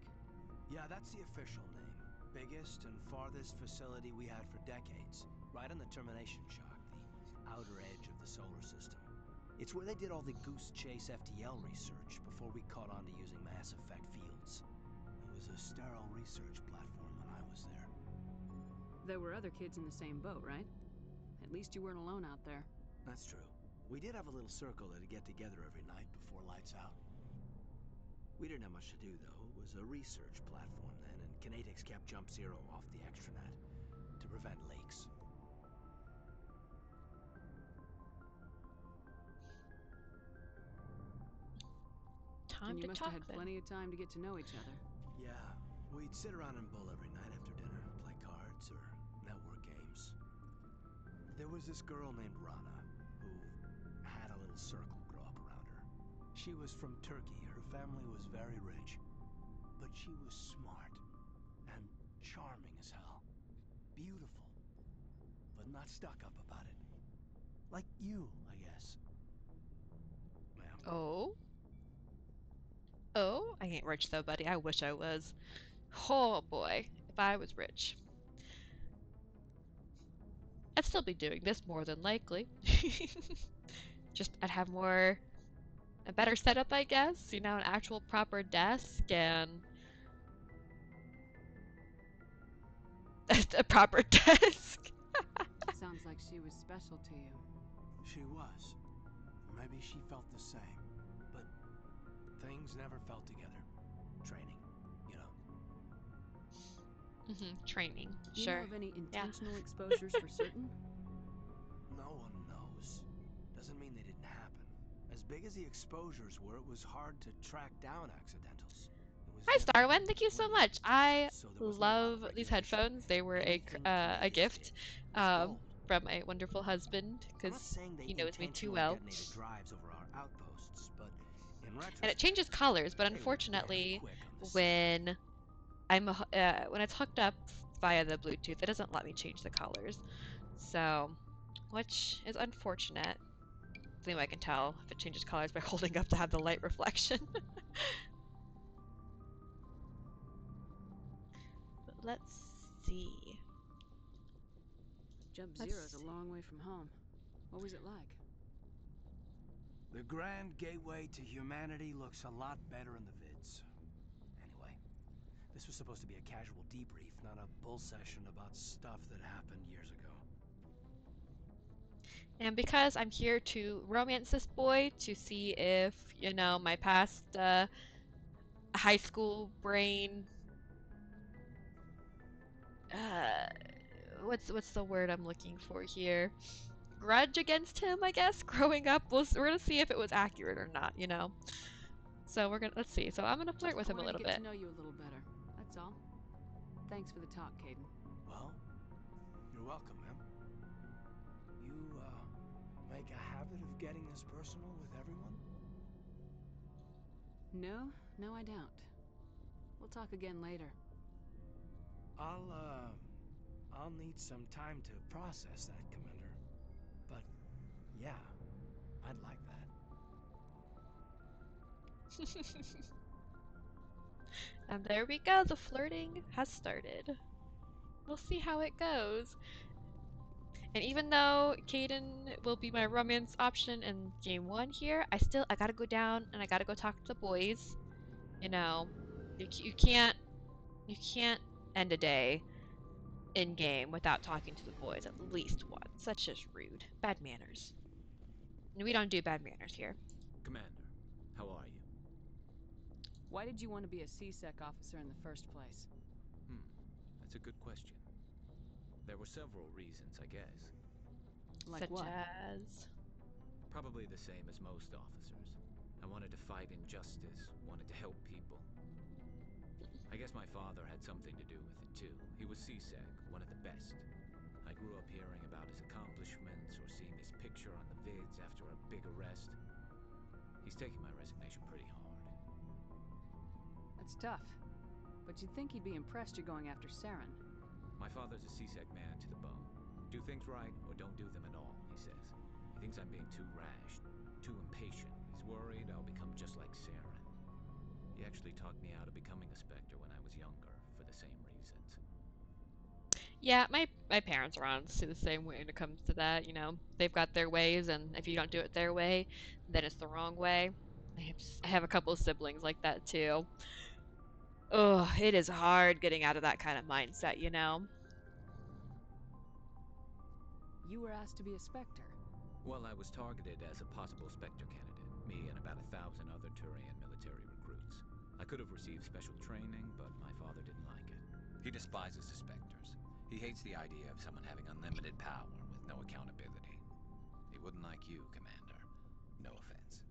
Yeah, that's the official name. Biggest and farthest facility we had for decades. Right on the termination shock, the outer edge of the solar system. It's where they did all the Goose Chase FTL research before we caught on to using mass effect fields. It was a sterile research platform when I was there. There were other kids in the same boat, right? At least you weren't alone out there. That's true. We did have a little circle that'd get together every night before lights out. We didn't have much to do, though. It was a research platform then, and Kinetics kept Jump Zero off the extranet to prevent leaks. And you must have had plenty of time to get to know each other. Yeah, we'd sit around and bull every night after dinner, play cards or network games. There was this girl named Rana, who had a little circle grow up around her. She was from Turkey. Her family was very rich. But she was smart and charming as hell. Beautiful, but not stuck up about it. Like you, I guess. Ma'am. Oh? Oh, I ain't rich though, buddy. I wish I was. Oh boy, if I was rich. I'd still be doing this more than likely. Just I'd have a better setup, I guess. You know, an actual proper desk and a proper desk. Sounds like she was special to you. She was. Maybe she felt the same. But things never felt together. Training, you know. Training, Do you sure. know of any intentional exposures for certain? No one knows. Doesn't mean they didn't happen. As big as the exposures were, it was hard to track down accidentals. Hi, Starwin. Thank you so much. I love these headphones. They were a gift from my wonderful husband because he knows me too well. Drives over our outposts, but in And it changes colors, but unfortunately, when it's hooked up via the Bluetooth, it doesn't let me change the colors. So, which is unfortunate. The only way I can tell if it changes colors by holding up to have the light reflection. But let's see. Jump Zero's a long way from home. What was it like? The grand gateway to humanity looks a lot better in the vids. Anyway, this was supposed to be a casual debrief, not a bull session about stuff that happened years ago. And because I'm here to romance this boy to see if, you know, my past high school brain what's the word I'm looking for here? Grudge against him, I guess, growing up. We're gonna see if it was accurate or not, you know. So let's see. So I'm gonna flirt with him a little bit. To know you a little better. That's all. Thanks for the talk, Kaidan. Well, you're welcome, ma'am. You make a habit of getting this personal with everyone? No, I don't. We'll talk again later. I'll need some time to process that, Commander. But, yeah, I'd like that. And there we go, the flirting has started. We'll see how it goes. And even though Kaidan will be my romance option in game 1 here, I gotta go down and I gotta go talk to the boys. You know, you can't end a day in game without talking to the boys at least once. That's just rude. Bad manners. And we don't do bad manners here. Commander, how are you? Why did you want to be a C-Sec officer in the first place? That's a good question. There were several reasons, I guess. Like Such what? as... Probably the same as most officers. I wanted to fight injustice, wanted to help people. I guess my father had something to do with it, too. He was C-Sec, one of the best. I grew up hearing about his accomplishments or seeing his picture on the vids after a big arrest. He's taking my resignation pretty hard. That's tough. But you'd think he'd be impressed you're going after Saren. My father's a C-Sec man to the bone. Do things right or don't do them at all, he says. He thinks I'm being too rash, too impatient. He's worried I'll become just like Saren. He actually talked me out of becoming a Spectre when I was younger, for the same reasons. Yeah, my parents are honestly the same way when it comes to that. You know, they've got their ways, and if you don't do it their way, then it's the wrong way. I have a couple of siblings like that too. Oh, it is hard getting out of that kind of mindset, you know? You were asked to be a Spectre. Well, I was targeted as a possible Spectre candidate, me and about 1,000 other Turian military recruits. I could have received special training, but my father didn't like it. He despises the Spectres. He hates the idea of someone having unlimited power with no accountability. He wouldn't like you, Commander. No offense.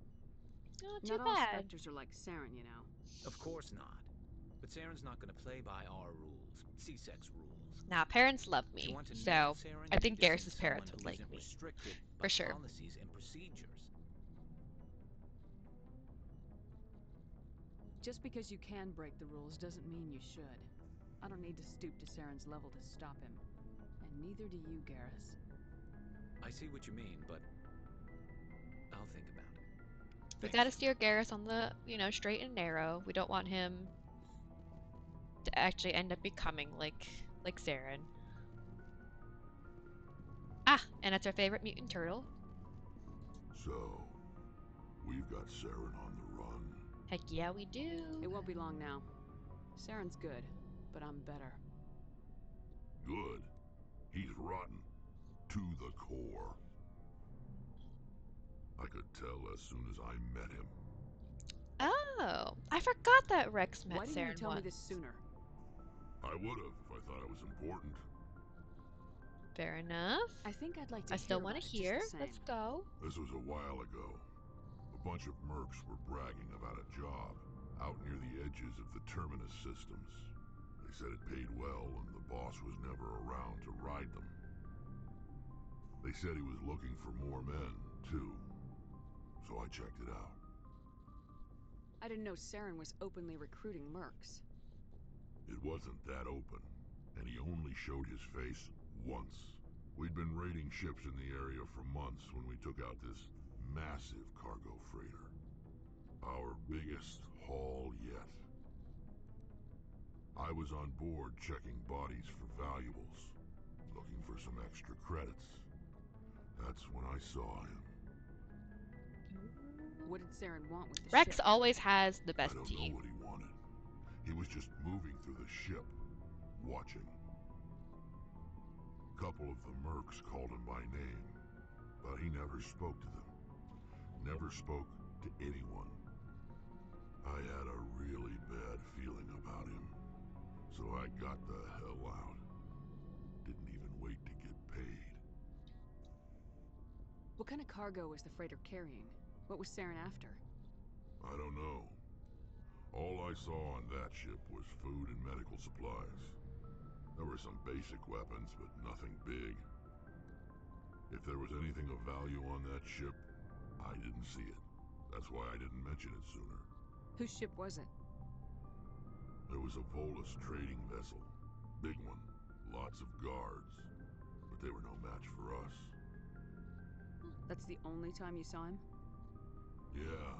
Not too Not all bad. Spectres are like Saren, you know. Of course not. But Saren's not going to play by our rules, C-Sec's rules. Now, parents love If you me, want to nail so Saren, I you think need to send Garrus's someone parents would who like isn't me. restricted For by sure. policies and procedures. Just because you can break the rules doesn't mean you should. I don't need to stoop to Saren's level to stop him. And neither do you, Garrus. I see what you mean, but I'll think about it. We gotta steer Garrus on the, you know, straight and narrow. We don't want him to actually end up becoming like Saren. Ah, and it's our favorite mutant turtle. So, we've got Saren on the run. Heck yeah, we do. It won't be long now. Saren's good, but I'm better. Good. He's rotten. To the core. I could tell as soon as I met him. Oh, I forgot that Rex met Why didn't you Saren tell me once. this sooner? I would have if I thought it was important. Fair enough. I think I'd like to I still want to hear. Let's go. This was a while ago. A bunch of mercs were bragging about a job out near the edges of the Terminus systems. They said it paid well and the boss was never around to ride them. They said he was looking for more men, too. So I checked it out. I didn't know Saren was openly recruiting mercs. It wasn't that open, and he only showed his face once. We'd been raiding ships in the area for months when we took out this massive cargo freighter. Our biggest haul yet. I was on board checking bodies for valuables, looking for some extra credits. That's when I saw him. What did Saren want with the Rex ship? always has the best I don't tea. know what he wanted. He was just moving through the ship, watching. A couple of the mercs called him by name, but he never spoke to them. Never spoke to anyone. I had a really bad feeling about him, so I got the hell out. Didn't even wait to get paid. What kind of cargo was the freighter carrying? What was Saren after? I don't know. All I saw on that ship was food and medical supplies. There were some basic weapons, but nothing big. If there was anything of value on that ship, I didn't see it. That's why I didn't mention it sooner. Whose ship was it? There was a Volus trading vessel. Big one. Lots of guards. But they were no match for us. That's the only time you saw him? Yeah.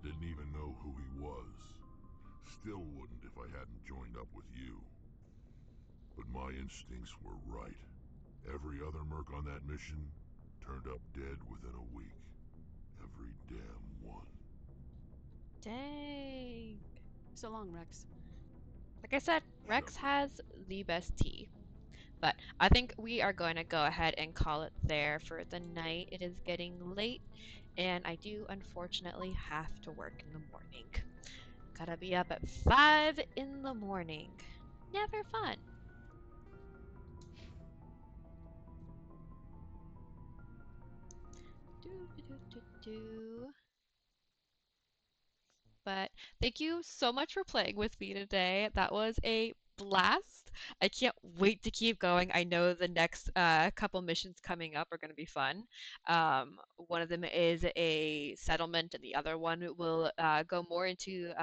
Didn't even know who he was. Still wouldn't if I hadn't joined up with you. But my instincts were right. Every other merc on that mission turned up dead within a week. Every damn one. Dang. So long, Rex. Like I said, Rex has the best tea. But I think we are going to go ahead and call it there for the night. It is getting late, and I do unfortunately have to work in the morning. Gotta be up at 5 in the morning. Never fun. Do. But thank you so much for playing with me today. That was a blast. I can't wait to keep going. I know the next couple missions coming up are going to be fun. One of them is a settlement, and the other one will go more into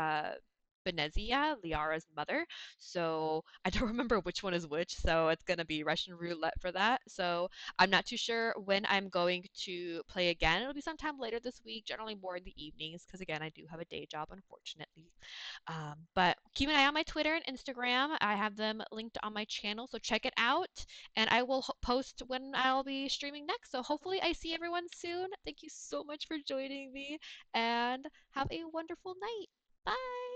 Benezia, Liara's mother. So I don't remember which one is which, so it's going to be Russian roulette for that. So I'm not too sure when I'm going to play again. It'll be sometime later this week, generally more in the evenings, because again, I do have a day job, unfortunately. But keep an eye on my Twitter and Instagram. I have them linked on my channel, so check it out. And I will post when I'll be streaming next. So hopefully I see everyone soon. Thank you so much for joining me, and have a wonderful night. Bye!